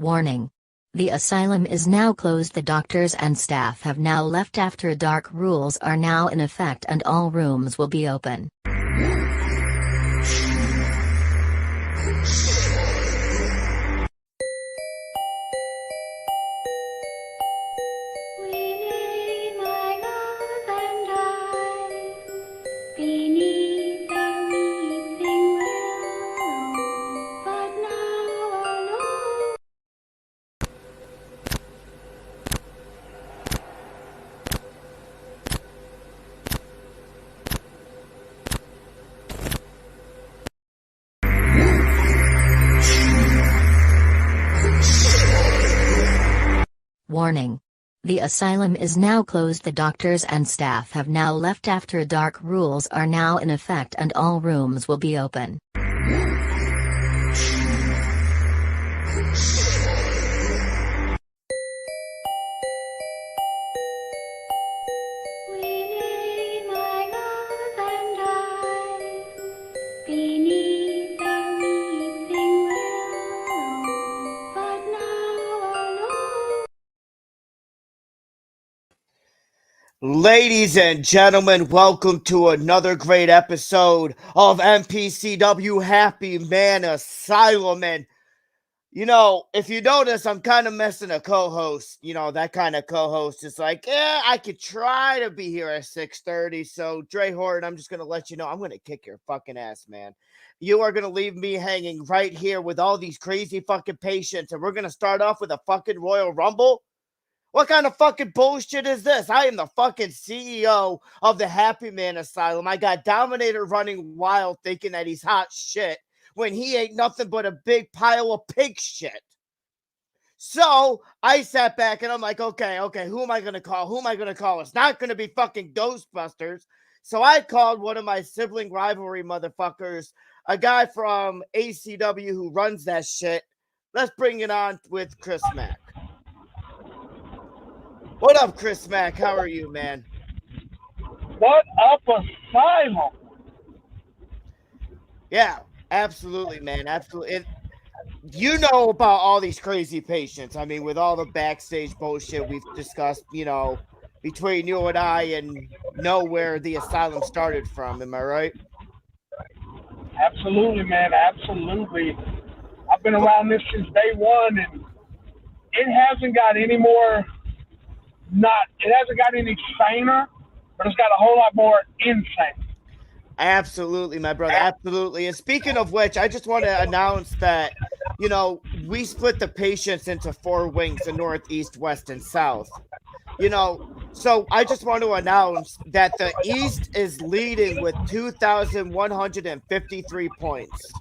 Warning. The asylum is now closed. The doctors and staff have now left. After dark rules are now in effect and all rooms will be open. Warning. The asylum is now closed. The doctors and staff have now left. After dark rules are now in effect and all rooms will be open. Ladies and gentlemen, welcome to another great episode of MPCW Happy Man Asylum. And, if you notice, I'm kind of missing a co-host. That kind of co-host is like, I could try to be here at 6:30. So, Dre Horton, I'm just going to let you know, I'm going to kick your fucking ass, man. You are going to leave me hanging right here with all these crazy fucking patients. And we're going to start off with a fucking Royal Rumble. What kind of fucking bullshit is this? I am the fucking CEO of the Happy Man Asylum. I got Dominator running wild thinking that he's hot shit when he ain't nothing but a big pile of pig shit. So I sat back and I'm like, okay, who am I going to call? Who am I going to call? It's not going to be fucking Ghostbusters. So I called one of my sibling rivalry motherfuckers, a guy from ACW who runs that shit. Let's bring it on with Chris Mack. What up, Chris Mack? How are you, man? What up, Asylum? Yeah, absolutely, man. Absolutely. You know about all these crazy patients. I mean, with all the backstage bullshit we've discussed, between you and I, and know where the asylum started from. Am I right? Absolutely, man. Absolutely. I've been around this since day one, and it hasn't got any more... it hasn't got any saner, but it's got a whole lot more insane. Absolutely, my brother. Absolutely. And speaking of which, I just want to announce that, we split the patients into 4 wings, the north, east, west, and south. So I just want to announce that the east is leading with 2,153 points.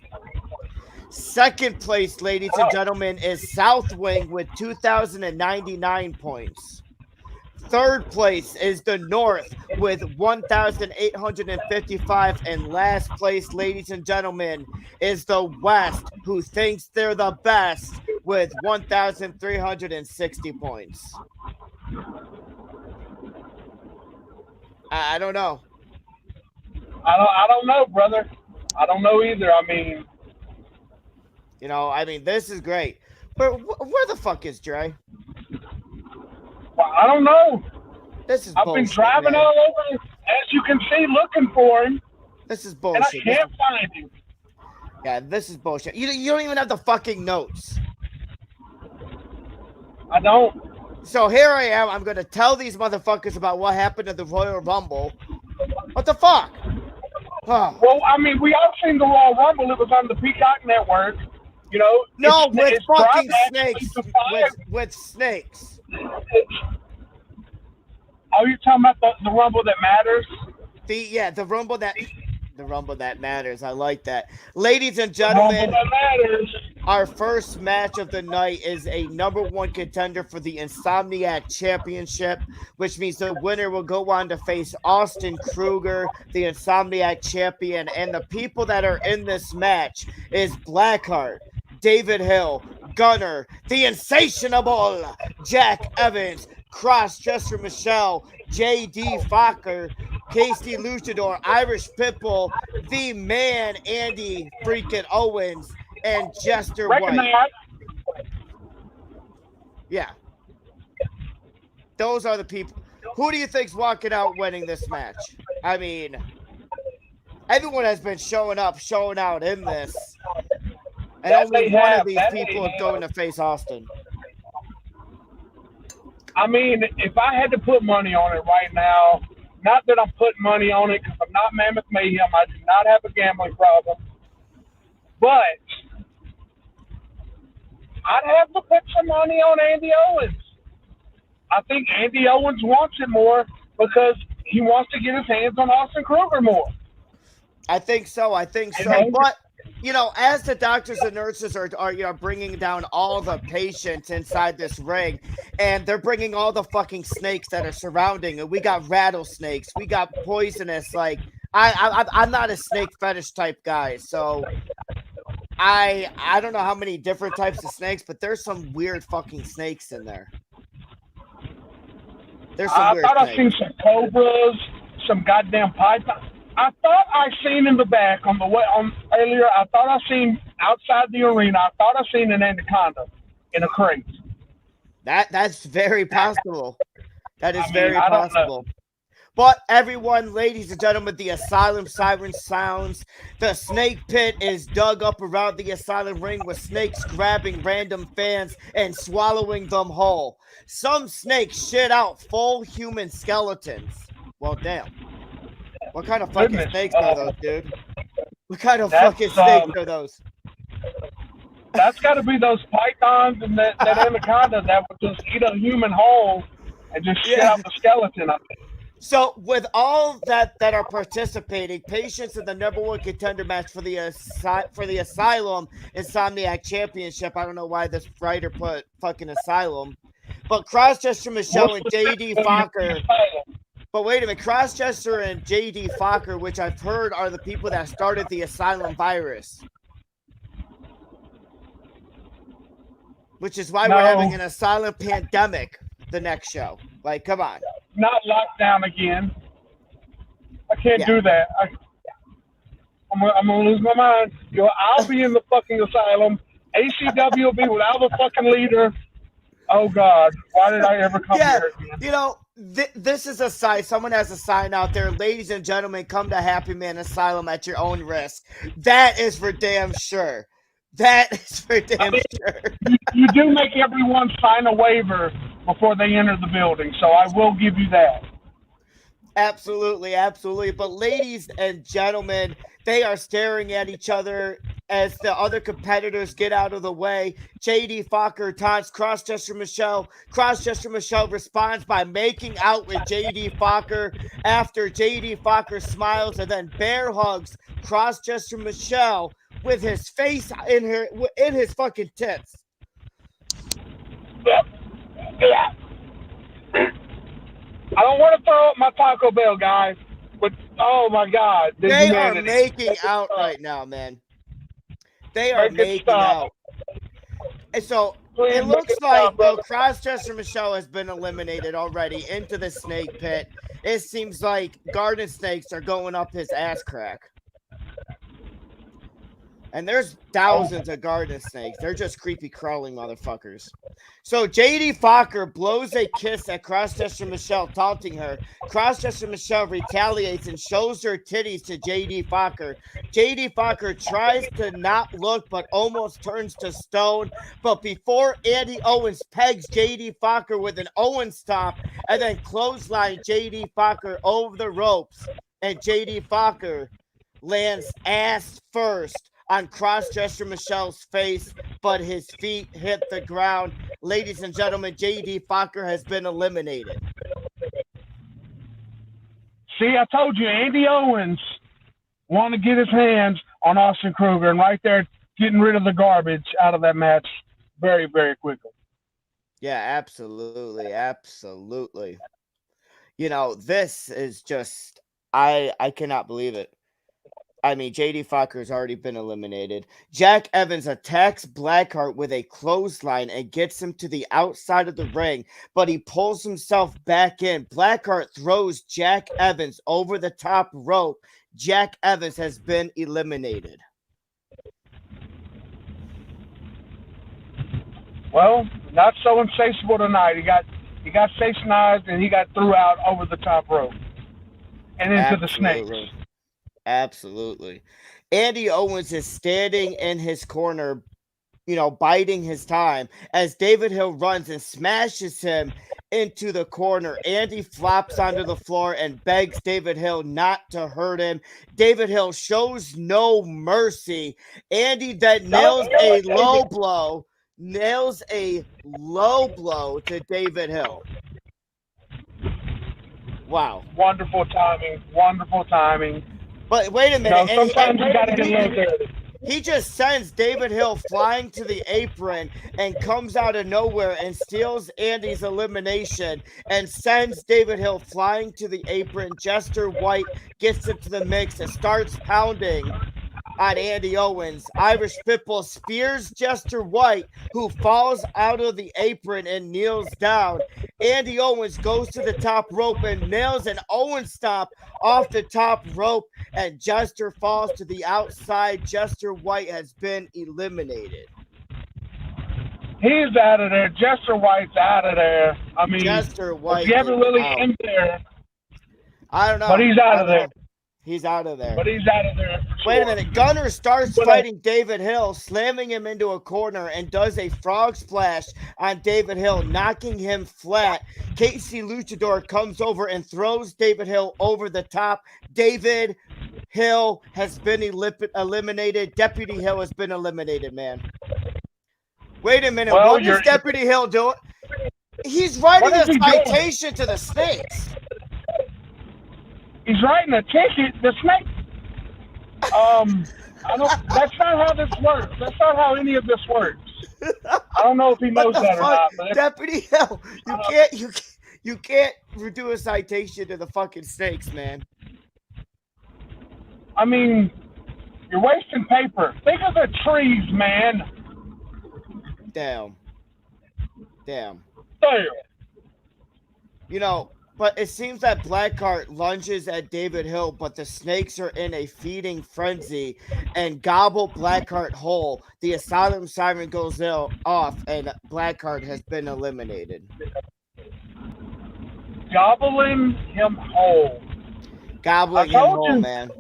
Second place, ladies and gentlemen, is South Wing with 2,099 points. Third place is the North with 1,855. And last place, ladies and gentlemen, is the West, who thinks they're the best with 1,360 points. I don't know. I don't know, brother. I don't know either. This is great. Where the fuck is Dre? I don't know. This is I've bullshit, been driving man. all over, as you can see, looking for him. This is bullshit. And I can't find him. Yeah, this is bullshit. You don't even have the fucking notes. I don't. So here I am. I'm going to tell these motherfuckers about what happened at the Royal Rumble. What the fuck? Oh. Well, we all seen the Royal Rumble. It was on the Peacock Network. No, with fucking snakes. With snakes. Are you talking about the Rumble that matters? The Rumble that matters. I like that. Ladies and gentlemen, our first match of the night is a #1 contender for the Insomniac Championship, which means the winner will go on to face Austin Kruger, the Insomniac champion. And the people that are in this match is Blackheart, David Hill, Gunner, the Insatiable, Jack Evans, Crossdresser Michelle, J.D. Fokker, Casey Luchador, Irish Pitbull, the man Andy freaking Owens, and Jester White. Yeah. Those are the people. Who do you think's walking out winning this match? I mean, everyone has been showing out in this. And That only they one have, of these that people they is going to face Austin. I mean, if I had to put money on it right now, not that I'm putting money on it because I'm not Mammoth Mayhem, I do not have a gambling problem, but I'd have to put some money on Andy Owens. I think Andy Owens wants it more because he wants to get his hands on Austin Kruger more. I think so. But, you know, as the doctors and nurses are you know, bringing down all the patients inside this ring, and they're bringing all the fucking snakes that are surrounding it. We got rattlesnakes. We got poisonous. Like, I'm not a snake fetish type guy, so I don't know how many different types of snakes, but there's some weird fucking snakes in there. There's some weird thought snakes. I seen some cobras, some goddamn python. I thought I seen in the back on the way on earlier. I thought I seen outside the arena. I thought I seen an anaconda in a crate. That's very possible. That is very possible. But everyone, ladies and gentlemen, the Asylum siren sounds. The snake pit is dug up around the Asylum ring with snakes grabbing random fans and swallowing them whole. Some snakes shit out full human skeletons. Well, damn. What kind of fucking snakes are those, dude? What kind of fucking snakes are those? That's got to be those pythons and that anaconda that would just eat a human whole and just shit out the skeleton of it. So, with all that are participating, patients in the #1 contender match for the Asylum Insomniac Championship. I don't know why this writer put fucking Asylum, but Crossdresser Michelle and JD Fokker. But wait a minute, Crossdresser and JD Fokker, which I've heard are the people that started the Asylum virus. Which is why we're having an Asylum pandemic the next show. Like, come on. Not lockdown again. I can't do that. I'm going to lose my mind. I'll be in the fucking Asylum. ACW will be without a fucking leader. Oh, God. Why did I ever come here again? You know, this is a sign. Someone has a sign out there. Ladies and gentlemen, come to Happy Man Asylum at your own risk. That is for damn sure. That is for damn sure. You do make everyone sign a waiver before they enter the building, so I will give you that. Absolutely, absolutely. But ladies and gentlemen, they are staring at each other as the other competitors get out of the way. JD Fokker taunts Crossdresser Michelle. Crossdresser Michelle responds by making out with JD Fokker after JD Fokker smiles and then bear hugs Crossdresser Michelle with his face in his fucking tits. Yeah. I don't want to throw up my Taco Bell, guys, but oh my God, they are making out right now, man. They are making out. And so it looks like though Crossdresser Michelle has been eliminated already into the snake pit. It seems like garden snakes are going up his ass crack. And there's thousands of garden snakes. They're just creepy crawling motherfuckers. So JD Fokker blows a kiss at Crossdresser Michelle, taunting her. Crossdresser Michelle retaliates and shows her titties to JD Fokker. JD Fokker tries to not look, but almost turns to stone. But before Andy Owens pegs JD Fokker with an Owens stomp and then clothesline JD Fokker over the ropes, and JD Fokker lands ass first on Crossdresser Michelle's face, but his feet hit the ground. Ladies and gentlemen, JD Fokker has been eliminated. See, I told you, Andy Owens want to get his hands on Austin Kruger, and right there, getting rid of the garbage out of that match very, very quickly. Yeah, absolutely, absolutely. You know, this is just, I cannot believe it. I mean, JD Fokker has already been eliminated. Jack Evans attacks Blackheart with a clothesline and gets him to the outside of the ring, but he pulls himself back in. Blackheart throws Jack Evans over the top rope. Jack Evans has been eliminated. Well, Not so insatiable tonight. He got stationized and he got threw out over the top rope and into the snakes. Absolutely. Andy Owens is standing in his corner, biding his time as David Hill runs and smashes him into the corner. Andy flops onto the floor and begs David Hill not to hurt him. David Hill shows no mercy. Andy then nails a low blow to David Hill. Wow. Wonderful timing. But wait a minute. Sometimes you gotta get a little dirty. He just sends David Hill flying to the apron and comes out of nowhere and steals Andy's elimination and sends David Hill flying to the apron. Jester White gets into the mix and starts pounding on Andy Owens. Irish Pitbull spears Jester White, who falls out of the apron and kneels down. Andy Owens goes to the top rope and nails an Owens stomp off the top rope, and Jester falls to the outside. Jester White has been eliminated. He's out of there. Jester White's out of there. I mean, Jester White. He haven't really in there. I don't know. But he's out of there. He's out of there. But he's out of there. Wait a minute. Gunner starts fighting David Hill, slamming him into a corner, and does a frog splash on David Hill, knocking him flat. Casey Luchador comes over and throws David Hill over the top. David Hill has been eliminated. Deputy Hill has been eliminated, man. Wait a minute. What is Deputy Hill doing? He's writing a citation to the Snakes. He's writing a ticket. The Snake. That's not how this works. That's not how any of this works. I don't know if he knows that or not. But Deputy Hill, you can't do a citation to the fucking Snakes, man. I mean, you're wasting paper. Think of the trees, man. Damn. Damn. But it seems that Blackheart lunges at David Hill, but the Snakes are in a feeding frenzy and gobble Blackheart whole. The Asylum siren goes off, and Blackheart has been eliminated. Gobbling him whole. Gobbling him whole, man.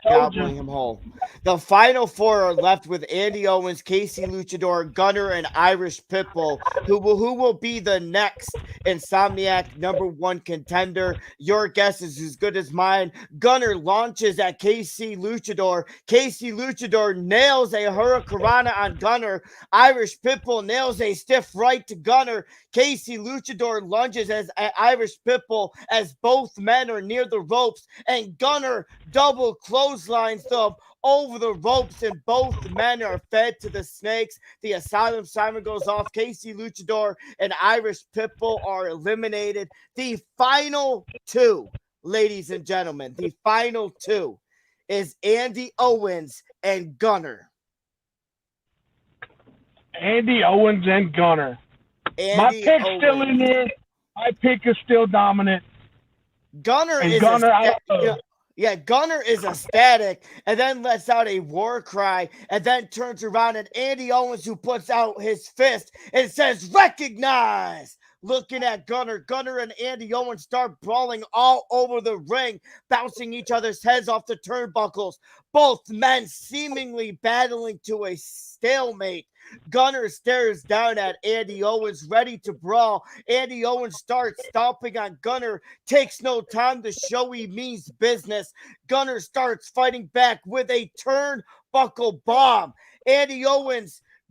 Gobbling him whole. The final four are left with Andy Owens, Casey Luchador, Gunner, and Irish Pitbull, who will be the next Insomniac #1 contender. Your guess is as good as mine. Gunner launches at Casey Luchador. Casey Luchador nails a Hurricanrana on Gunner. Irish Pitbull nails a stiff right to Gunner. Casey Luchador lunges at Irish Pitbull as both men are near the ropes, and Gunner double clotheslines them over the ropes, and both men are fed to the Snakes. The Asylum siren goes off. Casey Luchador and Irish Pitbull are eliminated. The final two, ladies and gentlemen, the final two is Andy Owens and Gunner. Andy Owens and Gunner. My pick's still in there. My pick is still dominant. Gunner is Gunner is ecstatic and then lets out a war cry and then turns around, and Andy Owens, who puts out his fist and says, "Recognize!" Looking at Gunner. Gunner and Andy Owens start brawling all over the ring, bouncing each other's heads off the turnbuckles. Both men seemingly battling to a stalemate. Gunner stares down at Andy Owens, ready to brawl. Andy Owens starts stomping on Gunner, takes no time to show he means business. Gunner starts fighting back with a turnbuckle bomb.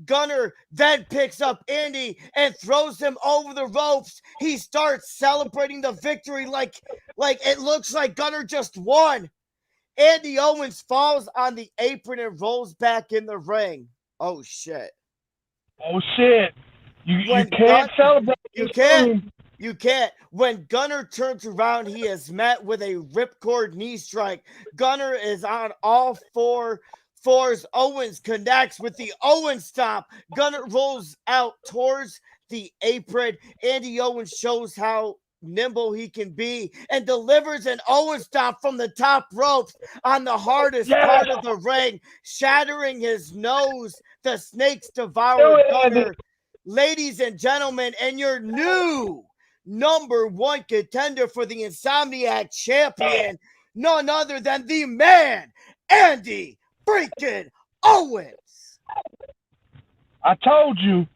Gunner then picks up Andy and throws him over the ropes. He starts celebrating the victory like it looks like Gunner just won. Andy Owens falls on the apron and rolls back in the ring. Oh, shit. Oh, shit. You can't celebrate. You can't. When Gunner turns around, he is met with a ripcord knee strike. Gunner is on all fours. Owens connects with the Owens stomp. Gunner rolls out towards the apron. Andy Owens shows how nimble he can be and delivers an Owens stomp from the top ropes on the hardest part of the ring, shattering his nose. The Snakes devour Gunner. ladies and gentlemen, and your new #1 contender for the Insomniac champion, none other than the man, Andy freaking Owens. I told you,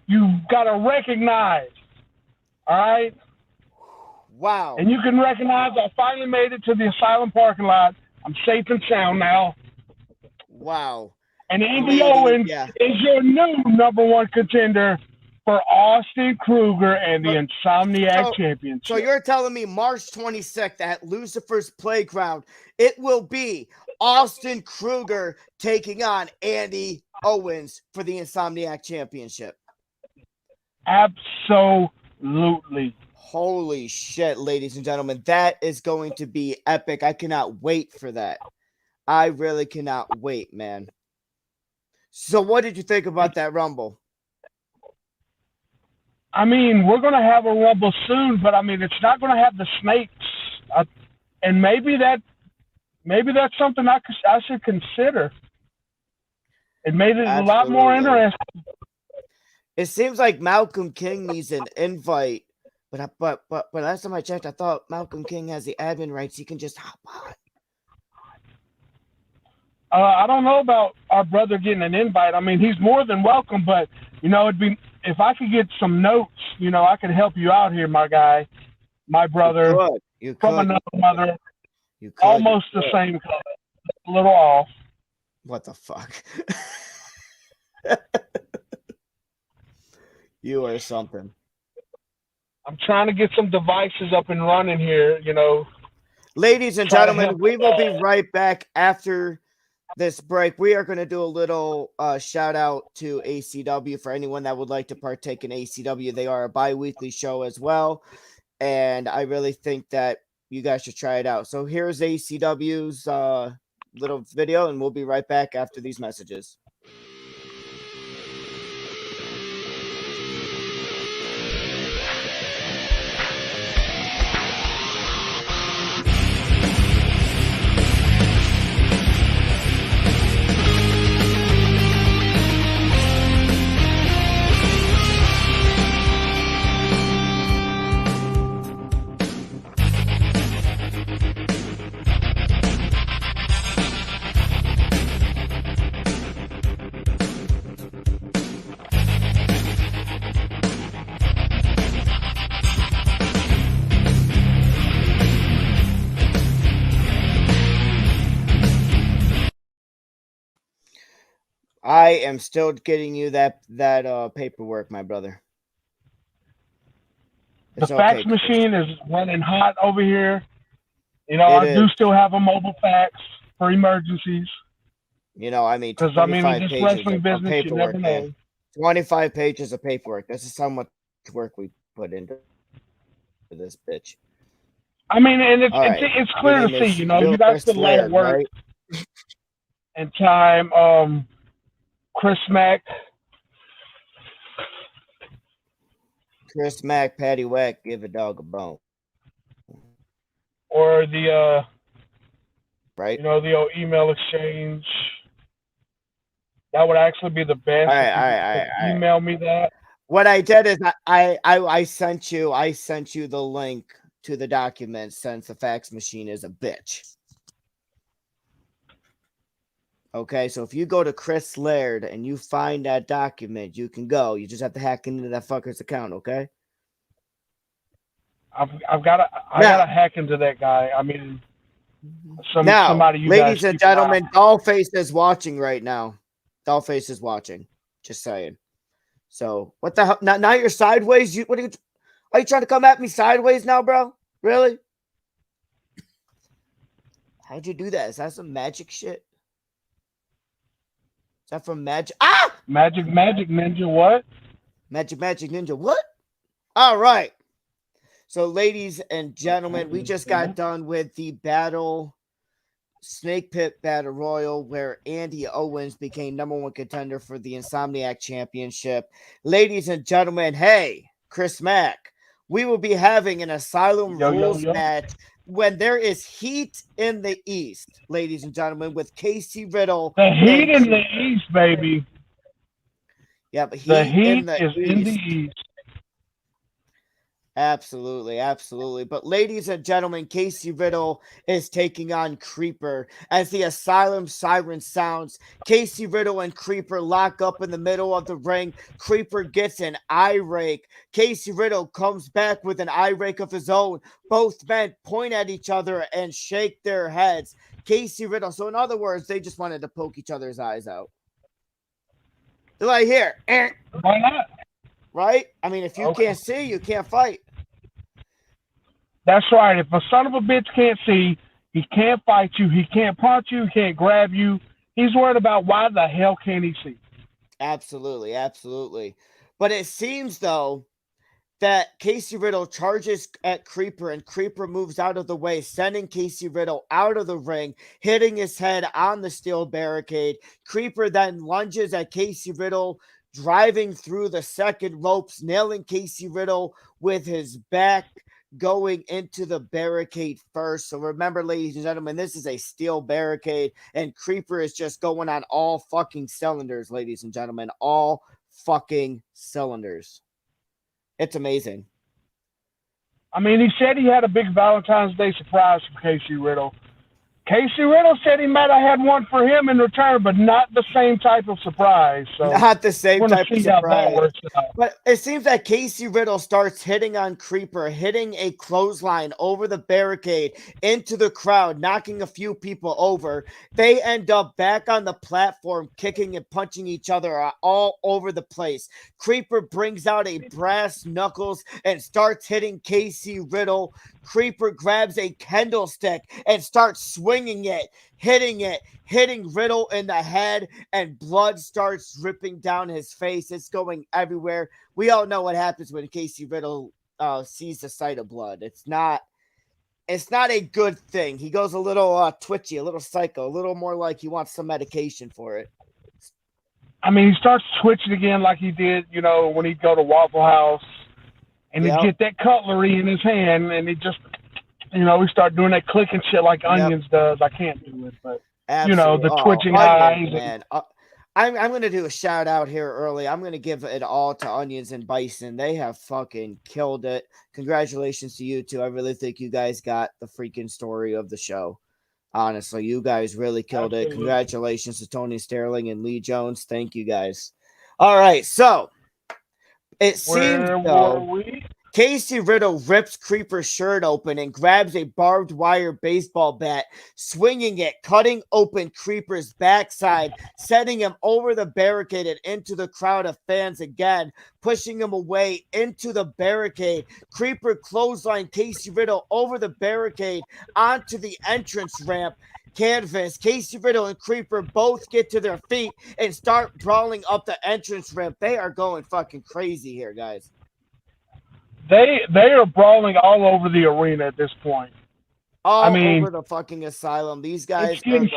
you got to recognize. All right? Wow. And you can recognize I finally made it to the Asylum parking lot. I'm safe and sound now. Wow. And Andy Owens is your new #1 contender for Austin Kruger and the Insomniac Championship. So you're telling me March 26th at Lucifer's Playground, it will be Austin Kruger taking on Andy Owens for the Insomniac Championship? Absolutely. Holy shit, ladies and gentlemen. That is going to be epic. I cannot wait for that. I really cannot wait, man. So what did you think about that Rumble? I mean, we're going to have a Rumble soon, but I mean, it's not going to have the snakes. And maybe that's something I should consider. It made it a lot more interesting. It seems like Malcolm King needs an invite, but last time I checked, I thought Malcolm King has the admin rights. He can just hop on. I don't know about our brother getting an invite. I mean, he's more than welcome, but it'd be if I could get some notes. I could help you out here, my guy, my brother, from another mother, almost the same color, a little off. What the fuck? You are something. I'm trying to get some devices up and running here. Ladies and gentlemen, we will be right back after this break. We are going to do a little shout out to ACW for anyone that would like to partake in ACW. They are a bi-weekly show as well, and I really think that you guys should try it out. So here's ACW's little video, and we'll be right back after these messages. I am still getting you that paperwork, my brother. The fax machine is running hot over here. I do still have a mobile fax for emergencies. Because in this wrestling business, you never know. 25 pages of paperwork. This is how much work we put into this bitch. I mean, and it's clear to see. You guys put a lot of work and time. Chris Mack, Patty Whack, give a dog a bone. Or the right? The old email exchange. That would actually be the best. All right. Email me that. What I did is I sent you the link to the document since the fax machine is a bitch. Okay, so if you go to Chris Laird and you find that document, you can go. You just have to hack into that fucker's account, okay? I gotta hack into that guy. I mean, somebody. You ladies and gentlemen, Dollface is watching right now. Dollface is watching. Just saying. So what the hell? Now you're sideways. Are you trying to come at me sideways now, bro? Really? How'd you do that? Is that some magic shit? Is that from Magic? Magic Ninja what? Magic Ninja what? All right. So, ladies and gentlemen, we just got done with the Snake Pit Battle Royal, where Andy Owens became #1 contender for the Insomniac Championship. Ladies and gentlemen, hey, Chris Mack, we will be having an Asylum Rules match when there is heat in the East, ladies and gentlemen, with Casey Riddle. The heat in the East, baby. Yeah, but The Heat in Heat the is in the East. East. Absolutely, absolutely. But ladies and gentlemen, Casey Riddle is taking on Creeper. As the Asylum siren sounds, Casey Riddle and Creeper lock up in the middle of the ring. Creeper gets an eye rake. Casey Riddle comes back with an eye rake of his own. Both men point at each other and shake their heads. Casey Riddle, so in other words, they just wanted to poke each other's eyes out. They're like, here, Why not? right? I mean, if you Okay. can't see, you can't fight. That's right. If a son of a bitch can't see, he can't fight you. He can't punch you. He can't grab you. He's worried about why the hell can't he see? Absolutely, absolutely. But it seems, though, that Casey Riddle charges at Creeper and Creeper moves out of the way, sending Casey Riddle out of the ring, hitting his head on the steel barricade. Creeper then lunges at Casey Riddle, driving through the second ropes, nailing Casey Riddle with his back, going into the barricade first. So remember, ladies and gentlemen, this is a steel barricade, and Creeper is just going on all fucking cylinders, ladies and gentlemen. All fucking cylinders. It's amazing. I mean, he said he had a big Valentine's Day surprise for Casey Riddle. Casey Riddle said he might have had one for him in return, but not the same type of surprise. So Not the same type of see how that surprise. works out. But it seems that Casey Riddle starts hitting on Creeper, hitting a clothesline over the barricade into the crowd, knocking a few people over. They end up back on the platform, kicking and punching each other all over the place. Creeper brings out a brass knuckles and starts hitting Casey Riddle. Creeper grabs a candlestick and starts swinging it, hitting Riddle in the head, and blood starts dripping down his face. It's going everywhere. We all know what happens when Casey Riddle sees the sight of blood. It's not a good thing. He goes a little twitchy, a little psycho, a little more like he wants some medication for it. I mean, he starts twitching again like he did, when he'd go to Waffle House and he'd get that cutlery in his hand and he just, he start doing that clicking shit like Onions does. I can't do it, but, absolutely. the twitching Onions, eyes. Man. I'm going to do a shout out here early. I'm going to give it all to Onions and Bison. They have fucking killed it. Congratulations to you two. I really think you guys got the freaking story of the show. Honestly, you guys really killed it. Congratulations to Tony Sterling and Lee Jones. Thank you guys. All right, so it seems though Casey Riddle rips Creeper's shirt open and grabs a barbed wire baseball bat, swinging it, cutting open Creeper's backside, setting him over the barricade and into the crowd of fans again, pushing him away into the barricade. Creeper clothesline Casey Riddle over the barricade onto the entrance ramp. Canvas, Casey Riddle and Creeper both get to their feet and start brawling up the entrance ramp. They are going fucking crazy here, guys. They are brawling all over the arena at this point. Over the fucking Asylum. These guys are going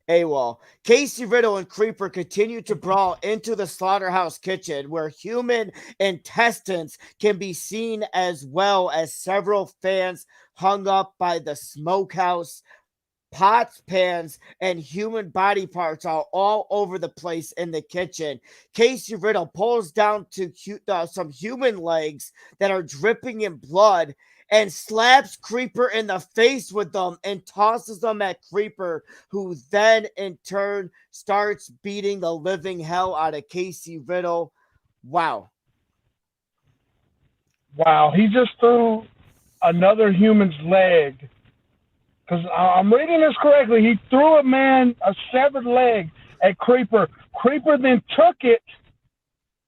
AWOL. Casey Riddle and Creeper continue to brawl into the slaughterhouse kitchen, where human intestines can be seen, as well as several fans hung up by the smokehouse. Pots, pans, and human body parts are all over the place in the kitchen. Casey Riddle pulls down to some human legs that are dripping in blood and slaps Creeper in the face with them and tosses them at Creeper, who then in turn starts beating the living hell out of Casey Riddle. Wow, he just threw another human's leg. Because I'm reading this correctly, he threw a severed leg at Creeper. Creeper then took it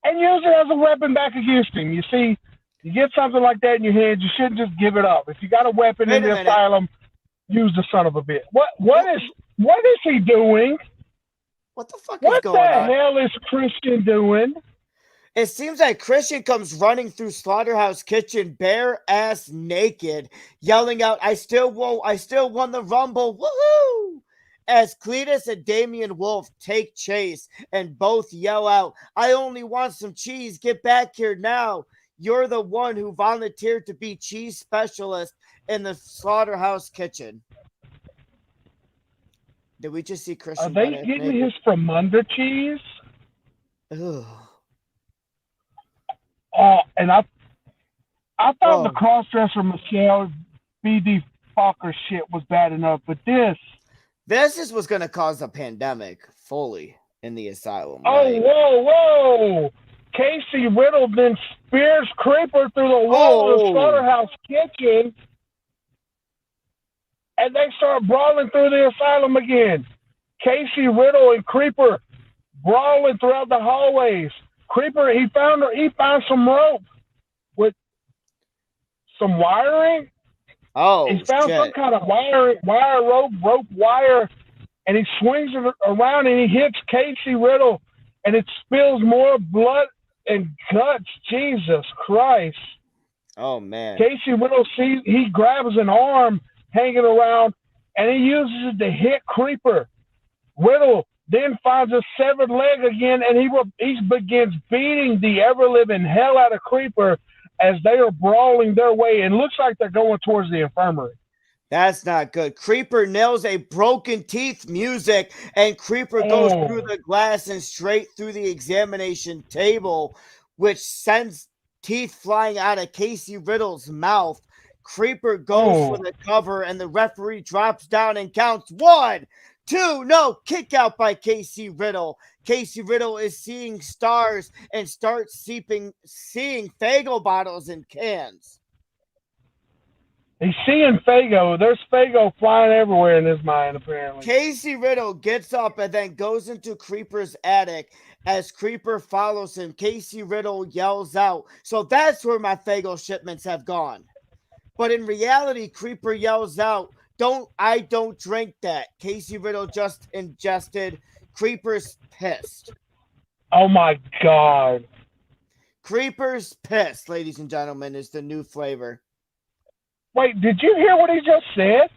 and used it as a weapon back against him. You see, you get something like that in your hands, you shouldn't just give it up. If you got a weapon in the Asylum, use the son of a bitch. What is he doing? What the fuck is going on? What the hell is Christian doing? It seems like Christian comes running through Slaughterhouse Kitchen bare ass naked, yelling out, I still won the Rumble, woohoo! As Cletus and Damian Wolf take chase and both yell out, I only want some cheese, get back here now. You're the one who volunteered to be cheese specialist in the Slaughterhouse Kitchen. Did we just see Christian? Are they getting his from under cheese? Ugh. And I thought the Oh, crossdresser Michelle BD Fokker shit was bad enough, but this. this was going to cause a pandemic fully in the asylum, Oh, right? whoa! Casey Riddle then spears Creeper through the wall of the Oh, slaughterhouse kitchen, and they start brawling through the asylum again. Casey Riddle and Creeper brawling throughout the hallways. Creeper, he found some rope with some wiring. oh, He found some shit. kind of rope wire, and he swings it around and he hits Casey Riddle, and it spills more blood and guts. Jesus Christ. Oh, man. Casey Riddle he grabs an arm hanging around, and he uses it to hit Creeper. Riddle then finds a severed leg again, and he begins beating the ever-living hell out of Creeper as they are brawling their way. And looks like they're going towards the infirmary. That's not good. Creeper nails a broken teeth music, and Creeper goes through the glass and straight through the examination table, which sends teeth flying out of Casey Riddle's mouth. Creeper goes for the cover, and the referee drops down and counts 1, 2, no, kick out by Casey Riddle. Casey Riddle is seeing stars and starts seeing Faygo bottles in cans. He's seeing Faygo. There's Faygo flying everywhere in his mind, apparently. Casey Riddle gets up and then goes into Creeper's attic. As Creeper follows him, Casey Riddle yells out, "So that's where my Faygo shipments have gone." But in reality, Creeper yells out, I don't drink that. Casey Riddle just ingested. Creeper's pissed. Oh my God. Creeper's pissed, ladies and gentlemen, is the new flavor. Wait, did you hear what he just said?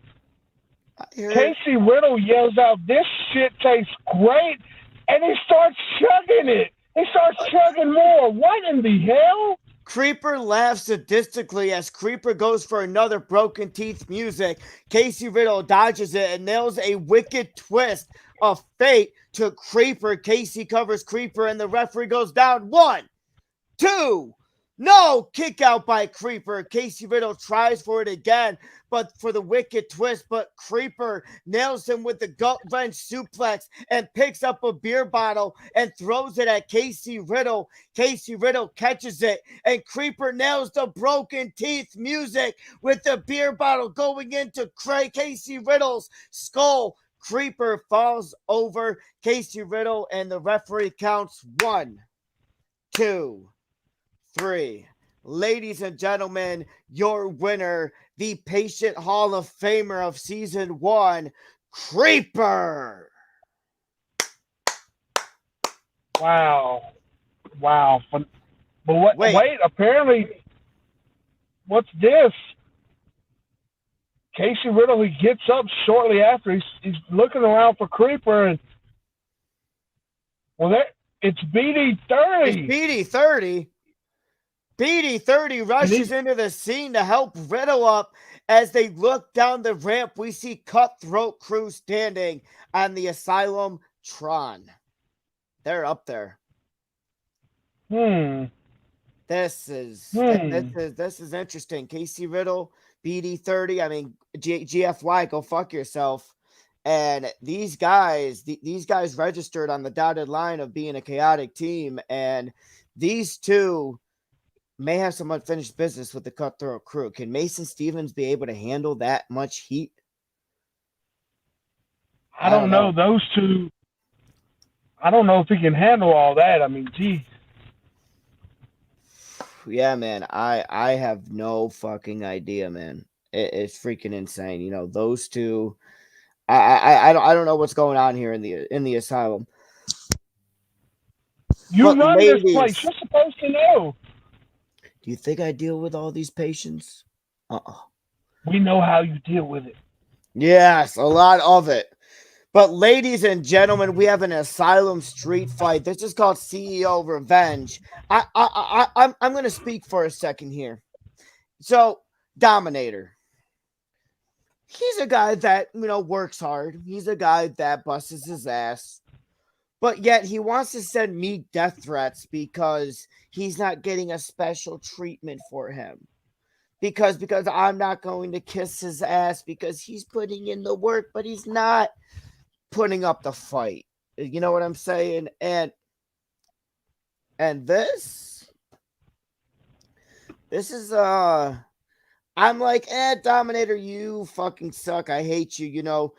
Casey Riddle yells out, "This shit tastes great," and he starts chugging it. He starts chugging more. What in the hell? Creeper laughs sadistically as Creeper goes for another broken teeth music. Casey Riddle dodges it and nails a wicked twist of fate to Creeper. Casey covers Creeper and the referee goes down 1, 2, no, kick out by Creeper. Casey Riddle tries for it again, but for the wicked twist, but Creeper nails him with the gut wrench suplex and picks up a beer bottle and throws it at Casey Riddle. Casey Riddle catches it, and Creeper nails the broken teeth music with the beer bottle going into Casey Riddle's skull. Creeper falls over Casey Riddle, and the referee counts 1, 2, 3. Ladies and gentlemen, your winner, the Patient Hall of Famer of Season 1, Creeper. Wow. But wait, apparently, what's this? Casey Riddle, he gets up shortly after. He's looking around for Creeper, and it's BD30. It's BD30. BD30 rushes into the scene to help Riddle up. As they look down the ramp, we see Cutthroat Crew standing on the Asylum Tron. They're up there. This is interesting. Casey Riddle, BD30. I mean, GFY, go fuck yourself. And these guys registered on the dotted line of being a chaotic team, and these two may have some unfinished business with the Cutthroat Crew. Can Mason Stevens be able to handle that much heat? I don't know. Those two, I don't know if he can handle all that. I mean, geez. Yeah, man. I have no fucking idea, man. It's freaking insane. You know, those two. I don't know what's going on here in the asylum. You run this place. You're supposed to know. Do you think I deal with all these patients? We know how you deal with it. Yes, a lot of it. But ladies and gentlemen, we have an asylum street fight. This is called CEO Revenge. I'm going to speak for a second here. So, Dominator. He's a guy that, works hard. He's a guy that busts his ass. But yet he wants to send me death threats because he's not getting a special treatment for him. Because I'm not going to kiss his ass because he's putting in the work, but he's not putting up the fight. You know what I'm saying? And this is I'm like, Dominator, you fucking suck. I hate you. You know,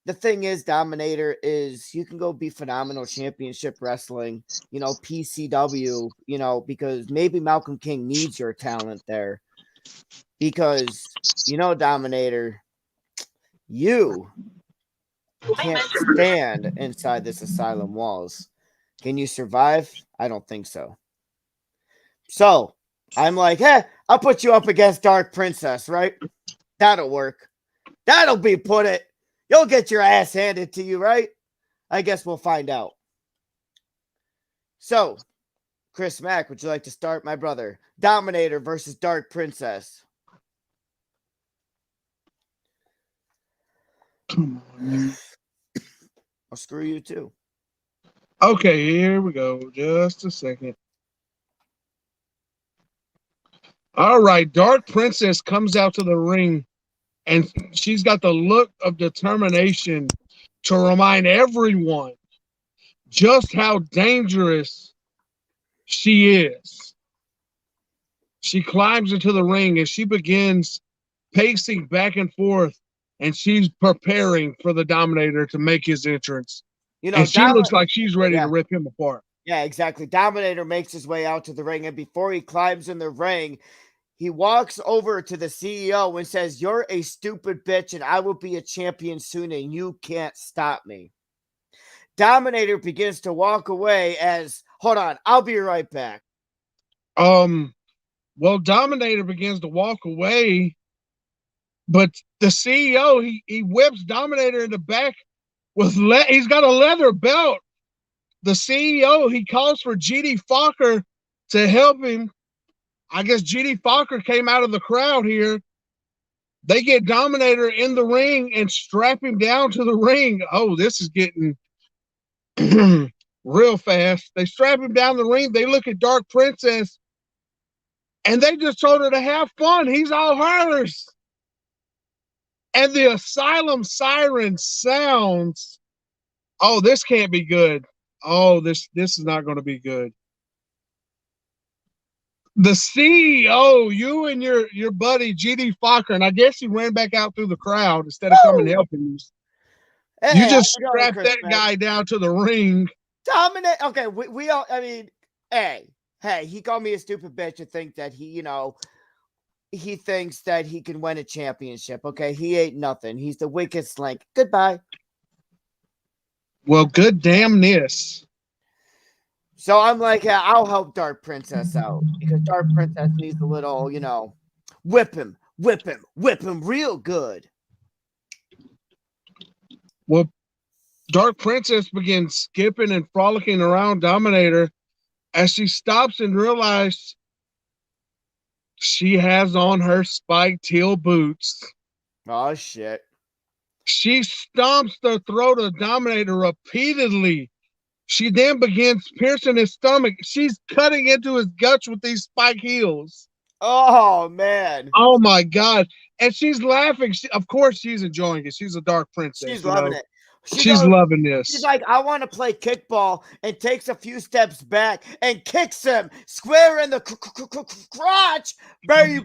the thing is, Dominator, is you can go be phenomenal championship wrestling, you know, PCW, you know, because maybe Malcolm King needs your talent there. Because, you know, Dominator, you can't stand inside this Asylum walls. Can you survive? I don't think so. So, I'm like, hey, I'll put you up against Dark Princess, right? That'll work. That'll be put it. You'll get your ass handed to you, right? I guess we'll find out. So, Chris Mack, would you like to start, my brother? Dominator versus Dark Princess. Come on, man. I'll screw you too. Okay, here we go. Just a second. All right, Dark Princess comes out to the ring, and she's got the look of determination to remind everyone just how dangerous she is. She climbs into the ring and she begins pacing back and forth, and she's preparing for the Dominator to make his entrance. You know, and she looks like she's ready to rip him apart. Yeah, exactly. Dominator makes his way out to the ring, and before he climbs in the ring, he walks over to the CEO and says, "You're a stupid bitch, and I will be a champion soon, and you can't stop me." Dominator begins to walk away as, hold on, I'll be right back. Well, Dominator begins to walk away, but the CEO, he whips Dominator in the back with he's got a leather belt. The CEO, he calls for GD Fokker to help him. I guess GD Fokker came out of the crowd here. They get Dominator in the ring and strap him down to the ring. Oh, this is getting real fast. They strap him down the ring. They look at Dark Princess, and they just told her to have fun. He's all hers. And the Asylum siren sounds. Oh, this can't be good. Oh, this is not going to be good. The CEO, you and your buddy GD Fokker, and I guess he ran back out through the crowd instead of coming helping you. Hey, you just strapped that guy down to the ring. Dominate. Okay, we all. I mean, hey, he called me a stupid bitch to think that he, you know, he thinks that he can win a championship. Okay, he ain't nothing. He's the weakest link. Goodbye. Well, good damnness. So I'm like, yeah, I'll help Dark Princess out because Dark Princess needs a little, you know, whip him real good. Well, Dark Princess begins skipping and frolicking around Dominator as she stops and realizes she has on her spiked heel boots. Oh, shit. She stomps the throat of Dominator repeatedly. She then begins piercing his stomach. She's cutting into his guts with these spike heels. Oh, man. Oh, my God. And she's laughing. Of course, she's enjoying it. She's a Dark Princess. She's loving it. She's loving this. She's like, I want to play kickball, and takes a few steps back and kicks him square in the crotch, baby.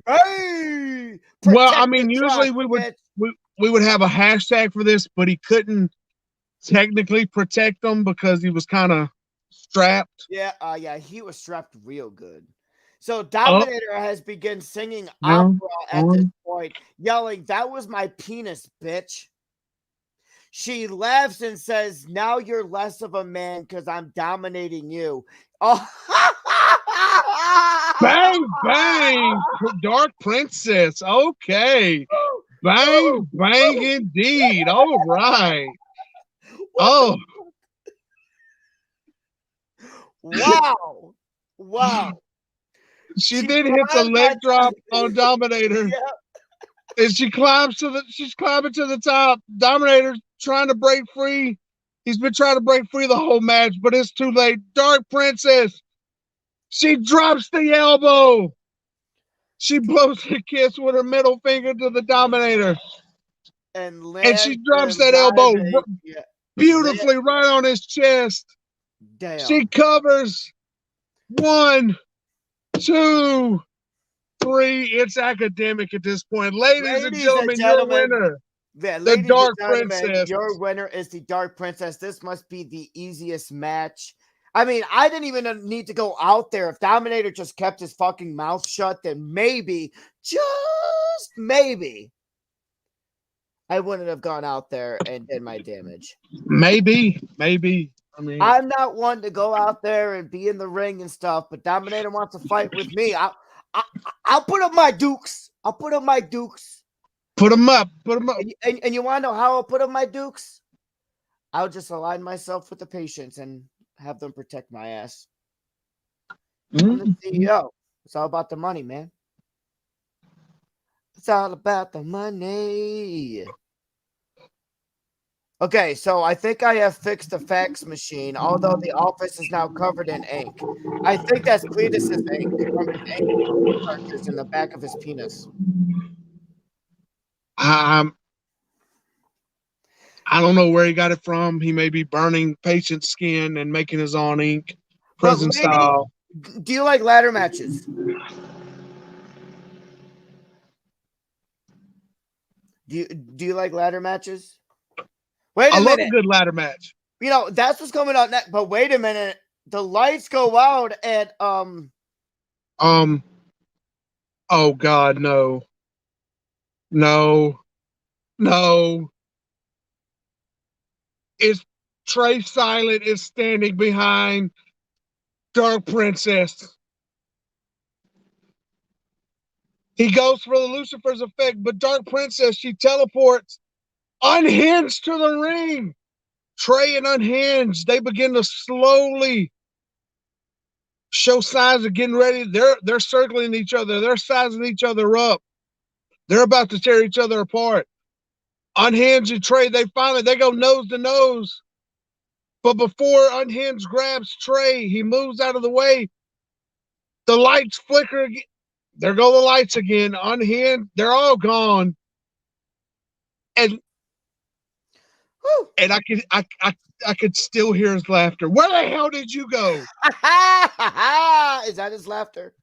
Well, I mean, usually we would have a hashtag for this, but he couldn't technically protect him because he was kind of strapped. Yeah, he was strapped real good. So Dominator has begun singing opera at this point, yelling, "That was my penis, bitch." She laughs and says, "Now you're less of a man because I'm dominating you." Oh, bang, bang, Dark Princess. Okay. Bang, bang indeed. All right. Oh. Wow. She did hit the leg drop on Dominator. Yeah. And she's climbing to the top. Dominator's trying to break free. He's been trying to break free the whole match, but it's too late. Dark Princess, she drops the elbow. She blows the kiss with her middle finger to the Dominator. And She lands drops the that elbow diving. Yeah. beautifully right on his chest. Damn. She covers. 1, 2, 3. It's academic at this point. Ladies and gentlemen, your winner. Yeah, The ladies Dark and gentlemen, Princess. your winner is the Dark Princess. This must be the easiest match. I mean, I didn't even need to go out there. If Dominator just kept his fucking mouth shut, then maybe, just maybe, I wouldn't have gone out there and did my damage. Maybe. I mean, I'm not one to go out there and be in the ring and stuff, but Dominator wants to fight with me. I'll put up my dukes. I'll put up my dukes. Put them up. And you want to know how I'll put up my dukes? I'll just align myself with the patients and have them protect my ass. I'm the CEO. It's all about the money, man. It's all about the money. Okay, so I think I have fixed the fax machine, although the office is now covered in ink. I think that's Cletus's ink from his ink cartridge in the back of his penis. I don't know where he got it from. He may be burning patient skin and making his own ink, prison style. Do you like ladder matches? Do you like ladder matches? Wait a minute. I love a good ladder match. You know, that's what's coming out next. But wait a minute. The lights go out at oh God, no. It's Trey Silent is standing behind Dark Princess. He goes for the Lucifer's effect, but Dark Princess, she teleports unhinged to the ring. Trey and Unhinged, they begin to slowly show signs of getting ready. They're circling each other. They're sizing each other up. They're about to tear each other apart. Unhinged and Trey, they go nose to nose. But before Unhinged grabs Trey, he moves out of the way. The lights flicker again. There go the lights again. Unhinged, they're all gone. And I could still hear his laughter. Where the hell did you go? Is that his laughter?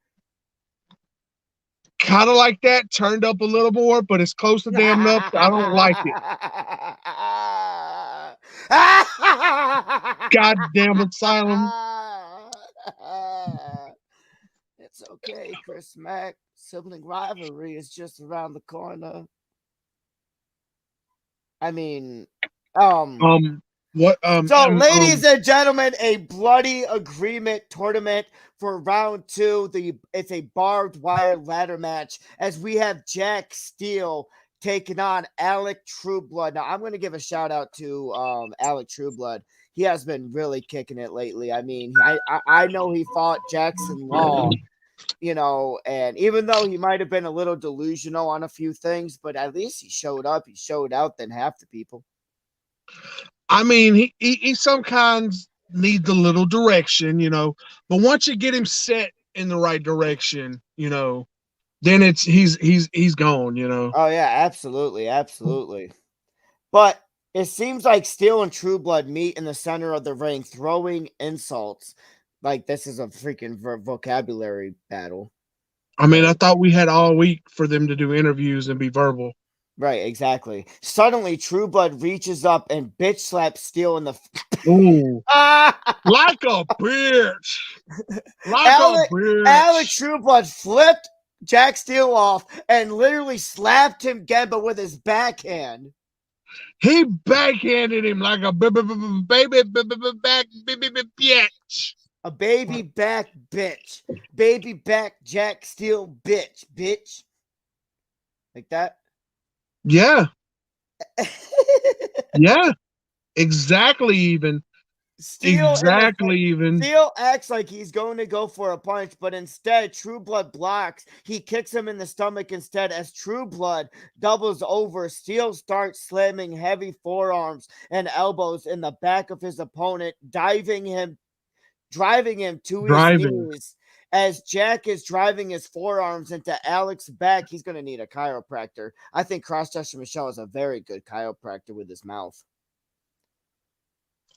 Kind of like that, turned up a little more, but it's close to damn enough. I don't like it. Goddamn Asylum. It's okay, Chris Mack. Sibling rivalry is just around the corner. I mean, ladies and gentlemen, a bloody agreement tournament for round 2. It's a barbed wire ladder match as we have Jack Steele taking on Alec Trueblood. Now, I'm going to give a shout out to Alec Trueblood. He has been really kicking it lately. I mean, I know he fought Jackson Law, you know, and even though he might have been a little delusional on a few things, but at least he showed up. He showed out than half the people. I mean, he sometimes needs a little direction, you know, but once you get him set in the right direction, you know, then he's gone, you know. Oh yeah, absolutely. But it seems like Steel and Trueblood meet in the center of the ring, throwing insults. Like this is a freaking vocabulary battle. I mean, I thought we had all week for them to do interviews and be verbal. Right, exactly. Suddenly, Trueblood reaches up and bitch slaps Steel in the Ooh. Like a bitch. Alec Trueblood flipped Jack Steele off and literally slapped him again, but with his backhand. He backhanded him like a baby back bitch. A baby back bitch. Baby back Jack Steele bitch. Like that? Yeah. Yeah. Exactly even. Steel acts like he's going to go for a punch, but instead True Blood blocks. He kicks him in the stomach instead. As True Blood doubles over, Steel starts slamming heavy forearms and elbows in the back of his opponent, driving him to his knees. As Jack is driving his forearms into Alex's back, he's going to need a chiropractor. I think Cross-Dresser Michelle is a very good chiropractor with his mouth.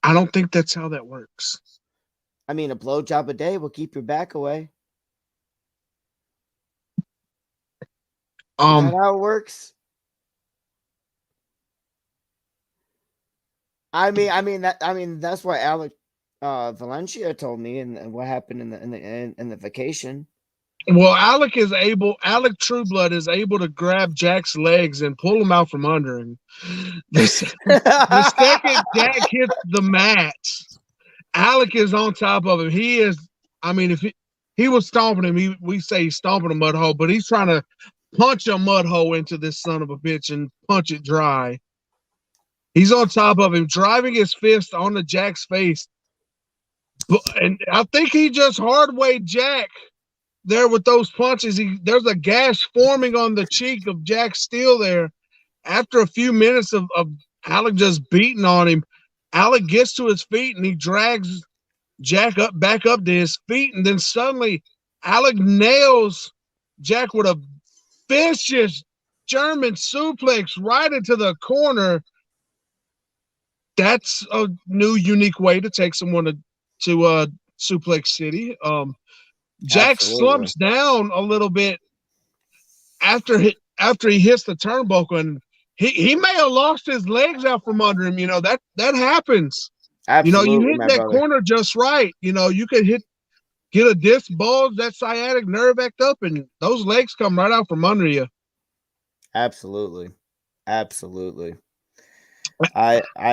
I don't think that's how that works. I mean, a blowjob a day will keep your back away. Is that how it works? I mean that's what Alec Valencia told me, and what happened in the vacation. Well, Alec Trueblood is able to grab Jack's legs and pull him out from under him. The second Jack hits the mat, Alec is on top of him. He is, I mean, if he was stomping him, we say he's stomping a mud hole, but he's trying to punch a mud hole into this son of a bitch and punch it dry. He's on top of him, driving his fist onto Jack's face. And I think he just hard-weighed Jack there with those punches. There's a gash forming on the cheek of Jack Steele there. After a few minutes of Alec just beating on him, Alec gets to his feet and he drags Jack back up to his feet, and then suddenly Alec nails Jack with a vicious German suplex right into the corner. That's a new, unique way to take someone to Suplex City. Jack Absolutely. slumps down a little bit after he hits the turnbuckle, and he may have lost his legs out from under him. You know, that happens. Absolutely, you hit that brother. corner just right. You could get a disc bulge, that sciatic nerve act up, and those legs come right out from under you. Absolutely. I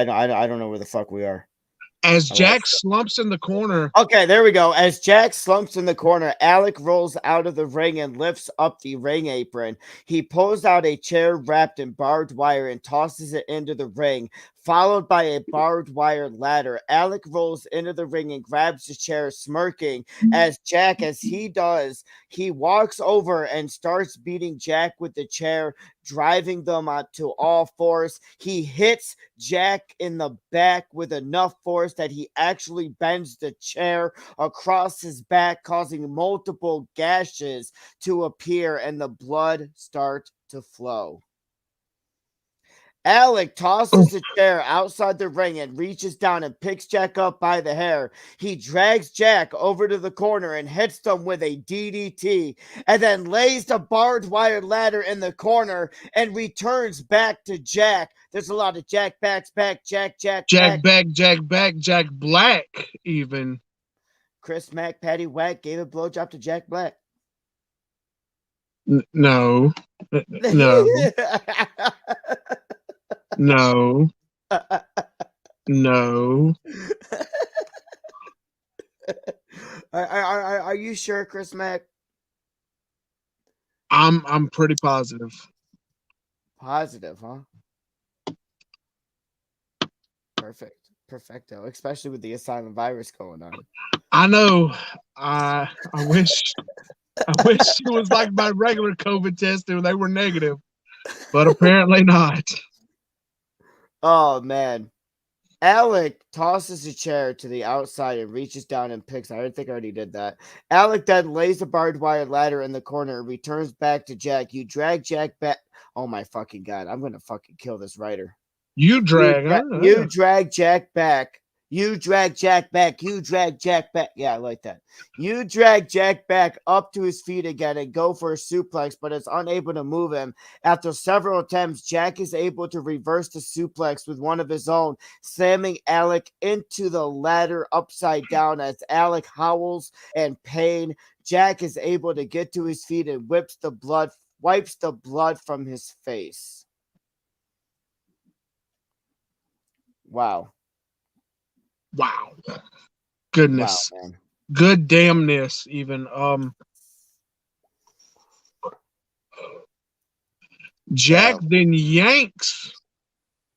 don't know where the fuck we are. As Jack slumps in the corner. Okay, there we go. As Jack slumps in the corner, Alec rolls out of the ring and lifts up the ring apron. He pulls out a chair wrapped in barbed wire and tosses it into the ring, followed by a barbed wire ladder. Alec rolls into the ring and grabs the chair, smirking. As he does, he walks over and starts beating Jack with the chair, driving them to all fours. He hits Jack in the back with enough force that he actually bends the chair across his back, causing multiple gashes to appear and the blood start to flow. Alec tosses the chair outside the ring and reaches down and picks Jack up by the hair. He drags Jack over to the corner and hits them with a DDT, and then lays the barbed wire ladder in the corner and returns back to Jack. There's a lot of Jack backs back, Jack Black even. Chris Mack, Patty Wack gave a blowjob to Jack Black. No. No. Are you sure, Chris Mack? I'm pretty positive. Positive, huh? Perfecto. Especially with the Asylum virus going on. I know. I wish it was like my regular COVID test and they were negative, but apparently not. Oh, man. Alec tosses a chair to the outside and reaches down and picks. I think I already did that. Alec then lays the barbed wire ladder in the corner and returns back to Jack. You drag Jack back. Oh, my fucking God. I'm going to fucking kill this writer. You drag Jack back. You drag Jack back. Yeah, I like that. You drag Jack back up to his feet again and go for a suplex, but it's unable to move him. After several attempts, Jack is able to reverse the suplex with one of his own, slamming Alec into the ladder upside down. As Alec howls in pain, Jack is able to get to his feet and wipes the blood from his face. Wow. Goodness. Wow, man. Good damnness, even. Jack then yanks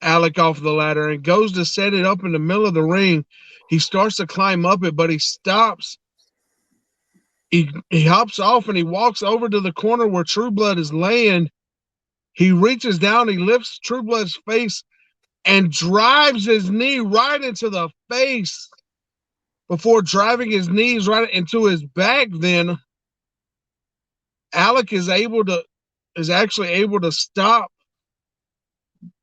Alec off the ladder and goes to set it up in the middle of the ring. He starts to climb up it, but he stops. He hops off and he walks over to the corner where True Blood is laying. He reaches down, he lifts True Blood's face and drives his knee right into the face before driving his knees right into his back. Then Alec is actually able to stop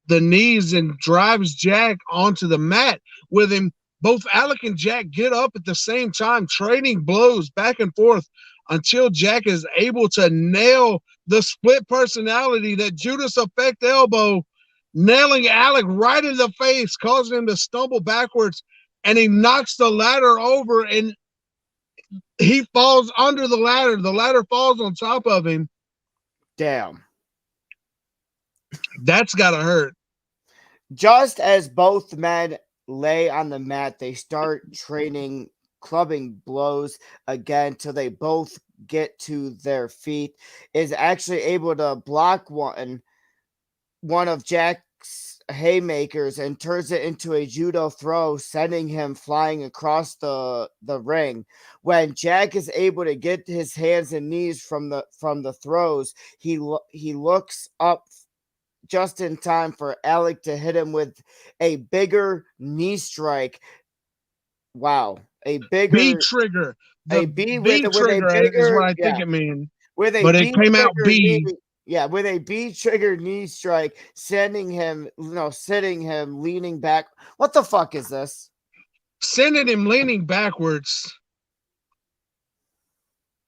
the knees and drives Jack onto the mat with him. Both Alec and Jack get up at the same time, trading blows back and forth until Jack is able to nail the split personality, that Judas Effect elbow, nailing Alec right in the face, causing him to stumble backwards, and he knocks the ladder over and he falls under the ladder. The ladder falls on top of him. Damn. That's gotta hurt. Just as both men lay on the mat, they start trading clubbing blows again till they both get to their feet. Is actually able to block one of Jack's haymakers and turns it into a judo throw, sending him flying across the ring. When Jack is able to get his hands and knees from the throws, he looks up just in time for Alec to hit him with a bigger knee strike. Wow. A bigger B trigger. The a B B with trigger a bigger, is what I think it means. With a but B it came out B. knee, with a B trigger knee strike, sending him, sitting him, leaning back. What the fuck is this? Sending him leaning backwards.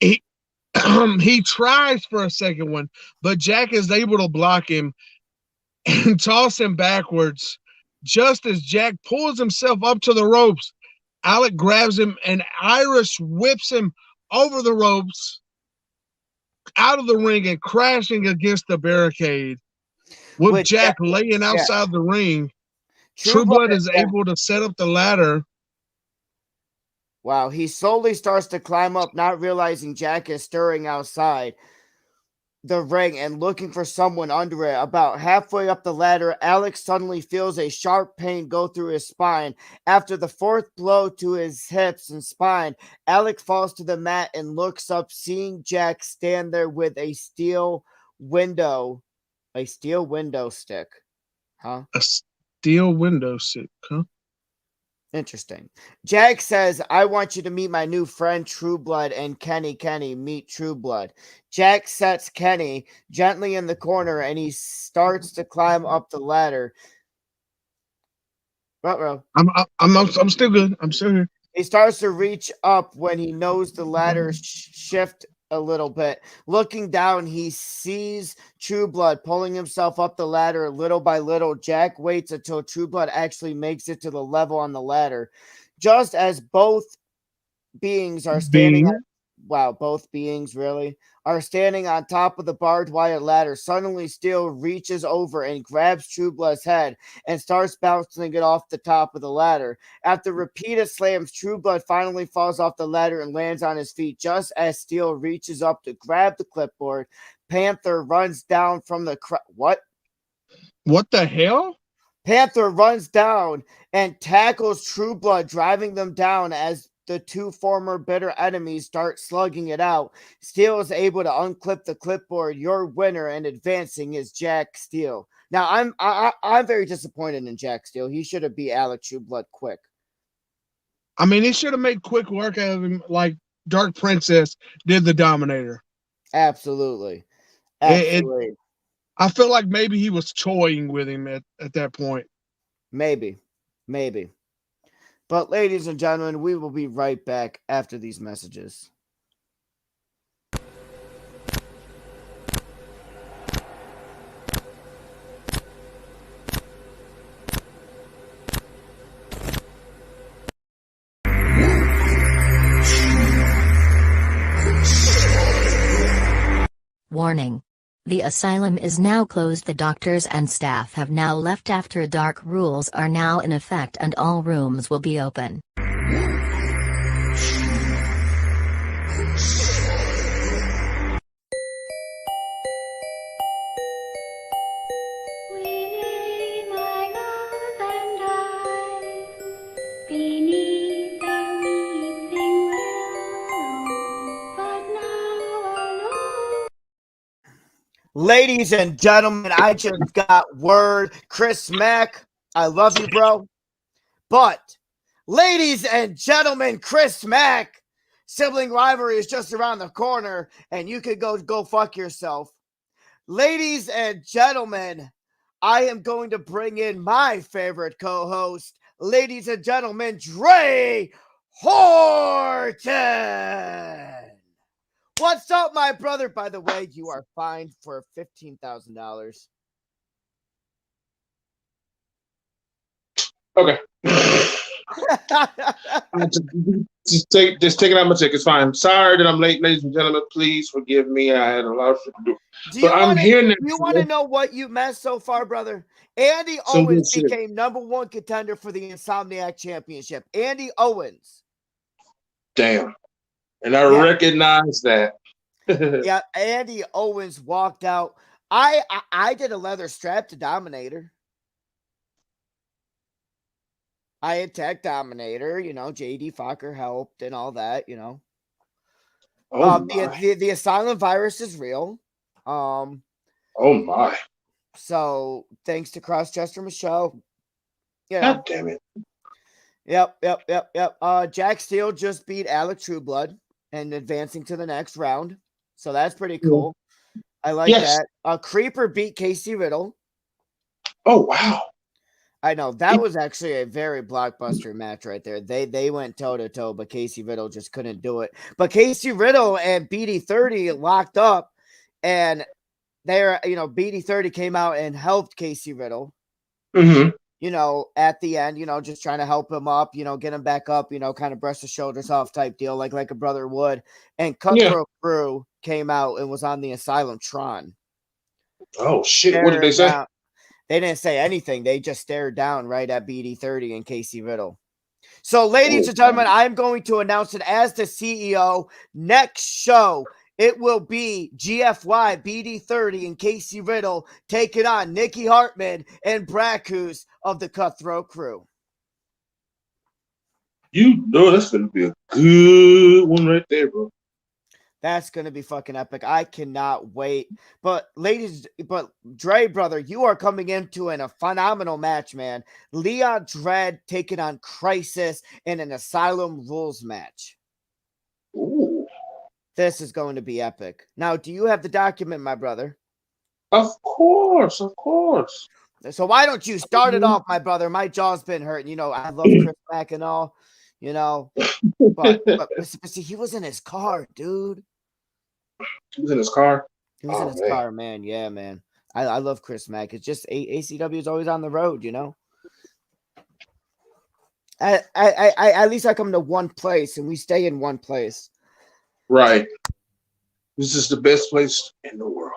He tries for a second one, but Jack is able to block him and toss him backwards. Just as Jack pulls himself up to the ropes, Alec grabs him and Irish whips him over the ropes, out of the ring, and crashing against the barricade. With Jack laying outside the ring, True Blood is able to set up the ladder. Wow, he slowly starts to climb up, not realizing Jack is stirring outside the ring and looking for someone under it. About halfway up the ladder, Alex suddenly feels a sharp pain go through his spine. After the fourth blow to his hips and spine, Alex falls to the mat and looks up, seeing Jack stand there with a steel window stick. Huh? A steel window stick, huh? Interesting. Jack says, I want you to meet my new friend True Blood, and Kenny, meet True Blood. Jack sets Kenny gently in the corner and he starts to climb up the ladder. Uh-oh. I'm still good. I'm still here. He starts to reach up when he knows the ladder shift a little bit. Looking down, he sees True Blood pulling himself up the ladder little by little. Jack waits until True Blood actually makes it to the level on the ladder. Just as both beings are standing both beings really are standing on top of the barbed wire ladder. Suddenly Steel reaches over and grabs True Blood's head and starts bouncing it off the top of the ladder. After repeated slams, True Blood finally falls off the ladder and lands on his feet. Just as Steel reaches up to grab the clipboard, Panther runs down from the What the hell? Panther runs down and tackles True Blood, driving them down as the two former bitter enemies start slugging it out. Steel is able to unclip the clipboard. Your winner and advancing is Jack Steel. Now, I'm very disappointed in Jack Steel. He should have beat Alex True Blood quick. I mean, he should have made quick work out of him like Dark Princess did the Dominator. Absolutely. I feel like maybe he was toying with him at that point. Maybe. But ladies and gentlemen, we will be right back after these messages. Warning. The asylum is now closed. The doctors and staff have now left after dark rules are now in effect and all rooms will be open. We, my love and I, beneath Ladies and gentlemen, I just got word. Chris Mack, I love you, bro. But, ladies and gentlemen, Chris Mack, sibling rivalry is just around the corner, and you could go fuck yourself. Ladies and gentlemen, I am going to bring in my favorite co-host, ladies and gentlemen, Dre Horton. What's up, my brother? By the way, you are fined for $15,000. Okay. just take it out my check. It's fine. Sorry that I'm late, ladies and gentlemen. Please forgive me. I had a lot of shit to do. I'm here now. Do you want to know what you messed so far, brother? Andy Owens became #1 contender for the Insomniac Championship. Andy Owens. Damn. And I recognize that. Yeah, Andy Owens walked out. I did a leather strap to Dominator. I attacked Dominator, JD Fokker helped and all that, the Asylum virus is real. Oh my. So thanks to Crosschester Michelle. God damn it. Yep. Jack Steele just beat Alec Trueblood and advancing to the next round. So that's pretty cool. I like that. Creeper beat Casey Riddle. Oh wow. I know that was actually a very blockbuster match right there. They went toe to toe, but Casey Riddle just couldn't do it. But Casey Riddle and BD30 locked up, and BD30 came out and helped Casey Riddle. Mm-hmm. At the end, just trying to help him up, get him back up, kind of brush the shoulders off type deal, like a brother would. And Cutthroat Crew came out and was on the Asylum Tron. Oh shit! What did they say? They didn't say anything. They just stared down right at BD30 and Casey Riddle. So, ladies and gentlemen, I'm going to announce it as the CEO. Next show, it will be GFY, BD30, and Casey Riddle taking on Nikki Hartman and Brackus of the Cutthroat Crew. You know that's going to be a good one right there, bro. That's going to be fucking epic. I cannot wait. But Dre, brother, you are coming into a phenomenal match, man. Leon Dredd taking on Crisis in an Asylum Rules match. Ooh. This is going to be epic. Now, do you have the document, my brother? Of course. So why don't you start it off, my brother? My jaw's been hurting. I love Chris Mack and all, But see, he was in his car, dude. He was in his car? He was in his car, man. Yeah, man. I love Chris Mack. It's just ACW is always on the road, At least I come to one place and we stay in one place. Right. This is the best place in the world.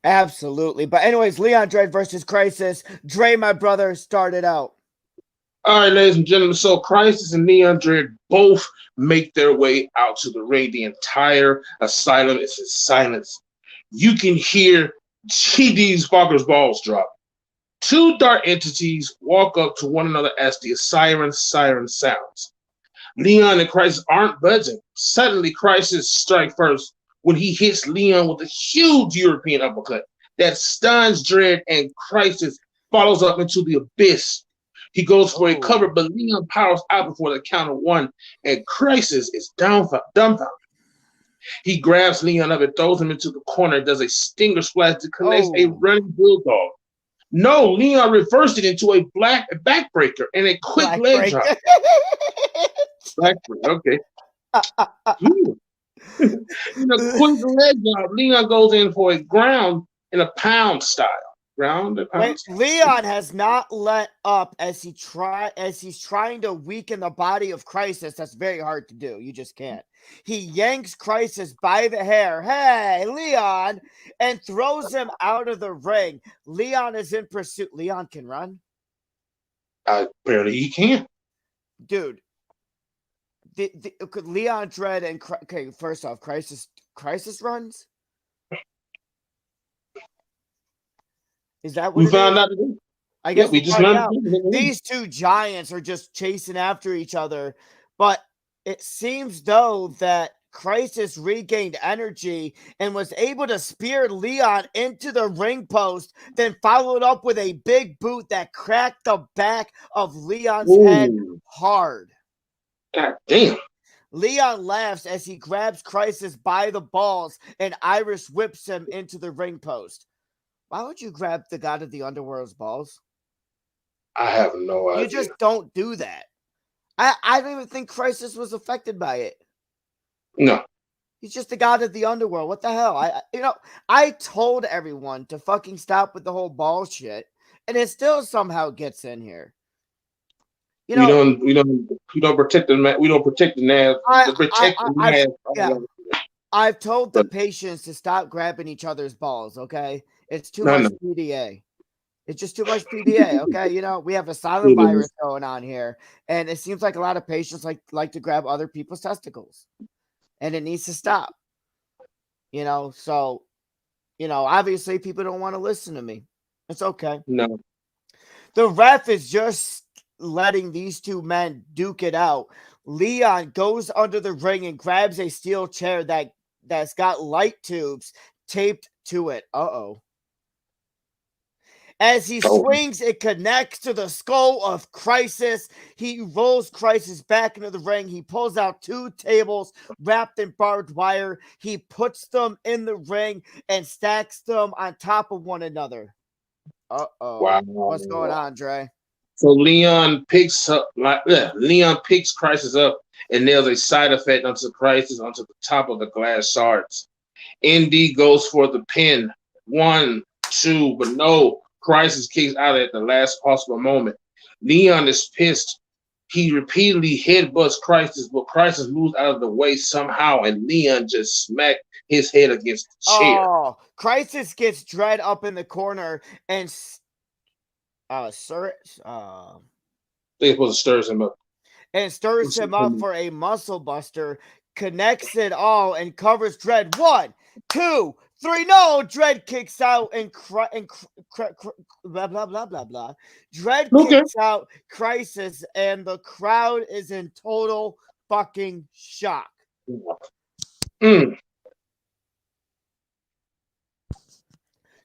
Absolutely. But anyways, Leon Dredd versus Crisis. Dre, my brother, started out. All right, ladies and gentlemen. So Crisis and Leon Dredd both make their way out to the ring. The entire Asylum is in silence. You can hear GD's Fokker's balls drop. Two dark entities walk up to one another as the siren sounds. Leon and Crisis aren't budging. Suddenly, Crisis strikes first when he hits Leon with a huge European uppercut that stuns Dredd, and Crisis follows up into the abyss. He goes for a cover, but Leon powers out before the count of one, and Crisis is dumbfounded. He grabs Leon up and throws him into the corner and does a stinger splash that connects a running bulldog. No, Leon reversed it into a backbreaker and a quick leg drop. Backbreaker, okay. In a quick leg drop, Leon goes in for a ground and a pound style. Leon has not let up as he's trying to weaken the body of Crisis. That's very hard to do. You just can't. He yanks Crisis by the hair. Hey, Leon, and throws him out of the ring. Leon is in pursuit. Leon can run? Apparently he can. Dude. Leon Dredd and first off, Crisis runs? Is that what we found out? I guess we just learned. These two giants are just chasing after each other, but it seems though that Crisis regained energy and was able to spear Leon into the ring post, then followed up with a big boot that cracked the back of Leon's head Ooh, hard. God damn. Leon laughs as he grabs Crisis by the balls and Irish whips him into the ring post. Why would you grab the god of the underworld's balls? I have no You idea. just don't do that. I don't even think Crisis was affected by it. No. He's just the god of the underworld. What the hell? I told everyone to fucking stop with the whole ball shit, and it still somehow gets in here. We don't protect the man. We don't protect the man. I've told the patients to stop grabbing each other's balls. Okay, it's too much PDA. It's just too much PDA. Okay, we have a silent virus going on here, and it seems like a lot of patients like to grab other people's testicles, and it needs to stop. So obviously people don't want to listen to me. It's okay. No. The ref is just letting these two men duke it out. Leon goes under the ring and grabs a steel chair that's got light tubes taped to it. Uh-oh. As he swings, it connects to the skull of Crisis. He rolls Crisis back into the ring. He pulls out 2 tables wrapped in barbed wire. He puts them in the ring and stacks them on top of one another. Uh-oh. Wow. What's going on, Dre? So Leon picks Crisis up and nails a side effect onto Crisis onto the top of the glass shards. ND goes for the pin. 1, 2, but no. Crisis kicks out at the last possible moment. Leon is pissed. He repeatedly headbutts Crisis, but Crisis moves out of the way somehow, and Leon just smacked his head against the chair. Oh, Crisis gets Dread up in the corner and they're supposed to stir him up. And stirs him up for a muscle buster, connects it all, and covers Dread. 1, 2, 3. No, Dread kicks out and blah blah blah blah blah. Dread kicks out Crisis, and the crowd is in total fucking shock.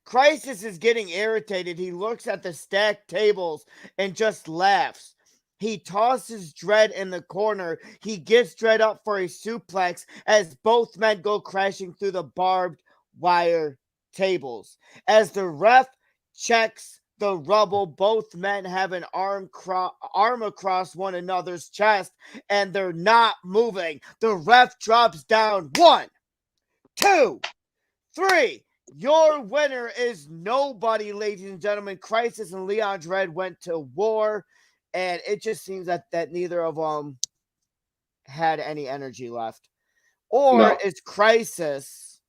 Crisis is getting irritated. He looks at the stacked tables and just laughs. He tosses Dread in the corner. He gets Dread up for a suplex as both men go crashing through the barbed wire tables. As the ref checks the rubble, both men have an arm across one another's chest, and they're not moving. The ref drops down. 1, 2, 3. Your winner is nobody, ladies and gentlemen. Crisis and Leon Dread went to war, and it just seems that neither of them had any energy left. Or is Crisis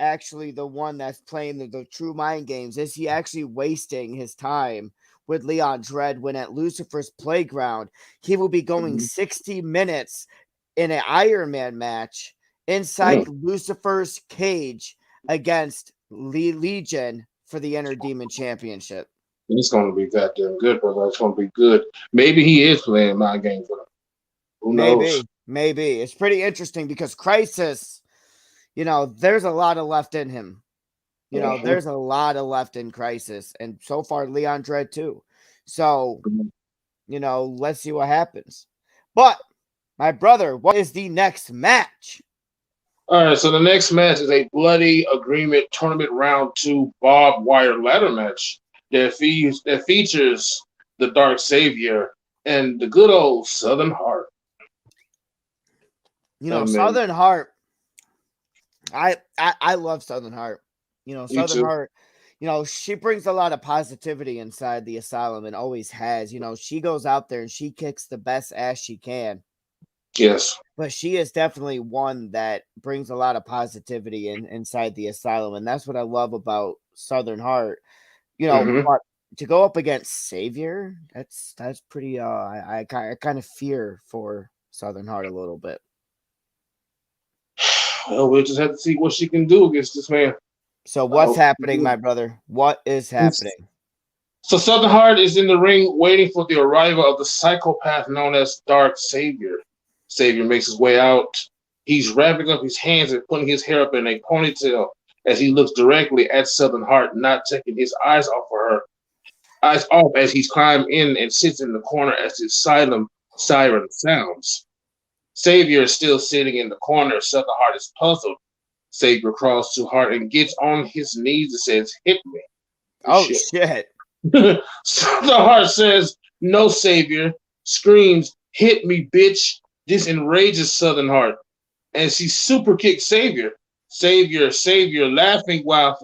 actually the one that's playing the true mind games? Is he actually wasting his time with Leon Dread when at Lucifer's Playground, he will be going 60 minutes in an Iron Man match inside Lucifer's cage against Legion for the Inner Demon Championship? It's going to be goddamn good, brother. It's going to be good. Maybe he is playing mind games with him. Who knows? Maybe. It's pretty interesting because Crisis, there's a lot of left in him. There's a lot of left in Crisis. And so far, Leon Dread too. So, let's see what happens. But, my brother, what is the next match? All right, so the next match is a Bloody Agreement Tournament Round 2 barbed wire ladder match that features the Dark Savior and the good old Southern Heart. Southern Heart. I love Southern Heart. Southern Heart. She brings a lot of positivity inside the Asylum and always has. She goes out there and she kicks the best ass she can. Yes. But she is definitely one that brings a lot of positivity inside the Asylum. And that's what I love about Southern Heart. But to go up against Savior, that's pretty I kind of fear for Southern Heart a little bit. Well, we'll just have to see what she can do against this man. So what's happening, my brother? What is happening? So Southern Heart is in the ring waiting for the arrival of the psychopath known as Dark Savior. Savior makes his way out. He's wrapping up his hands and putting his hair up in a ponytail as he looks directly at Southern Heart, not taking his eyes off of her. Eyes off as he's climbed in and sits in the corner as the asylum siren sounds. Savior is still sitting in the corner. Southern Heart is puzzled. Savior crawls to Heart and gets on his knees and says, "Hit me." Oh, shit. Southern Heart says, "No, Savior." Screams, "Hit me, bitch." This enrages Southern Heart, and she super kicks Savior. Savior laughing while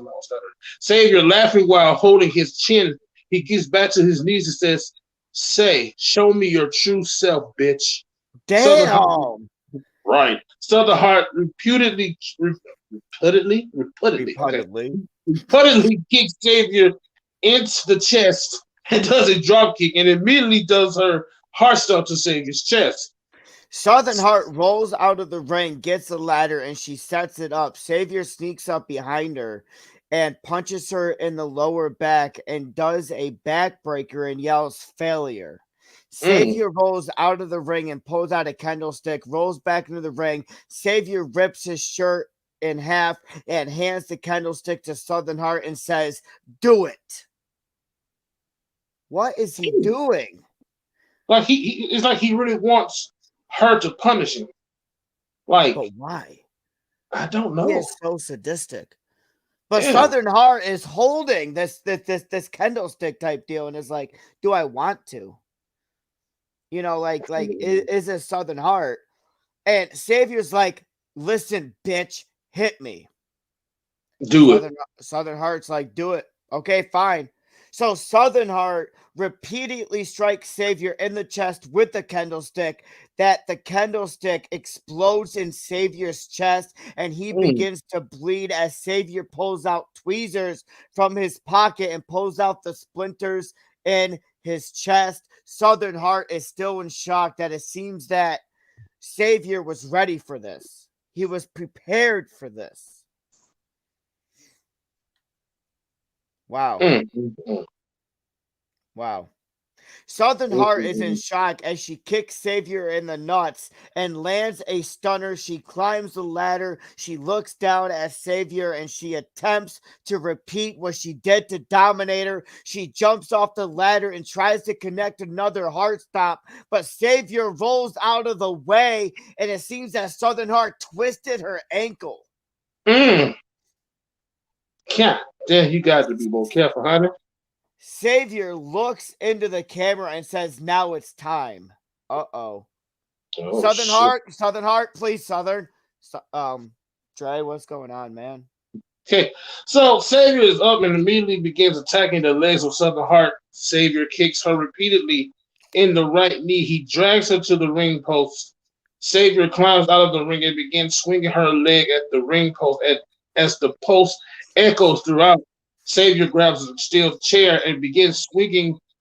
holding his chin. He gets back to his knees and says, "Show me your true self, bitch." Damn. Southern Heart repeatedly kicks Savior into the chest and does a drop kick and immediately does her heart stop to Savior's chest. Southern Heart rolls out of the ring, gets the ladder, and she sets it up. Savior sneaks up behind her and punches her in the lower back and does a backbreaker and yells failure. Savior rolls out of the ring and pulls out a candlestick, rolls back into the ring. Savior rips his shirt in half and hands the candlestick to Southern Heart and says, "Do it." What is he doing? Like it's like he really wants her to punish him. Like, but why? I don't know. He is so sadistic. But Southern Heart is holding this candlestick type deal and is like, "Do I want to?" You know, like is a Southern Heart. And Savior's like, "Listen, bitch, hit me." Do it. Southern Heart's like, "Do it." Okay, fine. So Southern Heart repeatedly strikes Savior in the chest with the candlestick, that the candlestick explodes in Savior's chest and he begins to bleed as Savior pulls out tweezers from his pocket and pulls out the splinters in his chest. Southern Heart is still in shock that it seems that Savior was ready for this. He was prepared for this. Wow. Wow. Southern Heart is in shock as she kicks Savior in the nuts and lands a stunner. She climbs the ladder. She looks down at Savior and she attempts to repeat what she did to Dominator. She jumps off the ladder and tries to connect another heart stop, but Savior rolls out of the way and it seems that Southern Heart twisted her ankle. God damn, you got to be more careful, honey. Savior looks into the camera and says, "Now it's time." Uh-oh. Southern Heart, please, Southern. Dre, what's going on, man? Okay, so Savior is up and immediately begins attacking the legs of Southern Heart. Savior kicks her repeatedly in the right knee. He drags her to the ring post. Savior climbs out of the ring and begins swinging her leg at the ring post. As the post echoes throughout, Savior grabs a steel chair and begins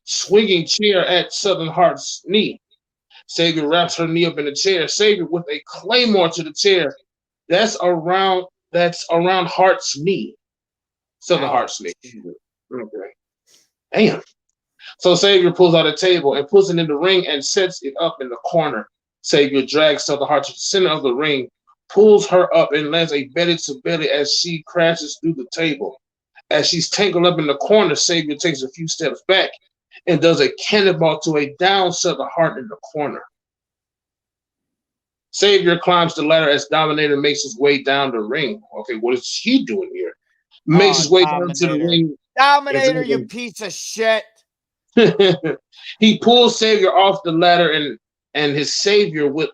swinging chair at Southern Heart's knee. Savior wraps her knee up in the chair. Savior with a claymore to the chair. That's around Heart's knee. Southern Heart's knee. Okay. Damn. So Savior pulls out a table and puts it in the ring and sets it up in the corner. Savior drags Southern Heart to the center of the ring, pulls her up and lands a belly to belly as she crashes through the table. As she's tangled up in the corner, Savior takes a few steps back and does a cannonball to a down Southern Heart in the corner. Savior climbs the ladder as Dominator makes his way down the ring. Okay, what is he doing here? Makes his way down to the ring. Dominator, you piece of shit. He pulls Savior off the ladder and his savior with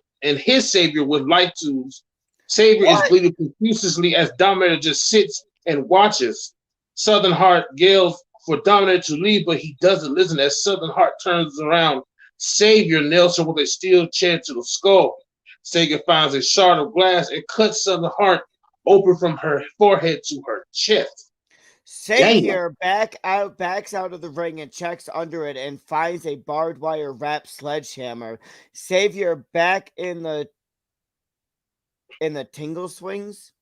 light tubes. Savior is bleeding profusely as Dominator just sits and watches. Southern Heart yells for Dominator to leave, but he doesn't listen as Southern Heart turns around. Savior nails her with a steel chair to the skull. Savior finds a shard of glass and cuts Southern Heart open from her forehead to her chest. Savior backs out of the ring and checks under it and finds a barbed wire wrapped sledgehammer. Savior back in the tingle swings.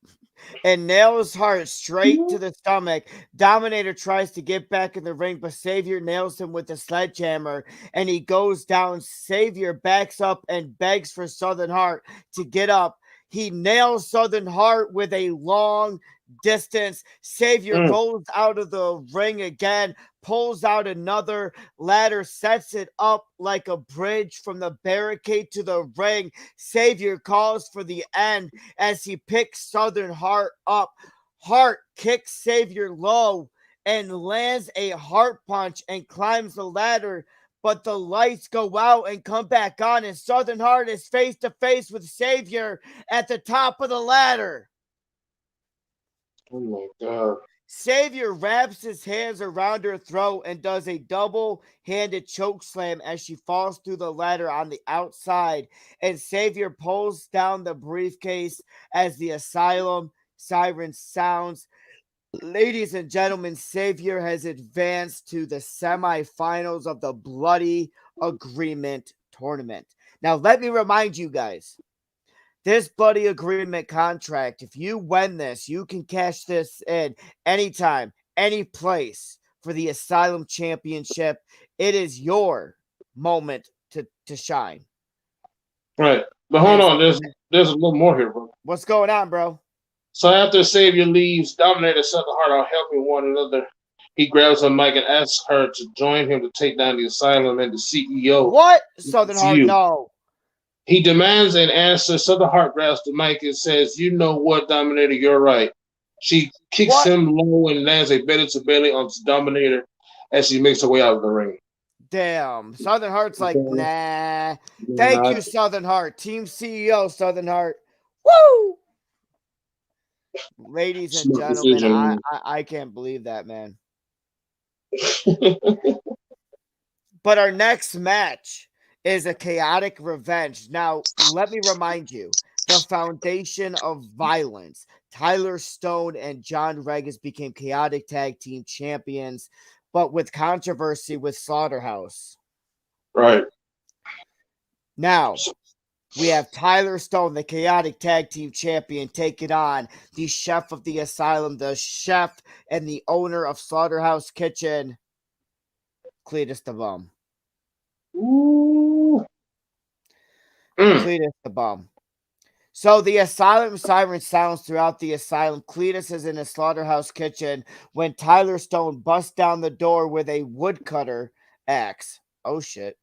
and nails Hart straight to the stomach. Dominator tries to get back in the ring, but Savior nails him with a sledgehammer, and he goes down. Savior backs up and begs for Southern Heart to get up. He nails Southern Heart with a long distance. Savior goes out of the ring again, pulls out another ladder, sets it up like a bridge from the barricade to the ring. Savior calls for the end as he picks Southern Heart up. Heart kicks Savior low and lands a heart punch and climbs the ladder, but the lights go out and come back on, and Southern Heart is face to face with Savior at the top of the ladder. Oh my God. Savior wraps his hands around her throat and does a double-handed choke slam as she falls through the ladder on the outside, and Savior pulls down the briefcase as the Asylum siren sounds. Ladies and gentlemen, Savior has advanced to the semifinals of the Bloody Agreement tournament. Now, let me remind you guys, this Bloody Agreement contract, if you win this, you can cash this in anytime, any place for the Asylum Championship. It is your moment to shine. Right. But hold on, there's a little more here, bro. What's going on, bro? So after Savior leaves, Dominator and Southern Heart are helping one another. He grabs a mic and asks her to join him to take down the Asylum and the CEO. What? Southern Heart, no. He demands an answer. Southern Heart grabs the mic and says, "You know what, Dominator, you're right." She kicks him low and lands a belly to belly on Dominator as she makes her way out of the ring. Damn. Southern Heart's like, nah. Thank you, Southern Heart. Team CEO, Southern Heart. Woo! Ladies and gentlemen, I can't believe that, man. But our next match is a chaotic revenge. Now, let me remind you, the foundation of violence. Tyler Stone and John Regis became chaotic tag team champions, but with controversy with Slaughterhouse. Right. Now, we have Tyler Stone, the chaotic tag team champion, taking on the chef of the Asylum, the chef and the owner of Slaughterhouse Kitchen, Cletus the Bum. Ooh. Cletus the Bum. So the Asylum siren sounds throughout the Asylum. Cletus is in a Slaughterhouse Kitchen when Tyler Stone busts down the door with a woodcutter axe. Oh, shit.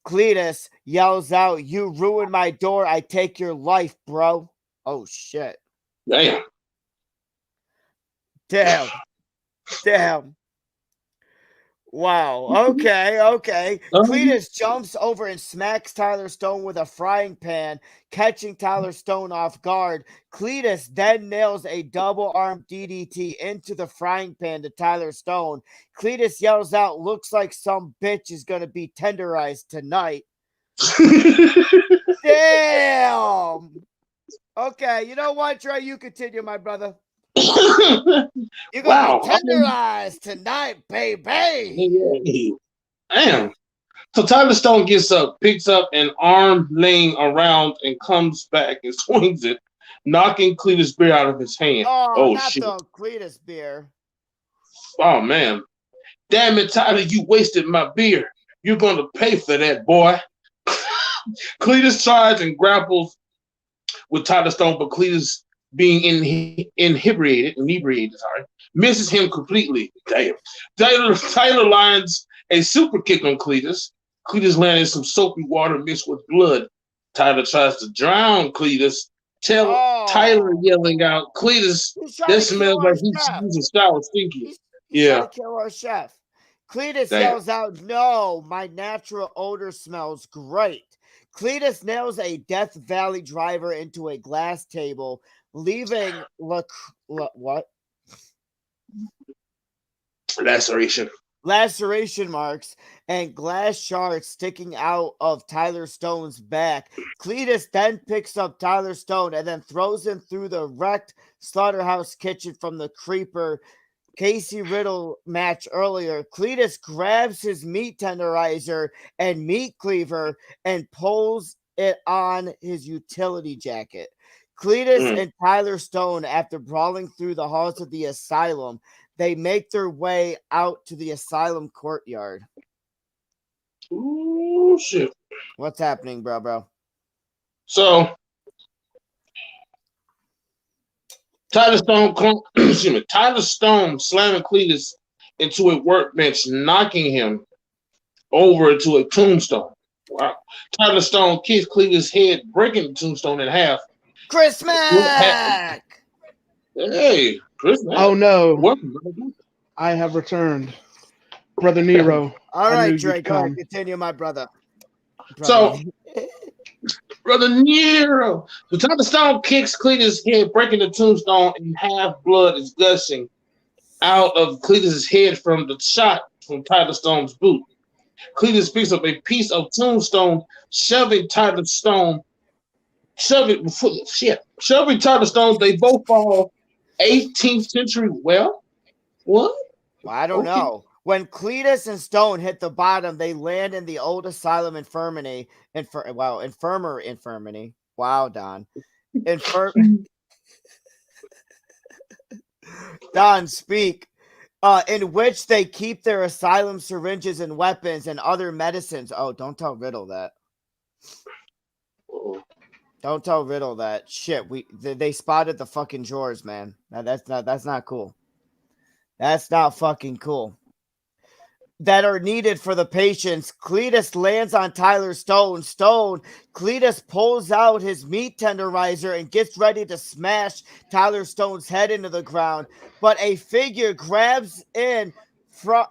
Cletus yells out, "You ruined my door. I take your life, bro." Oh, shit. Damn. Damn. Wow. Okay. Cletus jumps over and smacks Tyler Stone with a frying pan, catching Tyler Stone off guard. Cletus then nails a double-arm DDT into the frying pan to Tyler Stone. Cletus yells out, "Looks like some bitch is going to be tenderized tonight." Damn. Okay, you know what, Trey? You continue, my brother. You're gonna be tenderized tonight, baby. Damn. So Tyler Stone gets up, picks up an arm laying around, and comes back and swings it, knocking Cletus' beer out of his hand. Oh, not shit. The Cletus beer. Oh, man. Damn it, Tyler, you wasted my beer. You're going to pay for that, boy. Cletus tries and grapples with Tyler Stone, but Cletus, being inebriated, misses him completely. Damn. Tyler lands a super kick on Cletus. Cletus landed some soapy water mixed with blood. Tyler tries to drown Cletus. Tyler yelling out, "Cletus, that smells like he's using sour stinky." He's trying to kill our chef. Cletus yells out, "No, my natural odor smells great." Cletus nails a Death Valley driver into a glass table, leaving what? Laceration marks and glass shards sticking out of Tyler Stone's back. Cletus then picks up Tyler Stone and then throws him through the wrecked Slaughterhouse Kitchen from the Creeper Casey Riddle match earlier. Cletus grabs his meat tenderizer and meat cleaver and pulls it on his utility jacket. Cletus and Tyler Stone, after brawling through the halls of the asylum, they make their way out to the asylum courtyard. Ooh, shit. What's happening, bro? So, Tyler Stone slamming Cletus into a workbench, knocking him over into a tombstone. Wow. Tyler Stone kicks Cletus' head, breaking the tombstone in half. Chris Mack! Hey, Chris Mack. Oh no. Welcome. I have returned. Brother Nero. All right, Drake, go ahead. Continue, my brother. So, Brother Nero. So Tyler Stone kicks Cletus' head, breaking the tombstone in half. Blood is gushing out of Cletus' head from the shot from Tyler Stone's boot. Cletus picks up a piece of tombstone, shoving Tyler Stone. Shoving Tyler Stone. They both fall 18th century. Well, what? Well, I don't know. When Cletus and Stone hit the bottom, they land in the old asylum infirmary. Infirmary. Wow, Don. Don, speak. In which they keep their asylum syringes and weapons and other medicines. Oh, don't tell Riddle that. Don't tell Riddle that. Shit, they spotted the fucking drawers, man. That's not cool. That's not fucking cool. That are needed for the patients. Cletus lands on Tyler Stone. Cletus pulls out his meat tenderizer and gets ready to smash Tyler Stone's head into the ground. But a figure grabs it from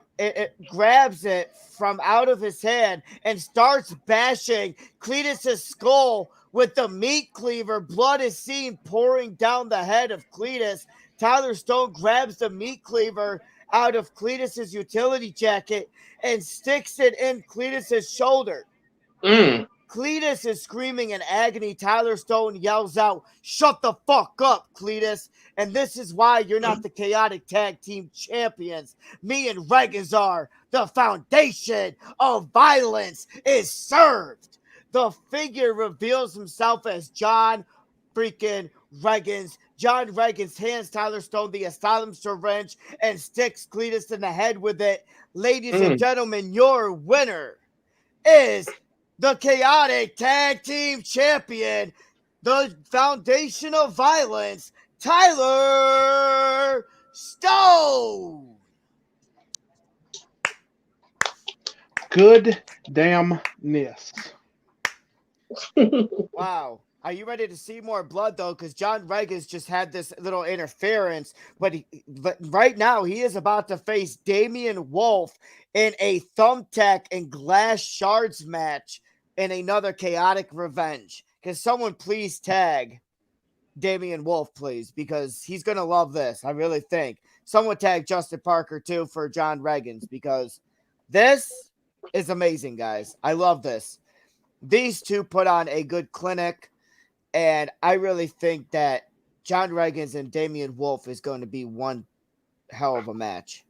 out of his hand and starts bashing Cletus' skull with the meat cleaver. Blood is seen pouring down the head of Cletus. Tyler Stone grabs the meat cleaver out of Cletus's utility jacket and sticks it in Cletus's shoulder. Cletus is screaming in agony. Tyler Stone yells out, "Shut the fuck up, Cletus. And this is why you're not the chaotic tag team champions. Me and Regazar, the foundation of violence, is served." The figure reveals himself as John freaking Reagans. John Reagans hands Tyler Stone the asylum syringe and sticks Cletus in the head with it. Ladies and gentlemen, your winner is the chaotic tag team champion, the foundation of violence, Tyler Stone. Good damnness. Wow. Are you ready to see more blood, though? Because John Reagans just had this little interference. But right now, he is about to face Damian Wolf in a thumbtack and glass shards match in another chaotic revenge. Can someone please tag Damian Wolf, please? Because he's going to love this, I really think. Someone tag Justin Parker, too, for John Reagans. Because this is amazing, guys. I love this. These two put on a good clinic. And I really think that John Reagans and Damian Wolf is going to be one hell of a match.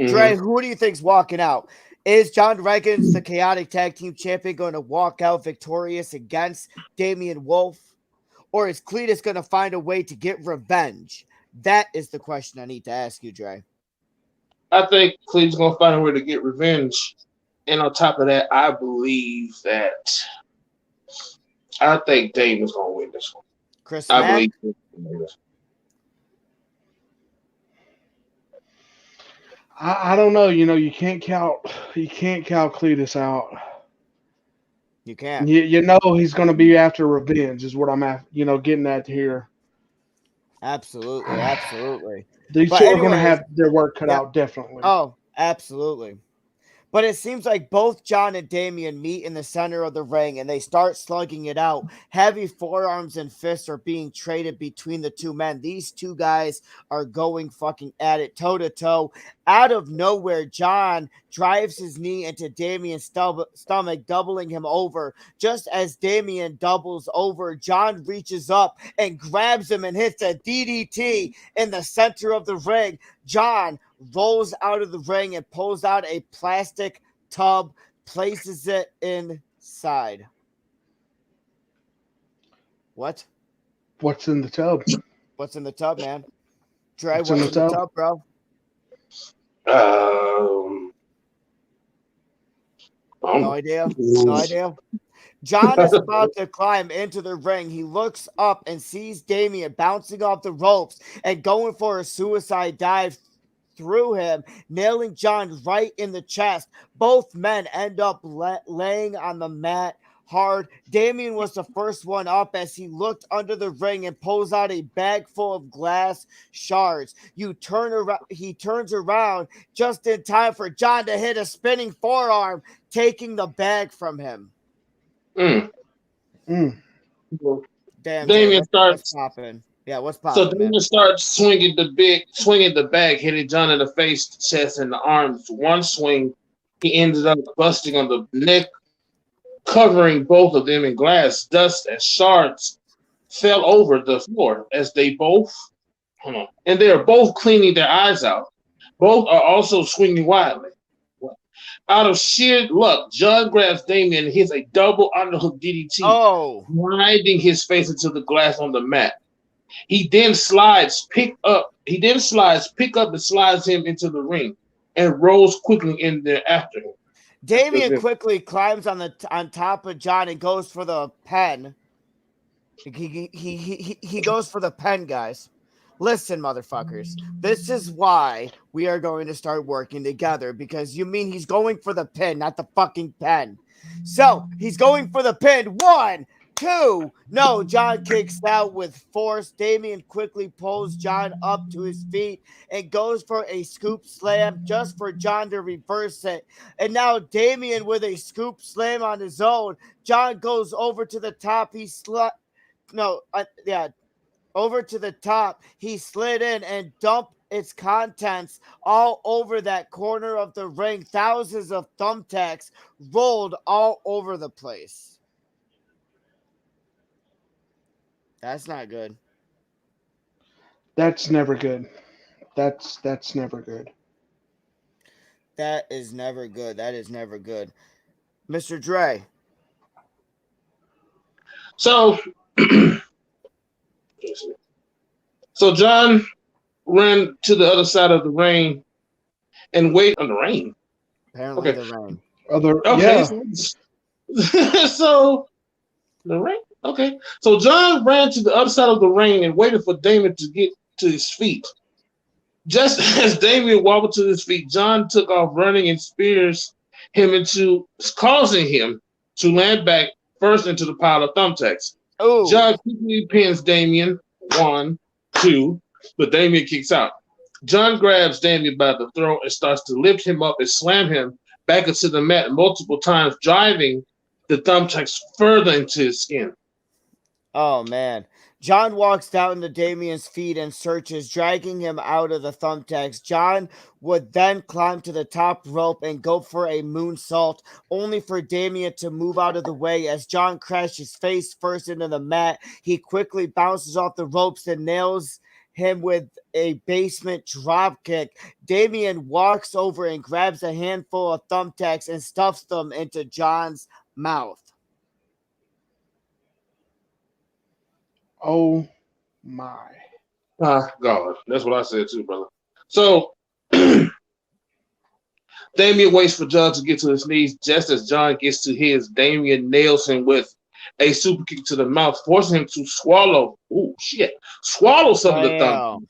Dre, who do you think's walking out? Is John Reagans, the chaotic tag team champion, going to walk out victorious against Damian Wolf? Or is Cletus going to find a way to get revenge? That is the question I need to ask you, Dre. I think Cletus is going to find a way to get revenge. And on top of that, I think Damian's going to win this one. Chris I Mack? believe he's going to win this one. I don't know. You can't count Cletus out. You can't. You know he's going to be after revenge is what I'm getting at here. Absolutely. These two are going to have their work cut out, definitely. Oh, absolutely. But it seems like both John and Damian meet in the center of the ring and they start slugging it out. Heavy forearms and fists are being traded between the two men. These two guys are going fucking at it toe to toe. Out of nowhere, John drives his knee into Damian's stomach, doubling him over. Just as Damian doubles over, John reaches up and grabs him and hits a DDT in the center of the ring. John rolls out of the ring and pulls out a plastic tub, places it inside. What? What's in the tub? What's in the tub, man? Dre, What's what's in in the the tub? tub, bro? I don't No idea. No know. idea. John is about to climb into the ring. He looks up and sees Damien bouncing off the ropes and going for a suicide dive through him, nailing John right in the chest. Both men end up laying on the mat hard. Damien was the first one up as he looked under the ring and pulls out a bag full of glass shards. He turns around just in time for John to hit a spinning forearm, taking the bag from him. Mm. Damn, Jay, Damien what's starts. popping? Yeah, what's So popping, man? Damien starts swinging the bag, hitting John in the face, the chest, and the arms. One swing, he ended up busting on the neck, covering both of them in glass. Dust and shards fell over the floor as they both, and they are both cleaning their eyes out. Both are also swinging wildly. Out of sheer luck, John grabs Damien and hits a double underhook DDT, grinding his face into the glass on the mat. He then slides, pick up, and slides him into the ring and rolls quickly in there after him. Damien quickly climbs on top of John and goes for the pen. He goes for the pen, guys. Listen, motherfuckers, this is why we are going to start working together, because you mean he's going for the pin, not the fucking pen. So he's going for the pin. 1, 2. No, John kicks out with force. Damien quickly pulls John up to his feet and goes for a scoop slam just for John to reverse it. And now Damien with a scoop slam on his own. John goes over to the top. Over to the top. He slid in and dumped its contents all over that corner of the ring. Thousands of thumbtacks rolled all over the place. That's not good. That's never good. That's never good. That is never good. That is never good. Mr. Dre. So John ran to the other side of the ring and waited on the rain. Apparently the rain. So the rain. Okay. So John ran to the other side of the ring and waited for Damien to get to his feet. Just as Damien wobbled to his feet, John took off running and spears him causing him to land back first into the pile of thumbtacks. Ooh. John quickly pins Damien. 1, 2, but Damien kicks out. John grabs Damien by the throat and starts to lift him up and slam him back into the mat multiple times, driving the thumbtacks further into his skin. Oh, man. John walks down to Damien's feet and searches, dragging him out of the thumbtacks. John would then climb to the top rope and go for a moonsault, only for Damien to move out of the way as John crashes face first into the mat. He quickly bounces off the ropes and nails him with a basement drop kick. Damien walks over and grabs a handful of thumbtacks and stuffs them into John's mouth. Oh my God. That's what I said too, brother. So Damien waits for John to get to his knees. Just as John gets to his, Damien nails him with a super kick to the mouth, forcing him to swallow some of the thumbs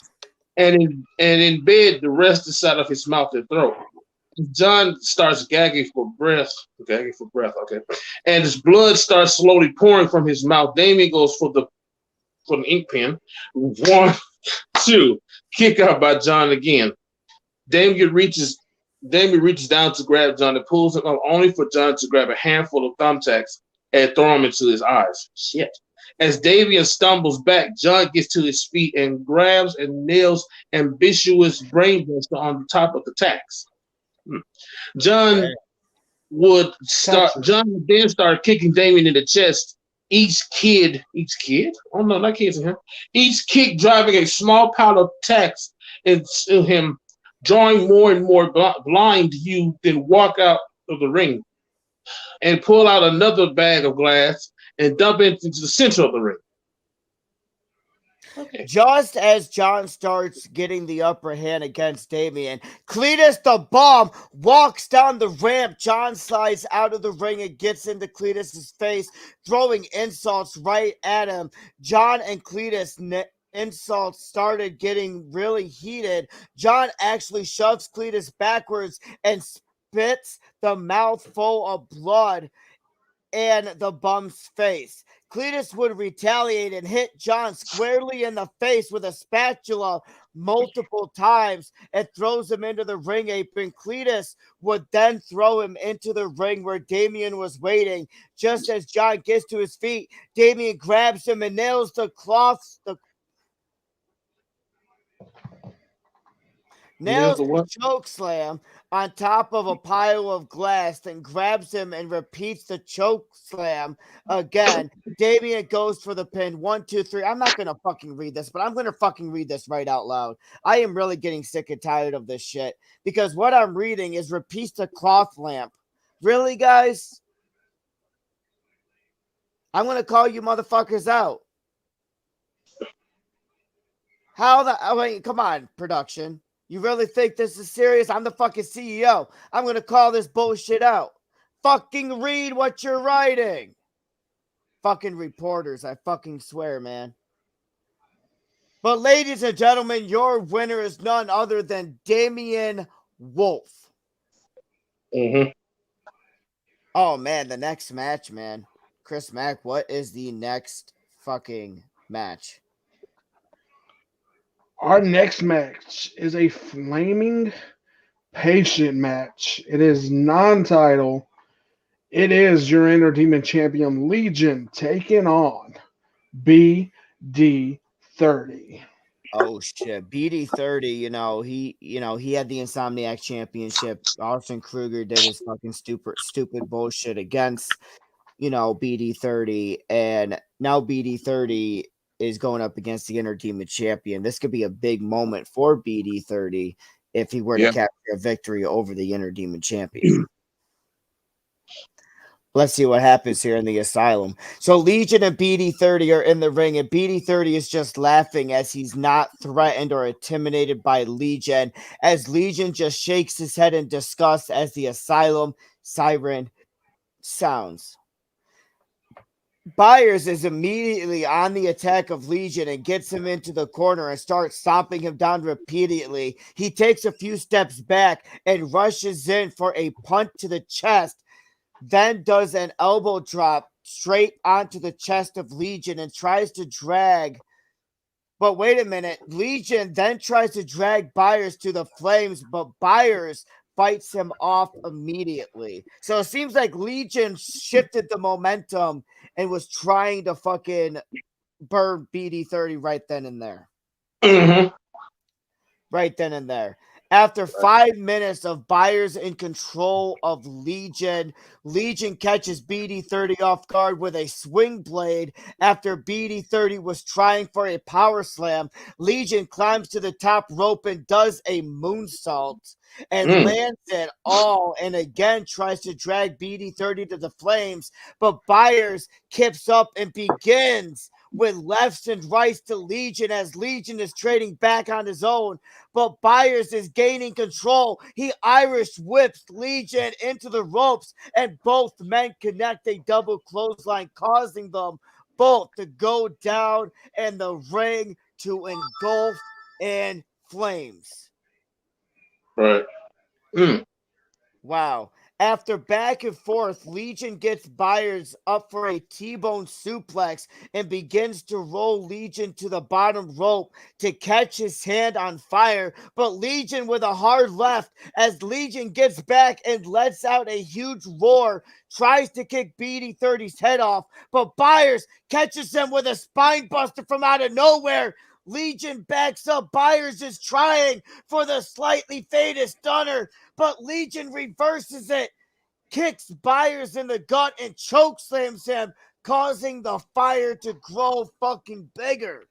and embed the rest inside of his mouth and throat. John starts gagging for breath. Okay, and his blood starts slowly pouring from his mouth. Damien goes for the ink pen. 1, 2, kick out by John again. Damien reaches down to grab John and pulls him up, only for John to grab a handful of thumbtacks and throw him into his eyes. Shit. As Damien stumbles back, John gets to his feet and grabs and nails ambitious brainbuster on the top of the tacks. John would then start kicking Damien in the chest. Each kick driving a small pile of tacks into him, drawing more and more blind you, then walk out of the ring and pull out another bag of glass and dump it into the center of the ring. Okay. Just as John starts getting the upper hand against Damien, Cletus the Bomb walks down the ramp. John slides out of the ring and gets into Cletus's face, throwing insults right at him. John and Cletus insults started getting really heated. John actually shoves Cletus backwards and spits the mouth full of blood and the bum's face. Cletus would retaliate and hit John squarely in the face with a spatula multiple times and throws him into the ring apron. Cletus would then throw him into the ring where Damien was waiting. Just as John gets to his feet, Damien grabs him and nails the Nails the what? choke slam on top of a pile of glass, then grabs him and repeats the choke slam again. Damien goes for the pin. 1, 2, 3. I'm not going to fucking read this, but I'm going to fucking read this right out loud. I am really getting sick and tired of this shit because what I'm reading is repeats the cloth lamp. Really, guys? I'm going to call you motherfuckers out. Come on, production. You really think this is serious? I'm the fucking CEO. I'm going to call this bullshit out. Fucking read what you're writing. Fucking reporters, I fucking swear, man. But ladies and gentlemen, your winner is none other than Damien Wolf. Mm-hmm. Oh, man, the next match, man. Chris Mack, what is the next fucking match? Our next match is a flaming patient match. It is non-title. It is your Entertainment Champion Legion taking on BD30. Oh shit, BD30. He had the Insomniac Championship. Austin Kruger did his fucking stupid bullshit against BD30, and now BD30 is going up against the Entertainment Champion. This could be a big moment for BD30 if he were to capture a victory over the Entertainment Champion. Let's see what happens here in the Asylum. So Legion and BD30 are in the ring, and BD30 is just laughing as he's not threatened or intimidated by Legion, as Legion just shakes his head in disgust as the Asylum siren sounds. Byers is immediately on the attack of Legion and gets him into the corner and starts stomping him down repeatedly. He takes a few steps back and rushes in for a punt to the chest, then does an elbow drop straight onto the chest of Legion and tries to drag. But wait a minute. Legion then tries to drag Byers to the flames, but Byers fights him off immediately. So it seems like Legion shifted the momentum and was trying to fucking burn BD30 right then and there. Mm-hmm. Right then and there. After 5 minutes of Byers in control of Legion, Legion catches BD30 off guard with a swing blade. After BD30 was trying for a power slam, Legion climbs to the top rope and does a moonsault and lands it all, and again tries to drag BD30 to the flames, but Byers keeps up and begins with lefts and rights to Legion as Legion is trading back on his own, but Byers is gaining control. He Irish whips Legion into the ropes, and both men connect a double clothesline, causing them both to go down and the ring to engulf in flames. Right. Wow. After back and forth, Legion gets Byers up for a T-bone suplex and begins to roll Legion to the bottom rope to catch his hand on fire. But Legion with a hard left as Legion gets back and lets out a huge roar, tries to kick BD30's head off, but Byers catches him with a spine buster from out of nowhere. Legion backs up. Byers is trying for the slightly faded stunner, but Legion reverses it, kicks Byers in the gut, and chokeslams him, causing the fire to grow fucking bigger.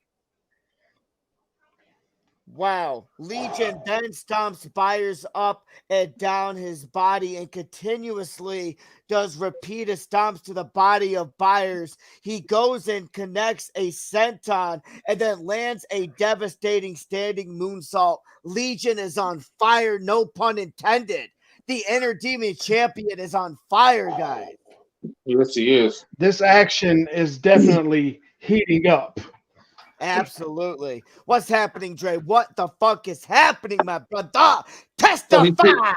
Wow. Legion then stomps Byers up and down his body and continuously does repeated stomps to the body of Byers. He goes and connects a senton and then lands a devastating standing moonsault. Legion is on fire, no pun intended. The Inner Demon Champion is on fire, guys. Yes, he is. This action is definitely heating up. Absolutely. What's happening, Dre? What the fuck is happening, my brother? So he Testify!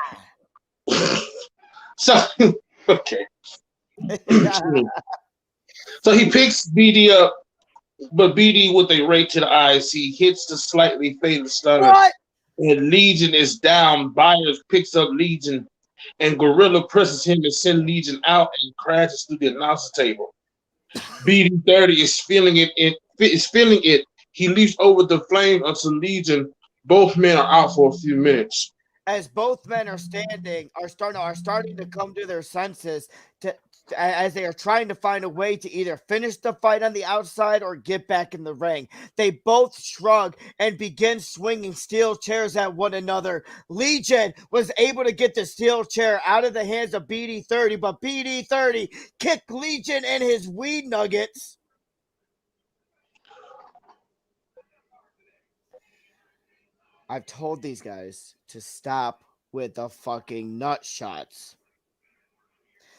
So okay. So he picks BD up, but BD with a ray to the eyes, he hits the slightly faded stunner. What? And Legion is down. Byers picks up Legion, and Gorilla presses him to send Legion out and crashes through the announcer table. BD30 is feeling it. He leaps over the flame until Legion. Both men are out for a few minutes. As both men are starting to come to their senses, as they are trying to find a way to either finish the fight on the outside or get back in the ring. They both shrug and begin swinging steel chairs at one another. Legion was able to get the steel chair out of the hands of BD30, but BD30 kicked Legion in his weed nuggets. I've told these guys to stop with the fucking nut shots.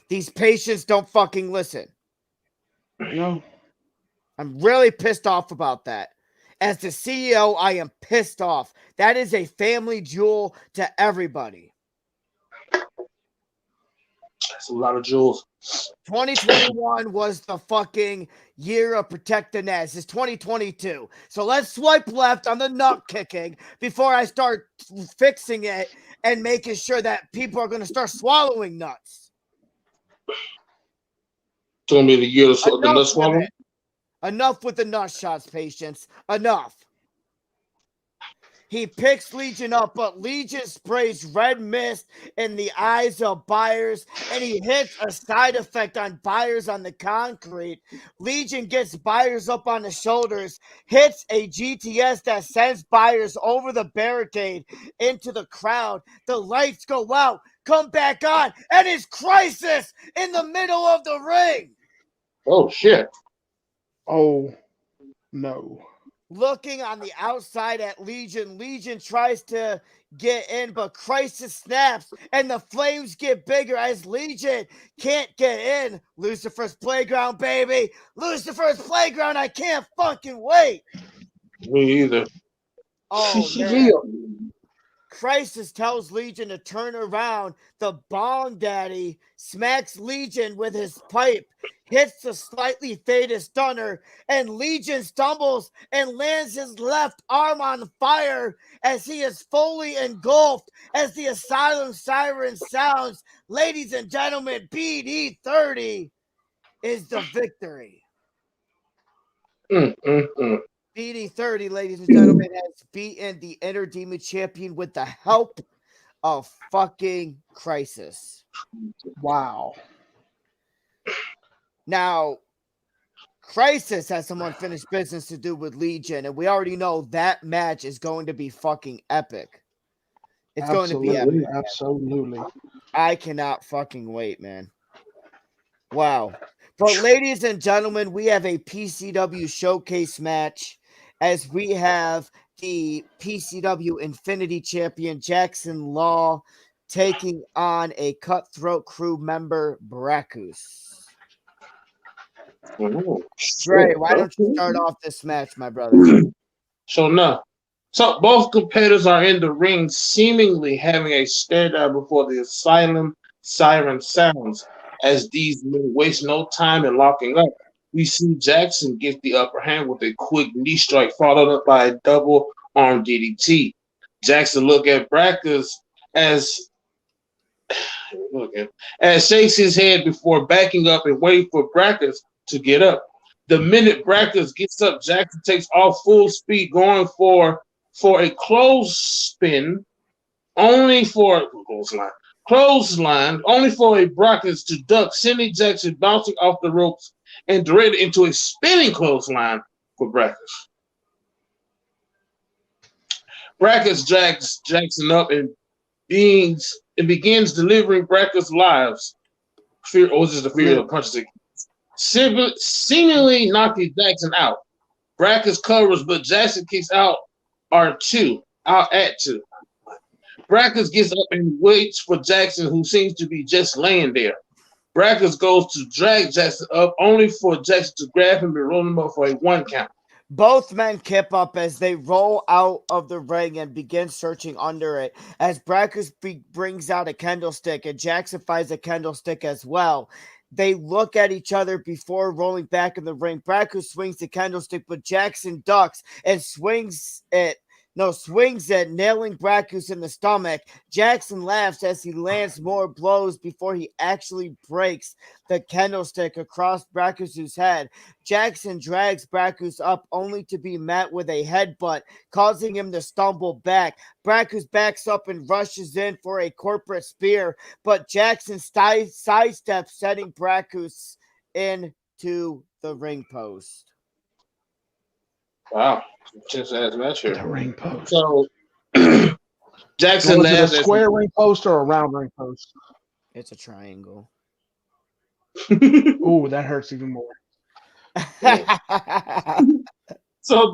These patients don't fucking listen. No. I'm really pissed off about that. As the CEO, I am pissed off. That is a family jewel to everybody. That's a lot of jewels. 2021 was the fucking year of Protect the Nest. It's 2022. So let's swipe left on the nut kicking before I start fixing it and making sure that people are going to start swallowing nuts. It's going to be the year of the nut swallowing? Enough with the nut shots, patients. Enough. He picks Legion up, but Legion sprays red mist in the eyes of Byers, and he hits a side effect on Byers on the concrete. Legion gets Byers up on the shoulders, hits a GTS that sends Byers over the barricade into the crowd. The lights go out, come back on, and it's Crisis in the middle of the ring. Oh, shit. Oh, no. Looking on the outside at Legion. Legion tries to get in, but Crisis snaps, and the flames get bigger as Legion can't get in. Lucifer's Playground, baby. Lucifer's Playground. I can't fucking wait. Me either. Oh, man. Crisis tells Legion to turn around. The Bong Daddy smacks Legion with his pipe, hits the slightly faded stunner, and Legion stumbles and lands his left arm on fire as he is fully engulfed as the Asylum siren sounds. Ladies and gentlemen, BD30 is the victory. BD30, ladies and gentlemen, has beaten the Inner Demon Champion with the help of fucking Crisis. Wow. Now, Crisis has some unfinished business to do with Legion, and we already know that match is going to be fucking epic. It's going to be epic. Absolutely. I cannot fucking wait, man. Wow. But ladies and gentlemen, we have a PCW showcase match as we have the PCW Infinity Champion Jackson Law taking on a Cutthroat Crew member, Brackus. Dre, why don't you start off this match, my brother? So both competitors are in the ring, seemingly having a stare down before the Asylum siren sounds. As these men waste no time in locking up, we see Jackson get the upper hand with a quick knee strike, followed up by a double arm DDT. Jackson look at Brackus as shakes his head before backing up and waiting for Brackus to get up. The minute Brackus gets up, Jackson takes off full speed, going for a clothesline, only for a Brackus to duck, sending Jackson bouncing off the ropes and directed into a spinning clothesline for Brackus. Brackus drags Jackson up and begins delivering Brackus' lives. Fear, or is this the fear of punches? Seemingly knocking Jackson out. Brackus covers, but Jackson kicks out at two. Brackus gets up and waits for Jackson, who seems to be just laying there. Brackus goes to drag Jackson up, only for Jackson to grab him and roll him up for a 1 count. Both men kip up as they roll out of the ring and begin searching under it. As Brackus brings out a kendo stick and Jackson finds a kendo stick as well. They look at each other before rolling back in the ring. Brackus swings the kendo stick, but Jackson ducks and swings it, nailing Brackus in the stomach. Jackson laughs as he lands more blows before he actually breaks the kendo stick across Brackus' head. Jackson drags Brackus up only to be met with a headbutt, causing him to stumble back. Brackus backs up and rushes in for a corporate spear, but Jackson sidesteps, setting Brackus into the ring post. Wow, just as match here. The ring post. So Jackson was it a laughs. Square ring post or a round ring post? It's a triangle. Ooh, that hurts even more. So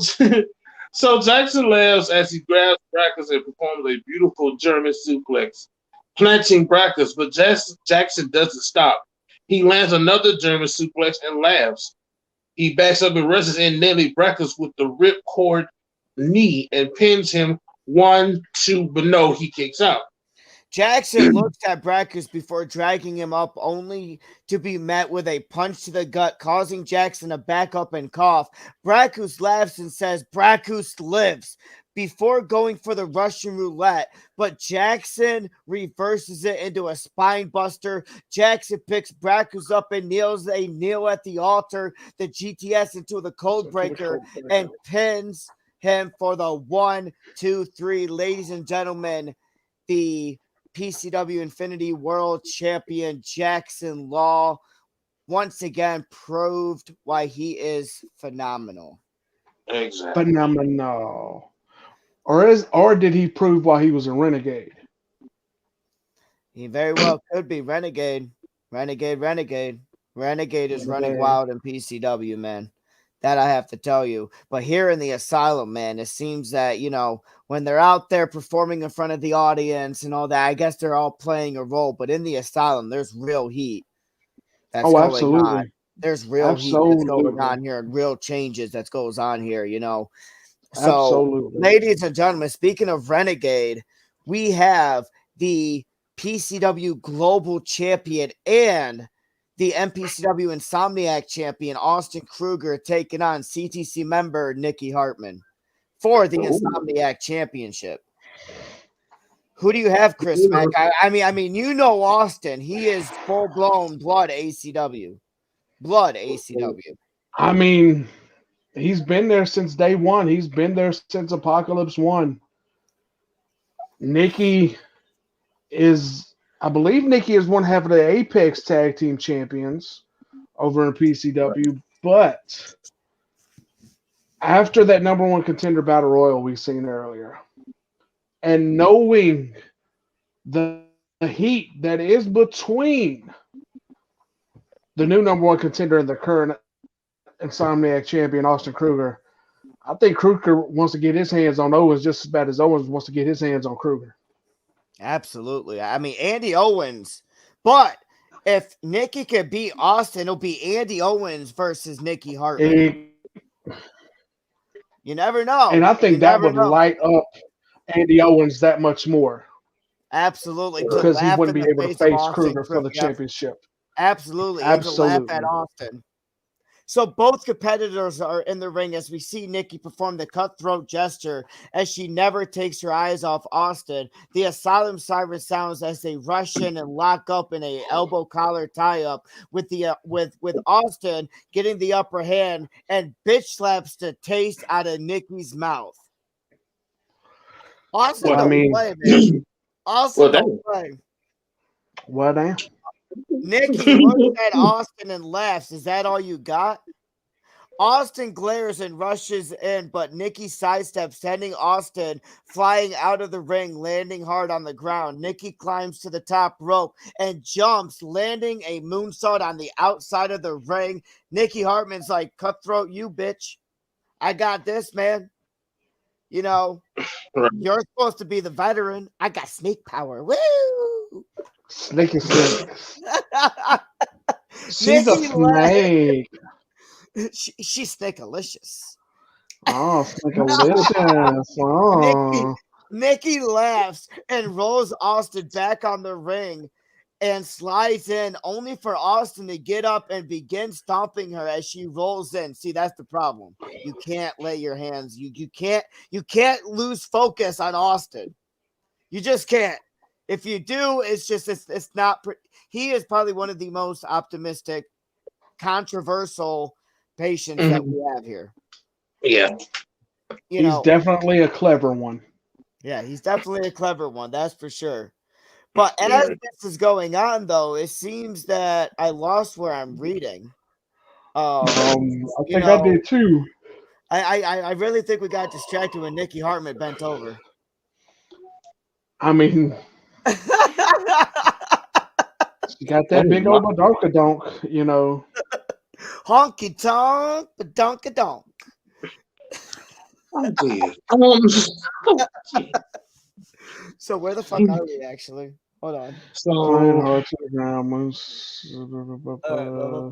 Jackson laughs as he grabs Brackus and performs a beautiful German suplex, planting Brackus, but Jackson doesn't stop. He lands another German suplex and laughs. He backs up and rushes in nearly Brackus with the ripcord knee and pins him 1-2, but no, he kicks out. Jackson looks at Brackus before dragging him up, only to be met with a punch to the gut, causing Jackson to back up and cough. Brackus laughs and says Brackus lives before going for the Russian roulette, but Jackson reverses it into a spine buster. Jackson picks Brackus up and kneels a kneel at the altar, the GTS into the code breaker, and pins him for the 1, 2, 3. Ladies and gentlemen, the PCW Infinity World Champion Jackson Law once again proved why he is phenomenal. Exactly. Phenomenal. Or did he prove why he was a renegade? He very well could be renegade. Renegade is running wild in PCW, man. That I have to tell you. But here in the Asylum, man, it seems that, when they're out there performing in front of the audience and all that, I guess they're all playing a role. But in the Asylum, there's real heat that's going on. There's real heat that's going on here and real changes that goes on here, So, ladies and gentlemen, speaking of Renegade, we have the PCW Global Champion and the MPCW Insomniac Champion Austin Kruger taking on CTC member Nikki Hartman for the Insomniac Championship. Who do you have, Chris Mack? I mean, Austin. He is full-blown blood ACW. Blood ACW. I mean, he's been there since day one. He's been there since Apocalypse 1. I believe Nikki is one half of the Apex Tag Team Champions over in PCW. But after that number one contender battle royal we've seen earlier, and knowing the heat that is between the new number one contender and the current Insomniac champion, Austin Kruger, I think Kruger wants to get his hands on Owens just as bad as Owens wants to get his hands on Kruger. Absolutely. I mean, Andy Owens. But if Nikki could beat Austin, it'll be Andy Owens versus Nikki Hartman. You never know. And I think that would light up Andy Owens that much more. Absolutely. Because he wouldn't be able to face Kruger for the championship. Absolutely. Absolutely. To laugh at Austin. So both competitors are in the ring as we see Nikki perform the cutthroat gesture as she never takes her eyes off Austin. The Asylum siren sounds as they rush in and lock up in a elbow collar tie up with Austin getting the upper hand and bitch slaps the taste out of Nikki's mouth. Austin don't play, man. Austin don't play. What now? Nikki looks at Austin and laughs. Is that all you got? Austin glares and rushes in, but Nikki sidesteps, sending Austin flying out of the ring, landing hard on the ground. Nikki climbs to the top rope and jumps, landing a moonsault on the outside of the ring. Nikki Hartman's like, "Cutthroat, you bitch. I got this, man. You know, Right. you're supposed to be the veteran. I got snake power. Woo!" Sneaky snakes. She's a Nikki snake. she's snakealicious. Oh, snakealicious. Oh. Nikki laughs and rolls Austin back on the ring and slides in, only for Austin to get up and begin stomping her as she rolls in. See, that's the problem. You can't lay your hands. You can't lose focus on Austin. You just can't. If you do, it's not. He is probably one of the most optimistic, controversial patients that we have here. Yeah. He's definitely a clever one. Yeah, he's definitely a clever one. That's for sure. But as this is going on, though, it seems that I lost where I'm reading. I think I did too. I really think we got distracted when Nikki Hartman bent over. I mean, she got that big old badonkadonk, you know. Honky tonk, badonkadonk. I'm dead. So where the fuck are we actually? Hold on. Flying hard to the ground,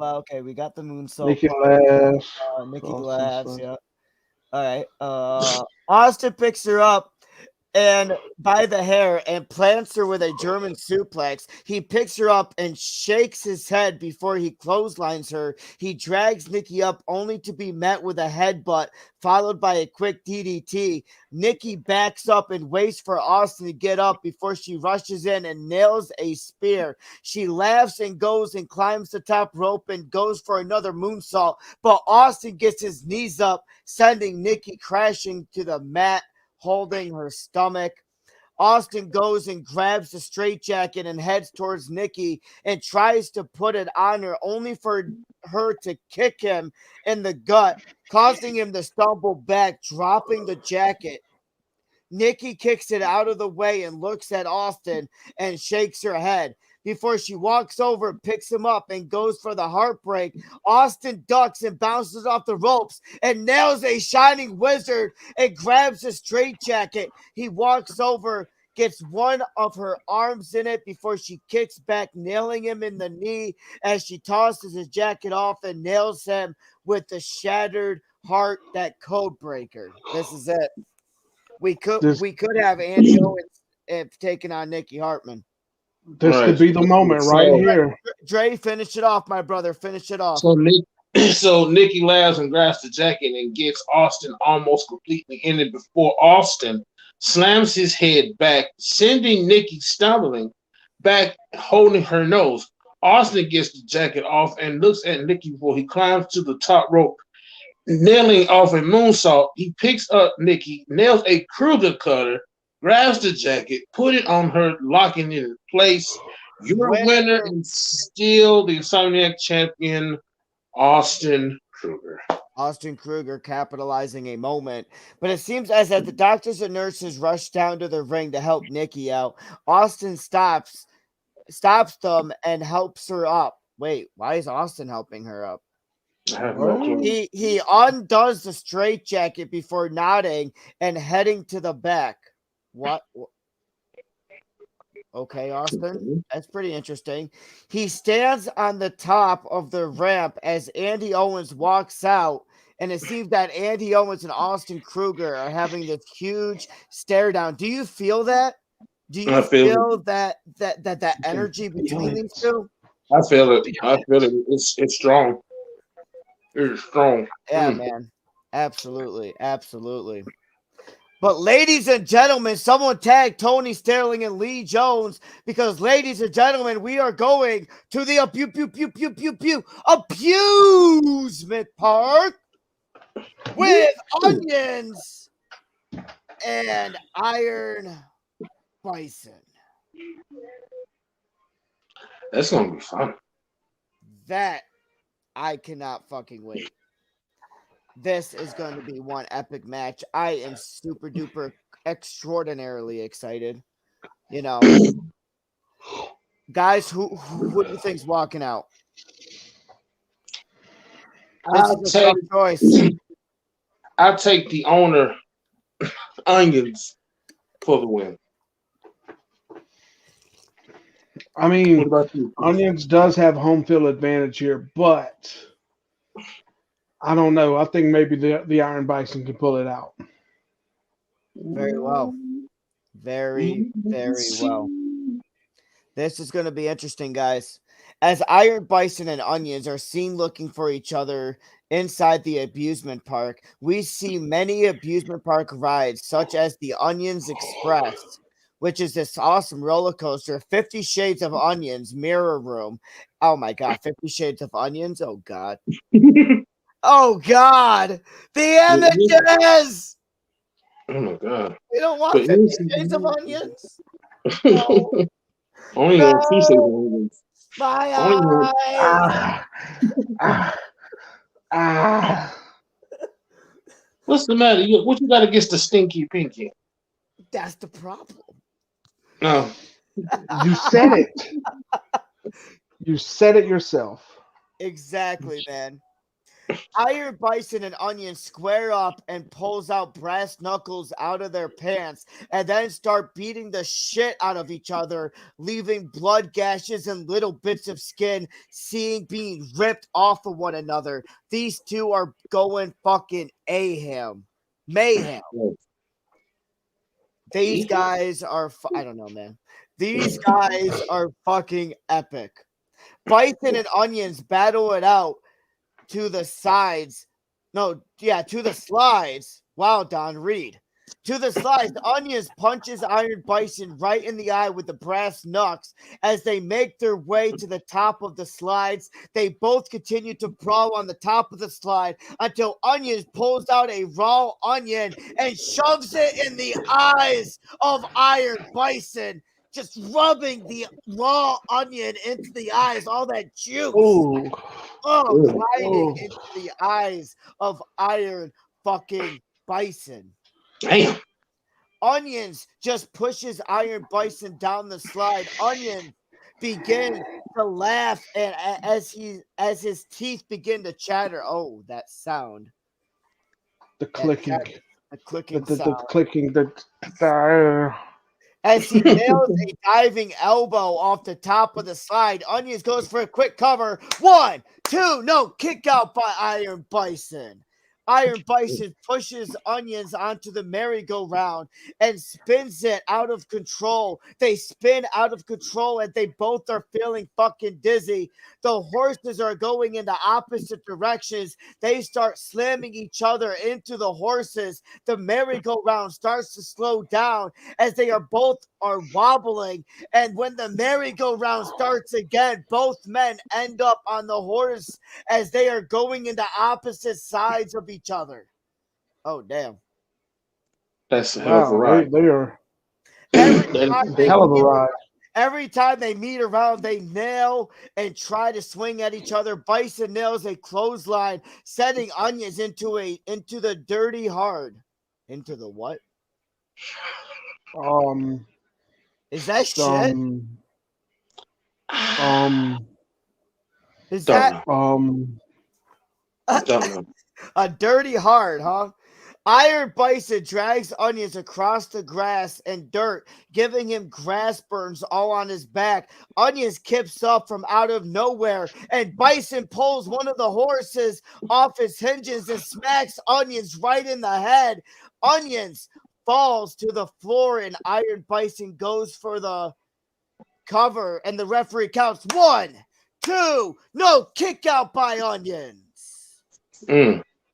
Okay, we got the moonsault. Nikki laughs. Nikki laughs. Yeah. All right. Austin picks her up and by the hair and plants her with a German suplex. He picks her up and shakes his head before he clotheslines her. He drags Nikki up only to be met with a headbutt followed by a quick DDT. Nikki backs up and waits for Austin to get up before she rushes in and nails a spear. She laughs and goes and climbs the top rope and goes for another moonsault, but Austin gets his knees up, sending Nikki crashing to the mat, holding her stomach. Austin goes and grabs the straitjacket and heads towards Nikki and tries to put it on her, only for her to kick him in the gut, causing him to stumble back, dropping the jacket. Nikki kicks it out of the way and looks at Austin and shakes her head. Before she walks over, picks him up, and goes for the heartbreak, Austin ducks and bounces off the ropes and nails a shining wizard and grabs a straitjacket. He walks over, gets one of her arms in it before she kicks back, nailing him in the knee as she tosses his jacket off and nails him with the shattered heart, that code breaker. This is it. We could have Andy Owens taken on Nikki Hartman. This could be the moment right here. Dre, finish it off, my brother. Finish it off. So Nikki laughs and grabs the jacket and gets Austin almost completely in it before Austin slams his head back, sending Nikki stumbling back, holding her nose. Austin gets the jacket off and looks at Nikki before he climbs to the top rope, nailing off a moonsault. He picks up Nikki, nails a Kruger cutter, grabs the jacket, put it on her, locking it in place. Your winner and still the Insomniac champion, Austin Kruger. Austin Kruger capitalizing a moment. But it seems as the doctors and nurses rush down to the ring to help Nikki out, Austin stops them and helps her up. Wait, why is Austin helping her up? I have no clue. He undoes the straitjacket before nodding and heading to the back. What? Okay, Austin. That's pretty interesting. He stands on the top of the ramp as Andy Owens walks out, and it seems that Andy Owens and Austin Kruger are having this huge stare down. Do you feel that? Do you feel that energy between these two? I feel it. It's strong. It's strong. Yeah, man. Absolutely. Absolutely. But ladies and gentlemen, someone tag Tony Sterling and Lee Jones, because ladies and gentlemen, we are going to the abusement park with Onions and Iron Bison. That's gonna be fun. That I cannot fucking wait. This is going to be one epic match. I am super duper extraordinarily excited. You know, guys, who do you think's walking out? This is a tough choice. I'll take the owner, Onions, for the win. I mean, What about you? Onions does have home field advantage here, but I don't know. I think maybe the Iron Bison can pull it out. Very well. Very, very well. This is going to be interesting, guys. As Iron Bison and Onions are seen looking for each other inside the amusement park, we see many amusement park rides, such as the Onions Express, which is this awesome roller coaster, 50 Shades of Onions, Mirror Room. Oh my God, 50 Shades of Onions? Oh God. Oh God, the images! Oh my God. We don't want 50 Shades of Onions. No. Only no. 2 Shades of Onions. My eyes. What's the matter? What you got against the Stinky Pinky? That's the problem. No. You said it. You said it yourself. Exactly, man. Iron Bison and Onion square up and pulls out brass knuckles out of their pants and then start beating the shit out of each other, leaving blood gashes and little bits of skin being ripped off of one another. These two are going fucking mayhem. These guys are, I don't know, man. These guys are fucking epic. Bison and Onions battle it out to the sides. To the slides. Wow, Don, read. To the slides, Onions punches Iron Bison right in the eye with the brass knucks. As they make their way to the top of the slides, they both continue to brawl on the top of the slide until Onions pulls out a raw onion and shoves it in the eyes of Iron Bison, just rubbing the raw onion into the eyes, all that juice. Gliding into the eyes of Iron fucking Bison. Damn. Onions just pushes Iron Bison down the slide. Onions begins to laugh, and as his teeth begin to chatter, oh, that sound. The clicking. The clicking sound. The clicking. As he nails a diving elbow off the top of the slide, Onions goes for a quick cover. 1, 2, no, kick out by Iron Bison. Iron Bison pushes Onions onto the merry-go-round and spins it out of control. They spin out of control and they both are feeling fucking dizzy. The horses are going in the opposite directions. They start slamming each other into the horses. The merry-go-round starts to slow down as they are both wobbling. And when the merry-go-round starts again, both men end up on the horse as they are going into opposite sides of each other. Oh, damn. That's a hell of a ride. They are hell of a ride. Every time they meet around, they nail and try to swing at each other. Bison nails a clothesline, setting Onions into the dirty hard. Into the what? Is that shit? Is that a dirty hard, huh? Iron Bison drags Onions across the grass and dirt, giving him grass burns all on his back. Onions kips up from out of nowhere, and Bison pulls one of the horses off his hinges and smacks Onions right in the head. Onions falls to the floor, and Iron Bison goes for the cover, and the referee counts 1, 2, no, kick out by Onions.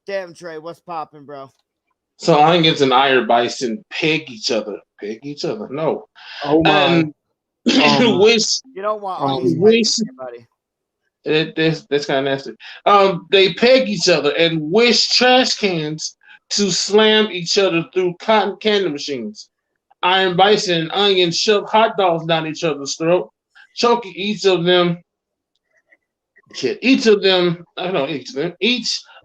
Damn, Trey, what's popping, bro? So Onions and Iron Bison peg each other. No. Oh my. Wish. You don't want Onions buddy. That's kind of nasty. They peg each other and wish trash cans to slam each other through cotton candy machines. Iron Bison and Onions shove hot dogs down each other's throat, choking each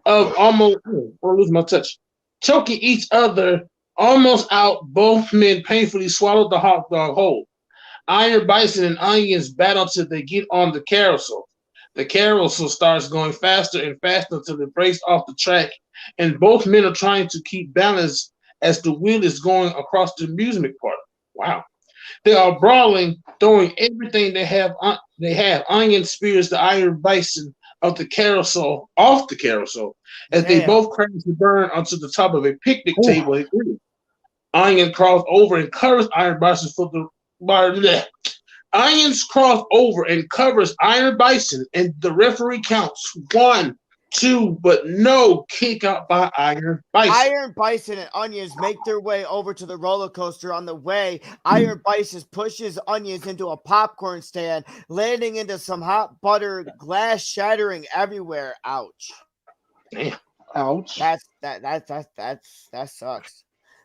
of almost, I'll lose my touch, choking each other almost out. Both men painfully swallowed the hot dog whole. Iron Bison and Onions battle till they get on the carousel. The carousel starts going faster and faster until it breaks off the track, and both men are trying to keep balance as the wheel is going across the amusement park. Wow. They are brawling, throwing everything they have. Onion spears the Iron Bison of the carousel off the carousel as they both crash and burn onto the top of a picnic table. Onion crawls over and covers Iron Bison for the Onions cross over and covers Iron Bison, and the referee counts 1, 2, but no kick out by Iron Bison. Iron Bison and Onions make their way over to the roller coaster. On the way, Iron Bison pushes Onions into a popcorn stand, landing into some hot butter, glass shattering everywhere. Ouch. Damn. Ouch. That sucks.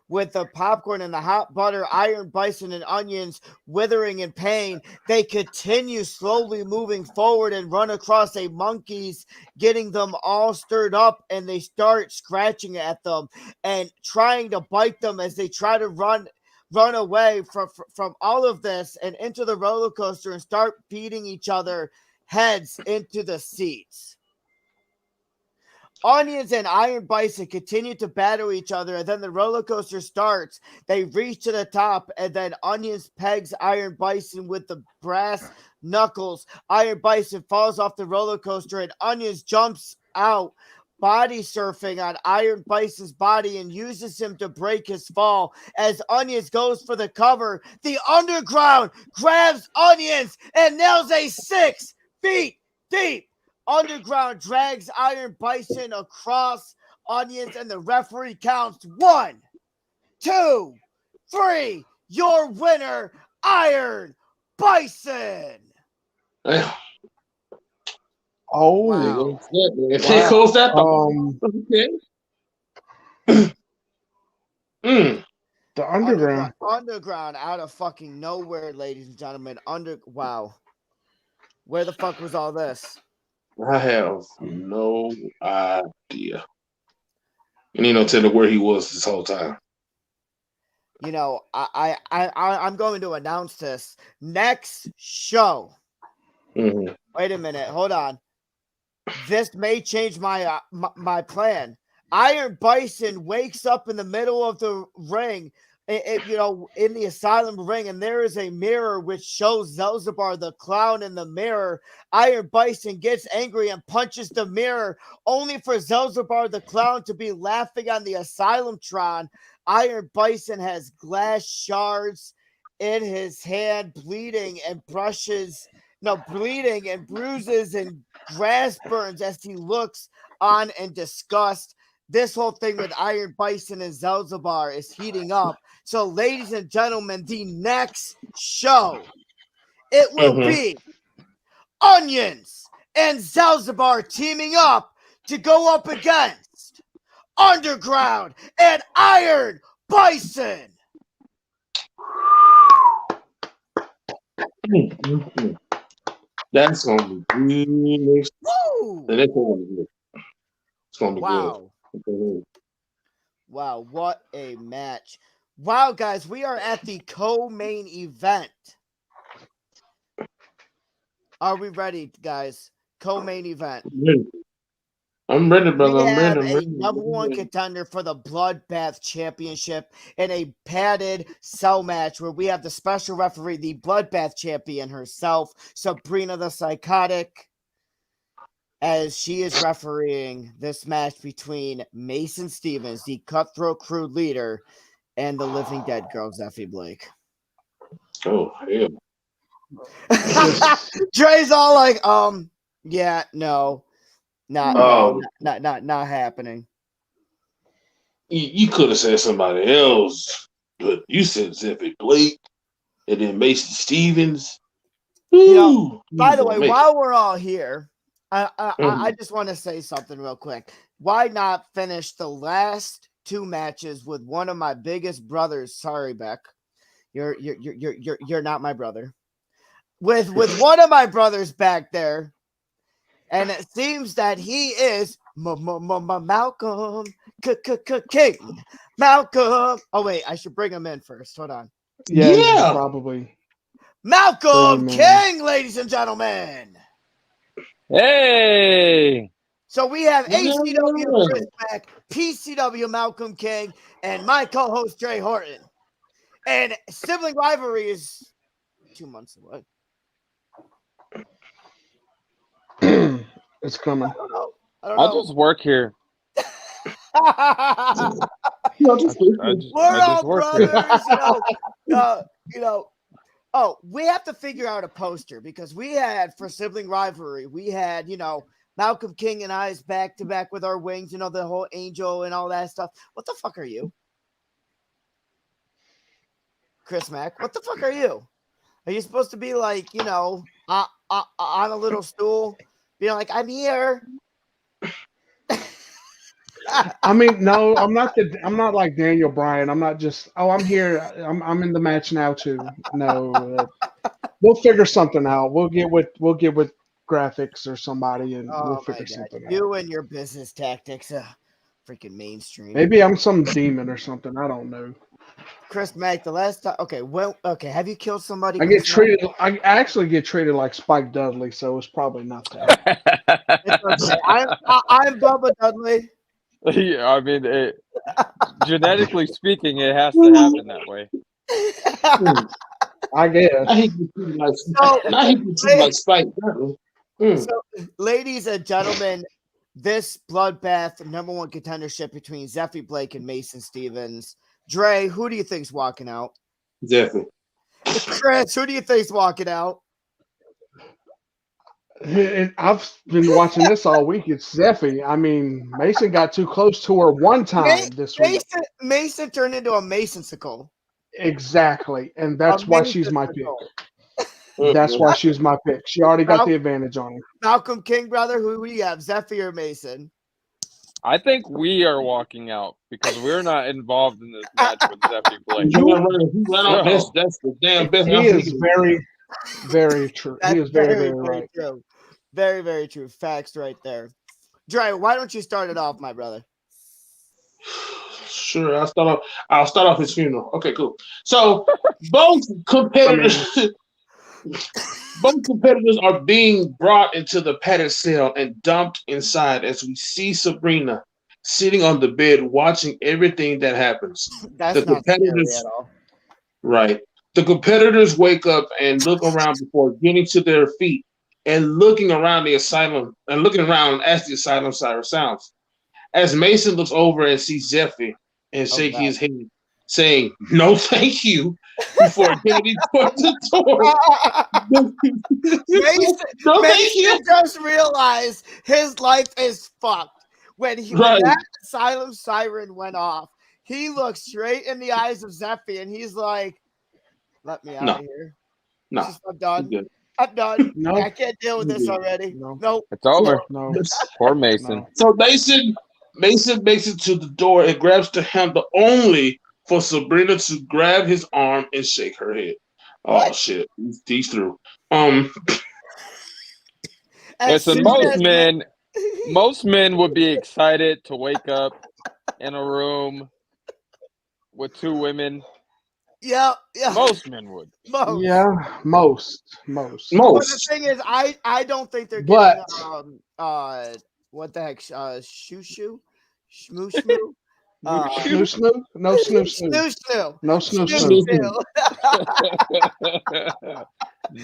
With the popcorn and the hot butter, Iron Bison and Onions withering in pain, they continue slowly moving forward and run across a monkeys, getting them all stirred up, and they start scratching at them and trying to bite them as they try to run away from all of this and into the roller coaster and start beating each other heads into the seats. Onions and Iron Bison continue to battle each other, and then the roller coaster starts. They reach to the top, and then Onions pegs Iron Bison with the brass knuckles. Iron Bison falls off the roller coaster, and Onions jumps out, body surfing on Iron Bison's body and uses him to break his fall. As Onions goes for the cover, the underground grabs Onions and nails a 6 feet deep. Underground drags Iron Bison across Onions, and the referee counts 1, 2, 3. Your winner, Iron Bison. Oh, wow. If they close that, okay. The underground out of fucking nowhere, ladies and gentlemen. Wow. Where the fuck was all this? I have no idea. And you know, tell her where he was this whole time. You know, I'm going to announce this next show. Mm-hmm. Wait a minute, hold on. This may change my my plan. Iron Bison wakes up in the middle of the ring, you know, in the Asylum ring, and there is a mirror which shows Zelzabar the clown in the mirror. Iron Bison gets angry and punches the mirror, only for Zelzabar the clown to be laughing on the Asylumtron. Iron Bison has glass shards in his hand, bleeding and bruises and grass burns as he looks on in disgust. This whole thing with Iron Bison and Zelzabar is heating up. So, ladies and gentlemen, the next show, it will be Onions and Zelzabar teaming up to go up against Underground and Iron Bison. That's gonna be good. Woo! It's gonna be wow. Good. Wow, what a match. Wow, guys, we are at the co-main event. Are we ready, guys? Co-main event. I'm ready, brother. We have I'm ready. a number one contender for the Bloodbath Championship in a padded cell match where we have the special referee, the Bloodbath champion herself, Sabrina the Psychotic, as she is refereeing this match between Mason Stevens, the Cutthroat Crew leader, and the Living Dead girl, Zeffie Blake. Oh, hell. Dre's all like, yeah, no. Not happening. You could have said somebody else, but you said Zeffie Blake and then Mason Stevens. You know, by the way, while we're all here, I just want to say something real quick. Why not finish the last two matches with one of my biggest brothers? Sorry, Beck, you're not my brother. With one of my brothers back there. And it seems that he is Malcolm King. Malcolm. Oh wait, I should bring him in first. Hold on. Yeah, you should Yeah. probably. Malcolm Bring him King, ladies and gentlemen. Hey! So we have ACW Yeah. Chris Mack, PCW Malcolm King, and my co-host Dre Horton. And sibling rivalry is 2 months away. It's coming. I don't know. I just work here. No, just We're all work here. brothers, Oh, we have to figure out a poster because we had for sibling rivalry, we had, Malcolm King and I's back to back with our wings, the whole angel and all that stuff. What the fuck are you? Chris Mack, what the fuck are you? Are you supposed to be like, on a little stool, being like, I'm here? I mean, no, I'm not like Daniel Bryan. I'm not just. Oh, I'm here. I'm in the match now too. No, we'll figure something out. We'll get with graphics or somebody, and we'll figure something out. You and your business tactics, freaking mainstream. Maybe I'm some demon or something. I don't know. Chris Mack, the last time. Okay, have you killed somebody? I actually get treated like Spike Dudley, so it's probably not that. It's okay. I'm Bubba Dudley. Yeah, I mean, genetically speaking, it has to happen that way. I guess. I hate to treat like Spike. So, ladies and gentlemen, this bloodbath #1 contendership between Zeffy Blake and Mason Stevens. Dre, who do you think's walking out? Zeffy. Chris, who do you think's walking out? I've been watching this all week. It's Zeffy. I mean, Mason got too close to her one time this week. Mason turned into a Masonsicle. Exactly, and that's why she's my pick. That's why she's my pick. She already got the advantage on her. Malcolm King, brother, who we have, Zeffy or Mason? I think we are walking out because we're not involved in this match with Zeffy Blake. That's the damn best. He is very, very true. He is very, very right. True. Very, very true. Facts right there. Dre, why don't you start it off, my brother? Sure, I'll start off his funeral. Okay, cool. So both competitors are being brought into the padded cell and dumped inside as we see Sabrina sitting on the bed watching everything that happens. That's not scary at all. Right. The competitors wake up and look around before getting to their feet and looking around the asylum and looking around as the asylum siren sounds. As Mason looks over and sees Zeffy and shaking his head, saying, "No, thank you," before getting toward the door. Mason just realized his life is fucked. When that asylum siren went off, he looked straight in the eyes of Zeffy and he's like, "Let me out of here. No, I'm done. I'm done. No. I can't deal with this already. No. It's over. No. Poor Mason. So Mason makes it to the door and grabs the handle only for Sabrina to grab his arm and shake her head. Oh shit, he's through. Listen, most men would be excited to wake up in a room with two women. Yeah. Most men would. Most. Yeah, most. But the thing is, I don't think they're getting what the heck, shmoo. Snoo? No snoo. Snoo. No snoo.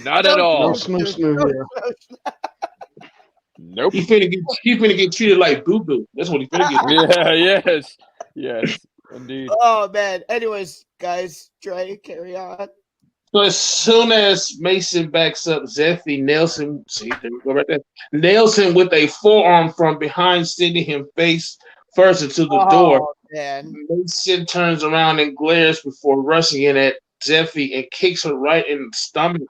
Not at all. No snoo here. Nope. He's finna get treated like boo boo. That's what he's finna get. Yes, indeed. Oh man. Anyways, guys, Dre, carry on. So as soon as Mason backs up, Zeffy nails him. See, there we go right there. Nails him with a forearm from behind, sending him face first into the door. Man. Mason turns around and glares before rushing in at Zeffy and kicks her right in the stomach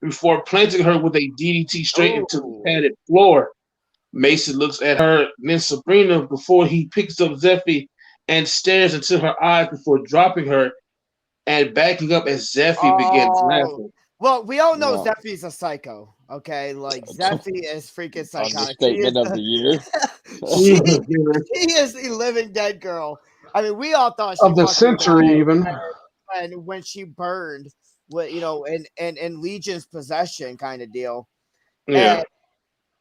before planting her with a DDT straight into the padded floor. Mason looks at her, then Sabrina, before he picks up Zeffy and stares into her eyes before dropping her and backing up as Zeffy begins laughing. Well, we all know Zeffy's a psycho, okay? Like, Zeffy is freaking psychotic. Statement of the year. she is the living dead girl. I mean, we all thought she Of the fucking century, died even. when she burned, with in Legion's possession kind of deal. Yeah. And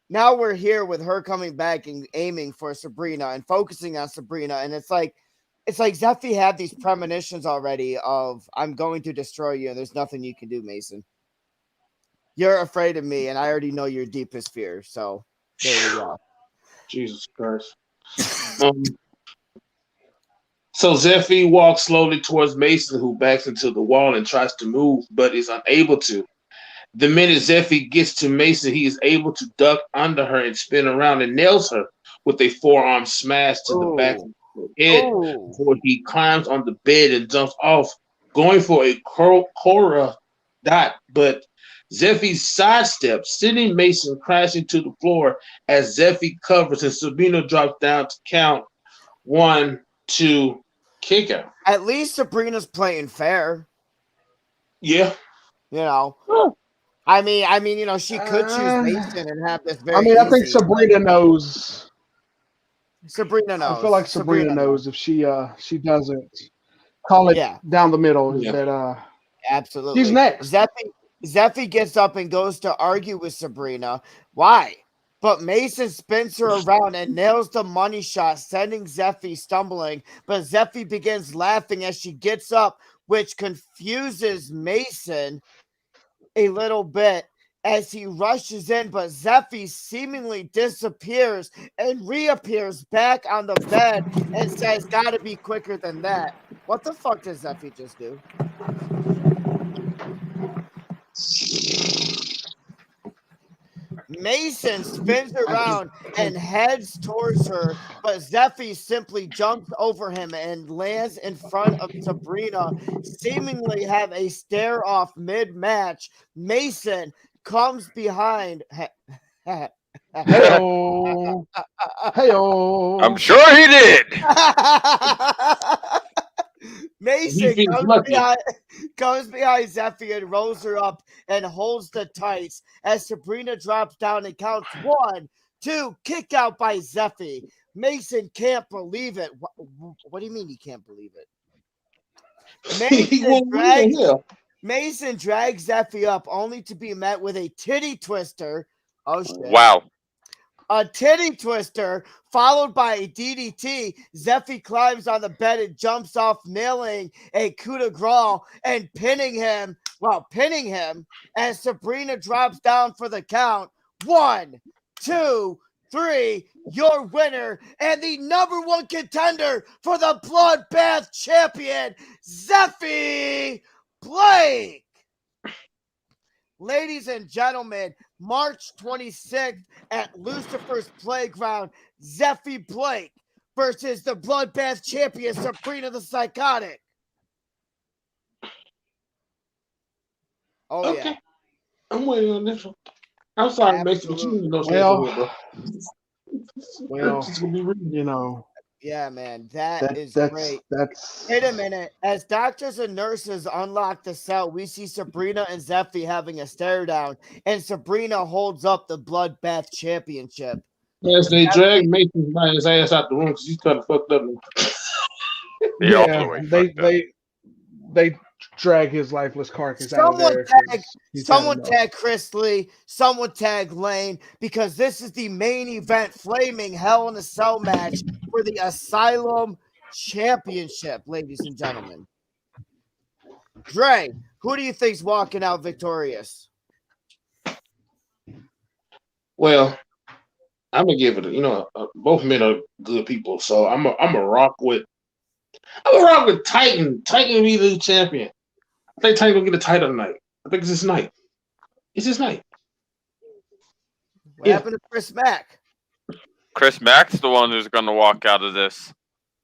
now we're here with her coming back and aiming for Sabrina and focusing on Sabrina, and it's like Zeffy had these premonitions already of I'm going to destroy you, and there's nothing you can do, Mason. You're afraid of me, and I already know your deepest fear. So there we go. Jesus Christ. So Zeffy walks slowly towards Mason, who backs into the wall and tries to move, but is unable to. The minute Zeffy gets to Mason, he is able to duck under her and spin around and nails her with a forearm smash to the back of her head before he climbs on the bed and jumps off, going for a Cora dot. But Zeffy sidesteps, sending Mason crashing to the floor as Zeffy covers and Sabrina drops down to count 1, 2, kick out. At least Sabrina's playing fair. Yeah. You know. I mean, you know, she could choose Mason and have this very. I mean, I think easy. Sabrina knows. Sabrina knows. I feel like Sabrina knows if she doesn't call it down the middle that absolutely she's next. Zeffy gets up and goes to argue with Sabrina. Why? But Mason spins her around and nails the money shot, sending Zeffy stumbling. But Zeffy begins laughing as she gets up, which confuses Mason a little bit as he rushes in, but Zeffy seemingly disappears and reappears back on the bed and says, gotta be quicker than that. What the fuck does Zeffy just do? Mason spins around and heads towards her, but Zeffy simply jumps over him and lands in front of Sabrina, seemingly have a stare off mid-match. Mason comes behind. Hey-o. Hey-o. I'm sure he did. Mason comes behind Zeffy and rolls her up and holds the tights as Sabrina drops down and counts 1, 2, kick out by Zeffy. Mason can't believe it. What do you mean he can't believe it? Mason drags Zeffy up only to be met with a titty twister. Oh, shit. Wow. A titty twister followed by a DDT. Zeffy climbs on the bed and jumps off, nailing a coup de grace and pinning him as Sabrina drops down for the count. 1, 2, 3, your winner and the #1 contender for the Bloodbath Champion, Zeffy Blake. Ladies and gentlemen, March 26th at Lucifer's Playground, Zeffy Blake versus the Bloodbath Champion, Sabrina the Psychotic. Oh, okay. Yeah. I'm waiting on this one. I'm sorry, Mason, but you need to know you know. Yeah, man, that's great. Wait a minute. As doctors and nurses unlock the cell, we see Sabrina and Zeffy having a stare down, and Sabrina holds up the Bloodbath Championship. Yes, they dragged Mason by his ass out the room because he's kind of fucked up. They drag his lifeless carcass out of there. Someone tag Chris Lee, someone tag Lane, because this is the main event, flaming Hell in a Cell match for the Asylum Championship, ladies and gentlemen. Dre, who do you think's walking out victorious? Well, I'm gonna give it. Both men are good people, so I'm a rock with Titan. Titan will be the champion. I think Titan will get the title tonight. I think it's his night. It's his night. What happened to Chris Mack? Chris Mack's the one who's going to walk out of this.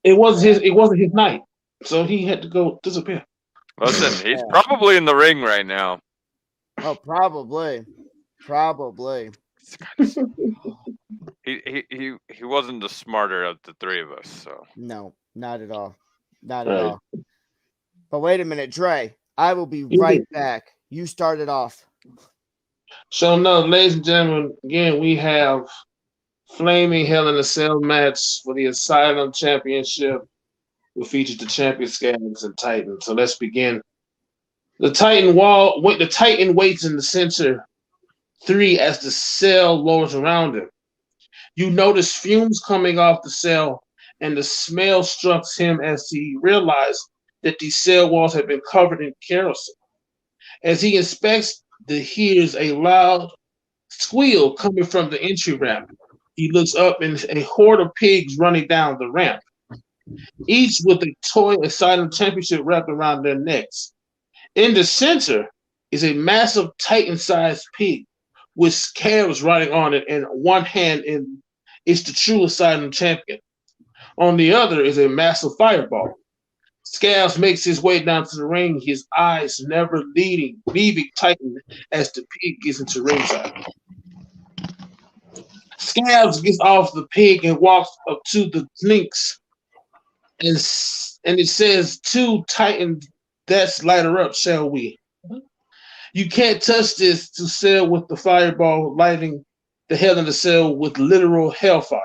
It wasn't his night, so he had to go disappear. Listen, he's probably in the ring right now. Oh, probably. He wasn't the smarter of the three of us, so no, not at all. Not at all. But wait a minute, Dre. I will be right back. You started off. So, no, ladies and gentlemen, again, we have flaming Hell in a Cell match for the Asylum Championship will feature the champion Scabs and Titan. So let's begin. The Titan waits in the center 3 as the cell lowers around him. You notice fumes coming off the cell, and the smell strikes him as he realizes that these cell walls have been covered in kerosene. As he inspects, he hears a loud squeal coming from the entry ramp. He looks up and a horde of pigs running down the ramp, each with a toy Asylum Championship wrapped around their necks. In the center is a massive Titan-sized pig with scabs riding on it, and one hand is the true Asylum Champion. On the other is a massive fireball. Scabs makes his way down to the ring, his eyes never leaving Titan as the pig gets into ringside. Scabs gets off the pig and walks up to the links, and it says, "To Titan, let's light her up, shall we?" You can't touch this to cell with the fireball lighting the Hell in the Cell with literal hellfire.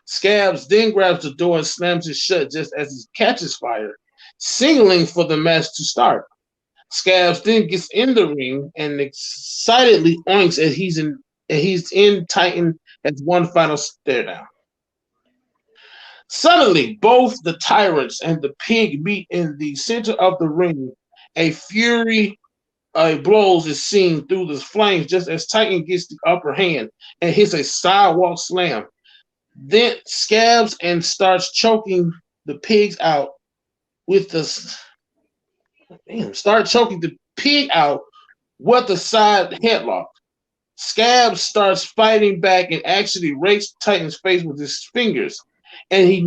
Scabs then grabs the door and slams it shut just as it catches fire, signaling for the match to start. Scabs then gets in the ring and excitedly oinks as he's in Titan as one final stare down. Suddenly, both the tyrants and the pig meet in the center of the ring. A fury blows is seen through the flames just as Titan gets the upper hand and hits a sidewalk slam. Then Scabs and starts choking the pigs out with the pig out with the side headlock. Scabs starts fighting back and actually rakes Titan's face with his fingers, and his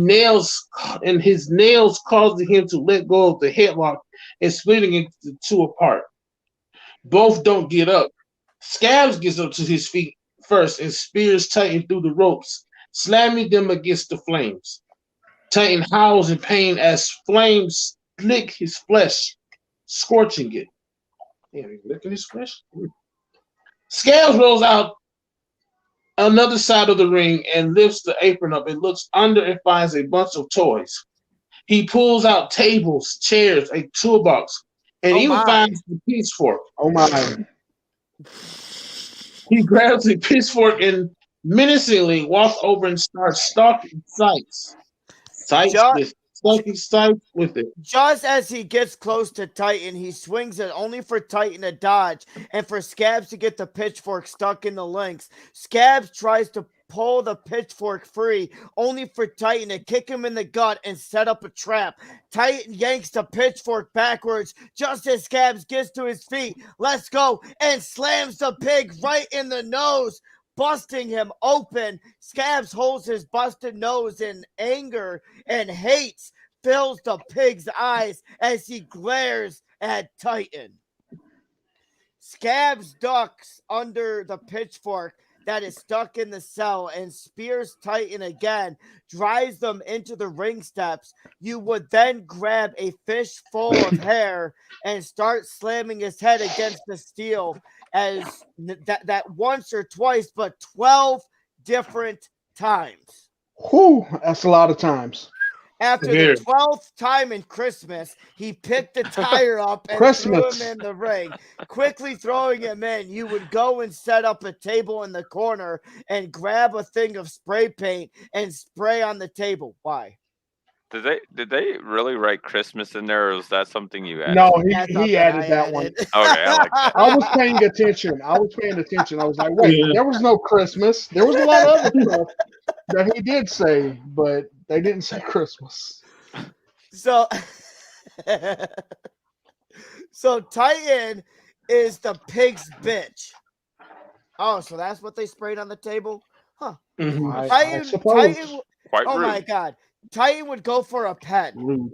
nails causing him to let go of the headlock and splitting it into 2 apart. Both don't get up. Scabs gets up to his feet first and spears Titan through the ropes, slamming them against the flames. Titan howls in pain as flames lick his flesh, scorching it. Damn, he's licking his flesh? Scabs rolls out another side of the ring and lifts the apron up and looks under and finds a bunch of toys. He pulls out tables, chairs, a toolbox, and even finds the pitchfork. Oh my. He grabs a pitchfork and menacingly walks over and starts stalking Sights with it. Just as he gets close to Titan, he swings it only for Titan to dodge and for Scabs to get the pitchfork stuck in the links. Scabs tries to pull the pitchfork free, only for Titan to kick him in the gut and set up a trap. Titan yanks the pitchfork backwards just as Scabs gets to his feet. Let's go, and slams the pig right in the nose, busting him open. Scabs holds his busted nose in anger, and hate fills the pig's eyes as he glares at Titan. Scabs ducks under the pitchfork that is stuck in the cell and spears Titan again, drives them into the ring steps. You would then grab a fish full of hair and start slamming his head against the steel as that once or twice, but 12 different times. Whew, that's a lot of times. After the 12th time in Christmas, he picked the tire up and threw him in the ring. Quickly throwing him in, you would go and set up a table in the corner and grab a thing of spray paint and spray on the table. Why? Did they really write Christmas in there, or was that something you added? No, he added that one. Okay, I like that. I was paying attention. I was like, wait, there was no Christmas. There was a lot of other stuff that he did say, but they didn't say Christmas. So Titan is the pig's bitch. Oh, so that's what they sprayed on the table? Huh. Mm-hmm. Titan, Quite oh rude. my God. Titan would go for a pen. Rude.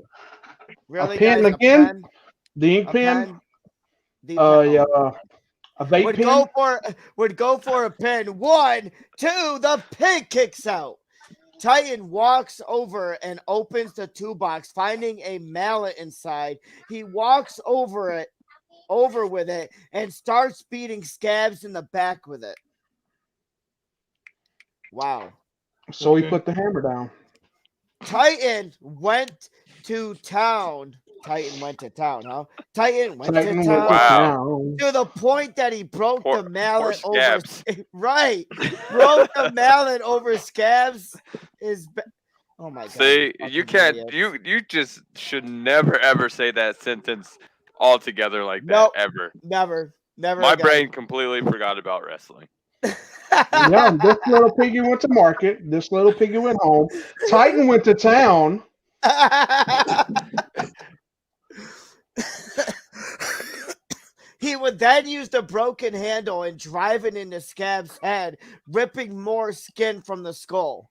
Really, a pen guys? again? A pen? The ink pen? The Yeah. A vape pen? Would go for a pen. 1, 2, the pig kicks out. Titan walks over and opens the toolbox, finding a mallet inside. He walks over with it, and starts beating Scabs in the back with it. Wow. So he put the hammer down. Titan went to town. Titan went to town, huh? Titan went to Titan town. went to Wow. town. To the point that he broke Poor- the mallet poor over. Scabs. Right. Broke the mallet over Scabs. Oh my god. See, you you fucking can't. idiots. You just should never ever say that sentence all together like that Nope. ever. Never My again. brain completely forgot about wrestling. Yeah, this little piggy went to market. This little piggy went home. Titan went to town. He would then use the broken handle and drive it into Scab's head, ripping more skin from the skull.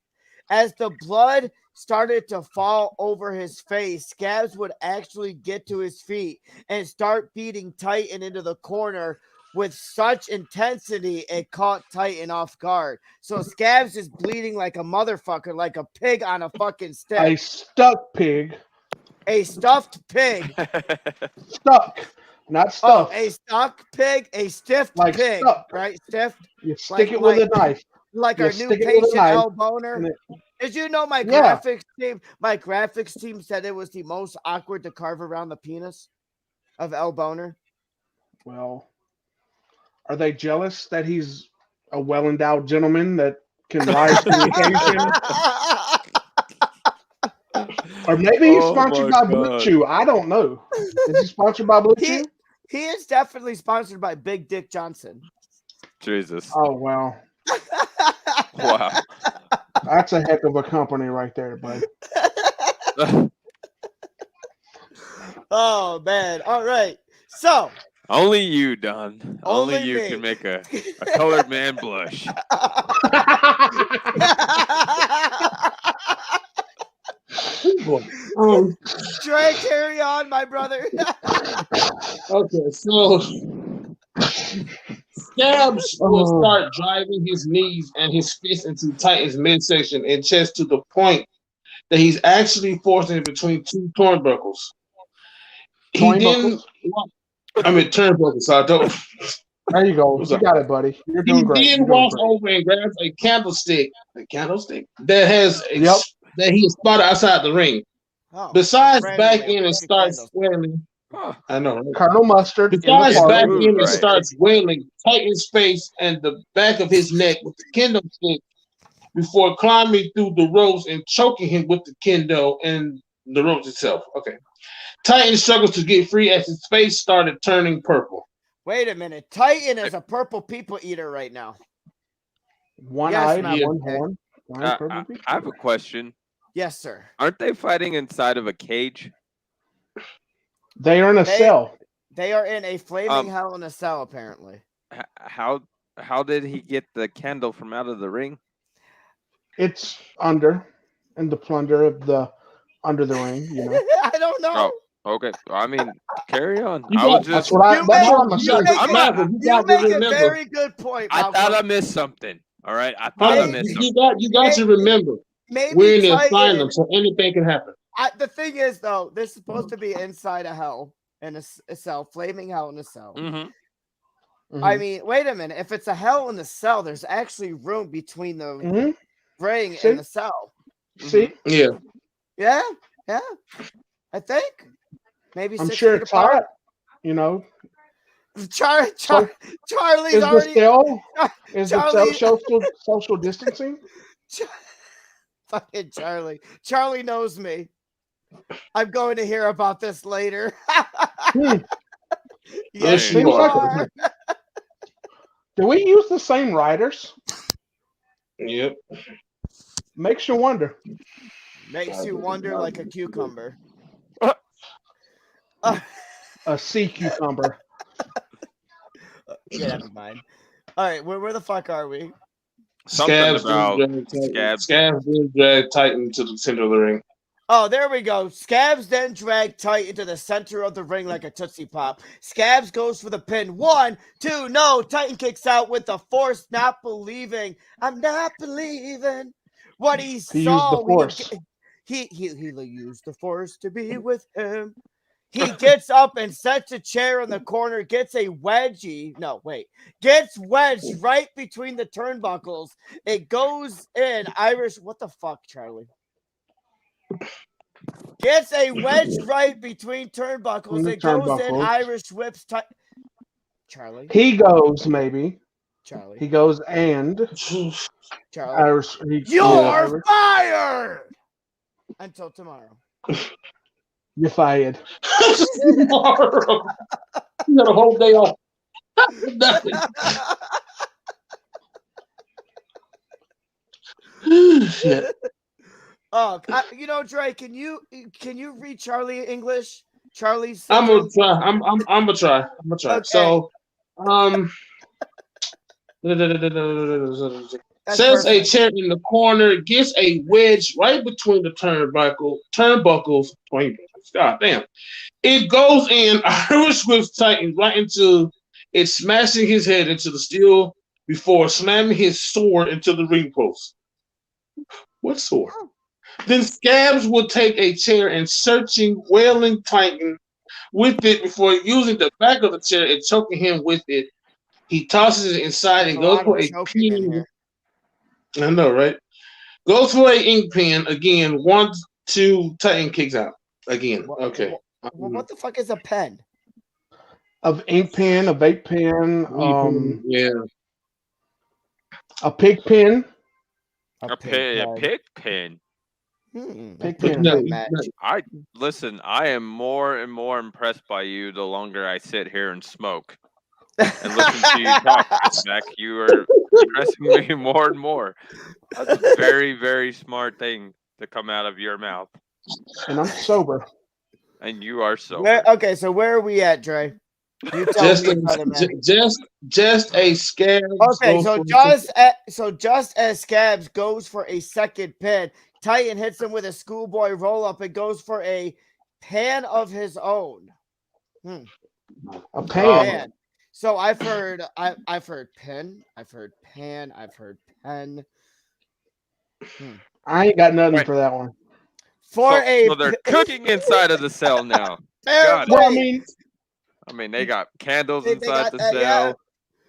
As the blood started to fall over his face, Scabs would actually get to his feet and start beating Titan into the corner with such intensity it caught Titan off guard. So Scabs is bleeding like a motherfucker, like a pig on a fucking A stick. stuck pig. A stuffed pig. Stuck. Not Oh, stuffed. a stuck pig, a stiffed Like pig, stuck. right? Stiffed, You stick like- it with a knife. like You our new stick it with a patient knife, L Boner. and Did you know my Yeah. graphics team? My graphics team said it was the most awkward to carve around the penis of L Boner. Well, are they jealous that he's a well-endowed gentleman that can rise to the occasion? Or maybe he's Oh sponsored my by Blue God. Chew. I don't know. Is he sponsored by Blue He- Chew? He is definitely sponsored by Big Dick Johnson. Jesus. Oh, well. Wow. That's a heck of a company right there, bud. Oh man! All right, so Only you, Don. Only Only you me. can make a colored man blush. Trey, carry on, my brother. Okay, so Scabs will start driving his knees and his fists into Titan's midsection and chest to the point that he's actually forcing it between two turnbuckles. He didn't. I mean turnbuckles. So I don't. There you go. You got it, buddy. You're He doing great. then You're doing walks great. over and grabs a candlestick that has that he has spotted outside the ring. Oh, Besides brand back new in and fucking starts candles. wailing. Huh. I know. Right? Colonel Mustard in the Besides party. back Ooh, in and right. starts wailing, Titan's face and the back of his neck with the candlestick before climbing through the ropes and choking him with the kendo and the ropes itself. Okay. Titan struggles to get free as his face started turning purple. Wait a minute. Titan is a purple people eater right now. One Yes, eye, Malcolm. one horn. I have a question. Yes, sir. Aren't they fighting inside of a cage? They are in a cell. They are in a flaming Um, hell in a cell, apparently. How did he get the candle from out of the ring? It's under, in the plunder of the under the ring. You know. I don't know. Oh, okay. I mean, carry on. You I got- was That's just. what I. You That's make- what I'm you saying. make I'm it- not- Malcolm, You make a remember. very good point, I Malcolm. thought I missed something. All right. I thought I missed something. You got to remember. Maybe We're in the Titan- asylum, so anything can happen. The thing is, though, this is supposed to be inside a hell in a cell, flaming hell in a cell. Mm-hmm. I mean, wait a minute. If it's a hell in the cell, there's actually room between the Mhm. ring See? and the cell. See, Yeah. Yeah, yeah. I think maybe I'm 6 sure feet it's apart. hot. You know, Charlie's is the already cell is the Charlie- cell social distancing? fucking Charlie. Charlie knows me. I'm going to hear about this later. Hmm. Yes, Hey. you Seems like are. Do we use the same writers? Yep. Makes you wonder. Makes you wonder like a cucumber. A sea cucumber. Yeah, never mind. All right, where the fuck are we? Something about Scabs. Scabs. Scabs then drag Titan to the center of the ring. Oh, there we go. Scabs then drag Titan to the center of the ring like a Tootsie Pop. Scabs goes for the pin. 1, 2, no. Titan kicks out with the force, not believing. I'm not believing what he He used saw. the force. He used the force to be with him. He gets up and sets a chair in the corner, gets wedged right between the turnbuckles. It goes in Irish. What the fuck, Charlie? Gets a wedge right between turnbuckles. It goes in Irish whips. Charlie. He goes, maybe. Charlie. He goes and Charlie. Irish. You're fired until tomorrow. You're fired. Tomorrow. You got a whole day off. Nothing. Shit. Oh, Dre, can you read Charlie English? Charlie's. I'm gonna try. I'm gonna try. Okay. So, sets a chair in the corner, gets a wedge right between the turnbuckles. God damn! It goes in. Irish whips Titan right into it, smashing his head into the steel before slamming his sword into the ring post. What sword? Then Scabs will take a chair and searching, wailing Titan with it before using the back of the chair and choking him with it. He tosses it inside and goes for a pen. I know, right? Goes for an ink pen again. 1, 2, Titan kicks out again. Okay. What the fuck is a pen? Of ink pen, a vape pen, yeah. A pig pen. A pig pen. Pig pen. I am more and more impressed by you the longer I sit here and smoke and listen to you talk, Mac. You are impressing me more and more. That's a very, very smart thing to come out of your mouth. And I'm sober. And you are sober. So where are we at, Dre? Just a Scabs. Okay, so just as Scabs goes for a second pin, Titan hits him with a schoolboy roll up. It goes for a pan of his own. A pan. So I've heard pin. I've heard pan. I've heard pen. I ain't got nothing for that one. So they're cooking inside of the cell now. Well, I mean, they got candles inside the cell.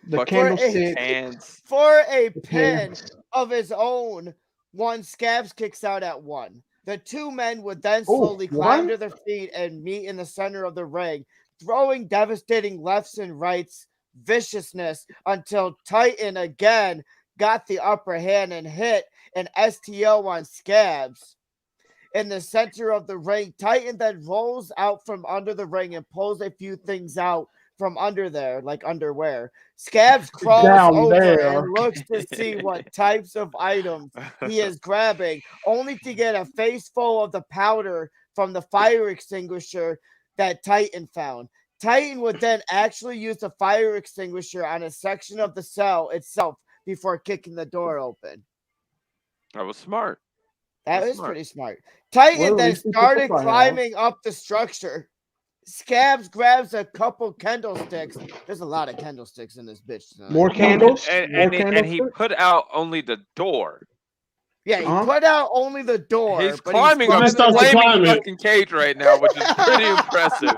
The candlestick. For a pin of his own, one Scabs kicks out at 1. The two men would then slowly climb to their feet and meet in the center of the ring, throwing devastating lefts and rights, viciousness, until Titan again got the upper hand and hit an STO on Scabs. In the center of the ring, Titan then rolls out from under the ring and pulls a few things out from under there, like underwear. Scabs crawls over and looks to see what types of items he is grabbing, only to get a face full of the powder from the fire extinguisher that Titan found. Titan would then actually use the fire extinguisher on a section of the cell itself before kicking the door open. That was smart. That is pretty smart. Titan then started climbing up the structure. Scabs grabs a couple candlesticks. There's a lot of candlesticks in this bitch tonight. More candles? And he put out only the door. Yeah, he put out only the door. He's climbing a flaming fucking cage right now, which is pretty impressive.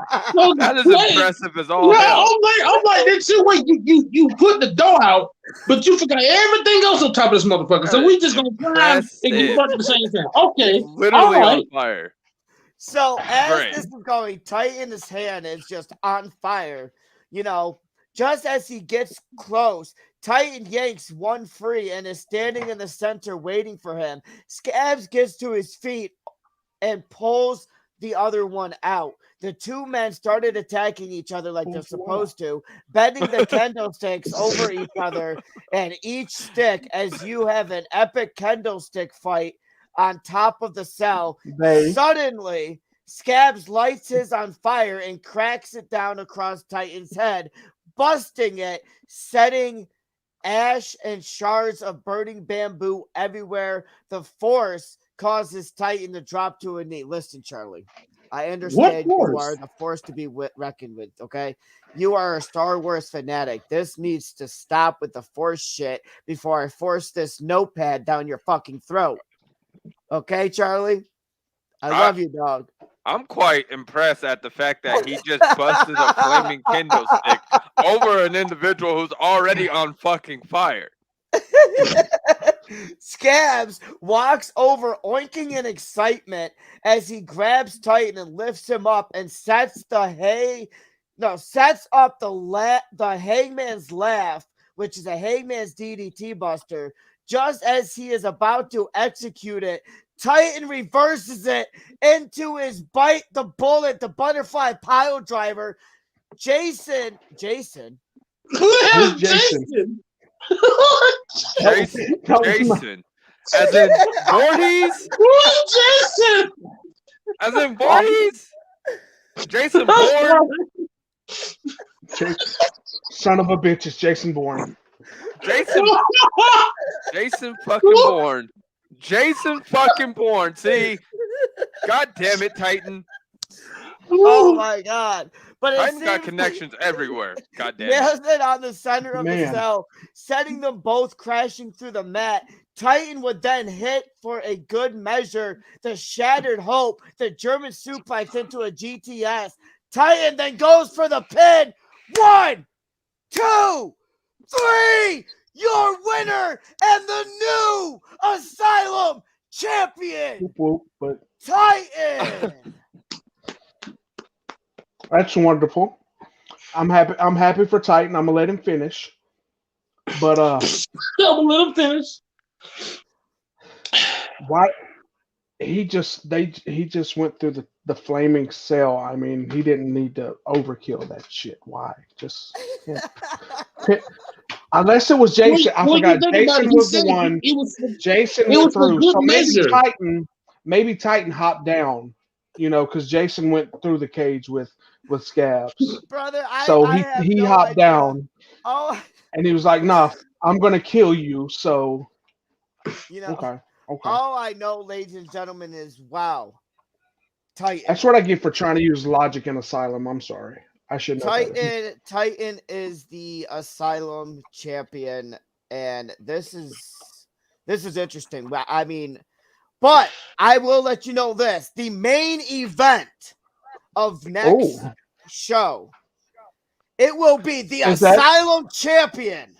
That is impressive as all hell. I'm like, then too. Wait, you put the door out, but you forgot everything else on top of this motherfucker. So we just gonna climb and get fucked at the same time. Okay, literally on fire. So as this is going, Titan's hand is just on fire. Just as he gets close, Titan yanks one free and is standing in the center waiting for him. Scabs gets to his feet and pulls the other one out. The two men started attacking each other like they're supposed to, bending the candlesticks over each other and each stick as you have an epic candlestick fight on top of the cell. Suddenly, Scabs lights his on fire and cracks it down across Titan's head, busting it, setting ash and shards of burning bamboo everywhere. The force causes Titan to drop to a knee. Listen, Charlie, I understand you are the force to be reckoned with, okay? You are a Star Wars fanatic. This needs to stop with the force shit before I force this notepad down your fucking throat. Okay, Charlie? I love you, dog. I'm quite impressed at the fact that he just busted a flaming kendo stick over an individual who's already on fucking fire. Scabs walks over, oinking in excitement as he grabs Titan and lifts him up and sets up the Hangman's Laugh, which is a Hangman's DDT buster. Just as he is about to execute it, Titan reverses it into his bite the bullet, the butterfly pile driver. Jason. Who's Jason? Jason. As in Voorhees? Who's Jason? As in Voorhees? Jason Bourne? Son of a bitch, it's Jason Bourne. Jason fucking Bourne. Jason fucking Bourne. See? God damn it, Titan. Oh my God. But Titan's got connections everywhere. God damn it. Nails it on the center of the cell, setting them both crashing through the mat. Titan would then hit for a good measure the Shattered Hope, the German suplex into a GTS. Titan then goes for the pin. 1, 2, 3. Your winner and the new Asylum champion, Titan. That's wonderful. I'm happy for Titan. I'm gonna let him finish. But I'm gonna let him finish. Why he just went through the flaming cell. I mean, he didn't need to overkill that shit. Why? Just unless it was Jason. I forgot. Jason was the one. Jason went through. So maybe Titan hopped down. Because Jason went through the cage with Scabs. Brother, he hopped down. Oh, and he was like, "Nah, I'm gonna kill you." So, okay. All I know, ladies and gentlemen, is wow, Titan. That's what I get for trying to use logic in Asylum. I'm sorry, I shouldn't. Titan is the Asylum champion, and this is interesting. I mean. But I will let you know this. The main event of next show, it will be the Asylum champion,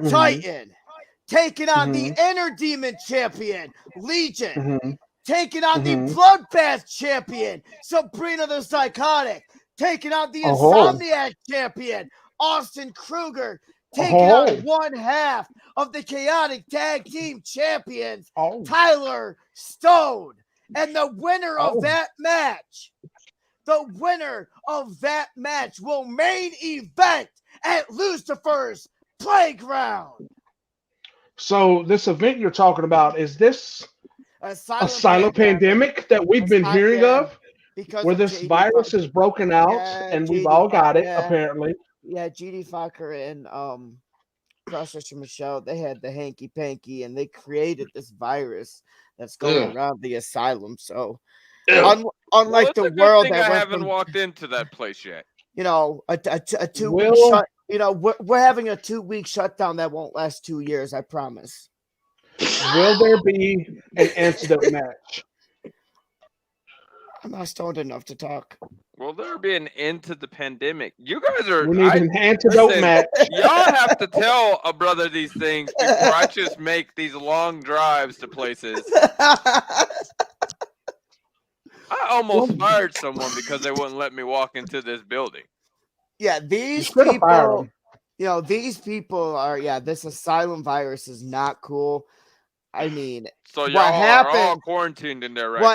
Titan, taking on the Inner Demon champion, Legion, taking on the Bloodbath champion, Sabrina the Psychotic, taking on the Insomniac champion, Austin Kruger, taking on one half of the Chaotic Tag Team Champions, Tyler Stone. And the winner of that match, will main event at Lucifer's Playground. So this event you're talking about, is this Asylum pandemic that we've been hearing of? Where this virus is broken out and we've all got it, apparently. Yeah, GD Fokker and Crossdresser Michelle, they had the hanky panky and they created this virus that's going around the asylum. So unlike the world that I haven't walked into that place yet. A 2 week shut. We're having a 2 week shutdown that won't last 2 years. I promise. Will there be an antidote match? I'm not stoned enough to talk. Will there be an end to the pandemic? You guys are. We need an antidote match. Y'all have to tell a brother these things before I just make these long drives to places. I almost fired someone because they wouldn't let me walk into this building. Yeah, these people. These people are. Yeah, this asylum virus is not cool. I mean, so y'all are all quarantined in there right now.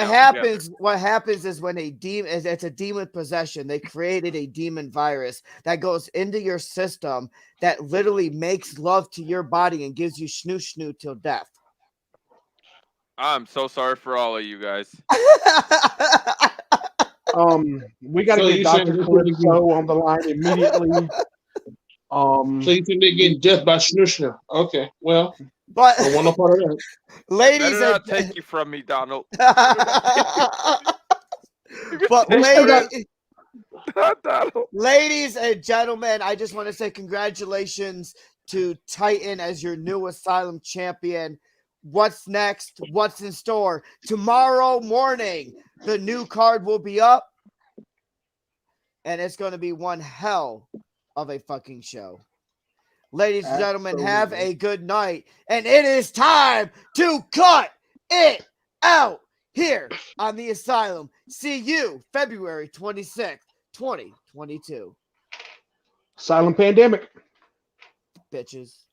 What happens is when it's a demon possession, they created a demon virus that goes into your system that literally makes love to your body and gives you snoo till death. I'm so sorry for all of you guys. We got to get Dr. Calypso on the line immediately. So you think they're getting death by snoo? Okay, well. But I want no part of that. Ladies, better not take you from me, Donald. But ladies and gentlemen, I just want to say congratulations to Titan as your new Asylum champion. what's next, what's in store. Tomorrow morning, the new card will be up, and it's going to be one hell of a fucking show. Ladies and gentlemen, have a good night, and it is time to cut it out here on the Asylum. See you February 26th, 2022. Silent pandemic. Bitches.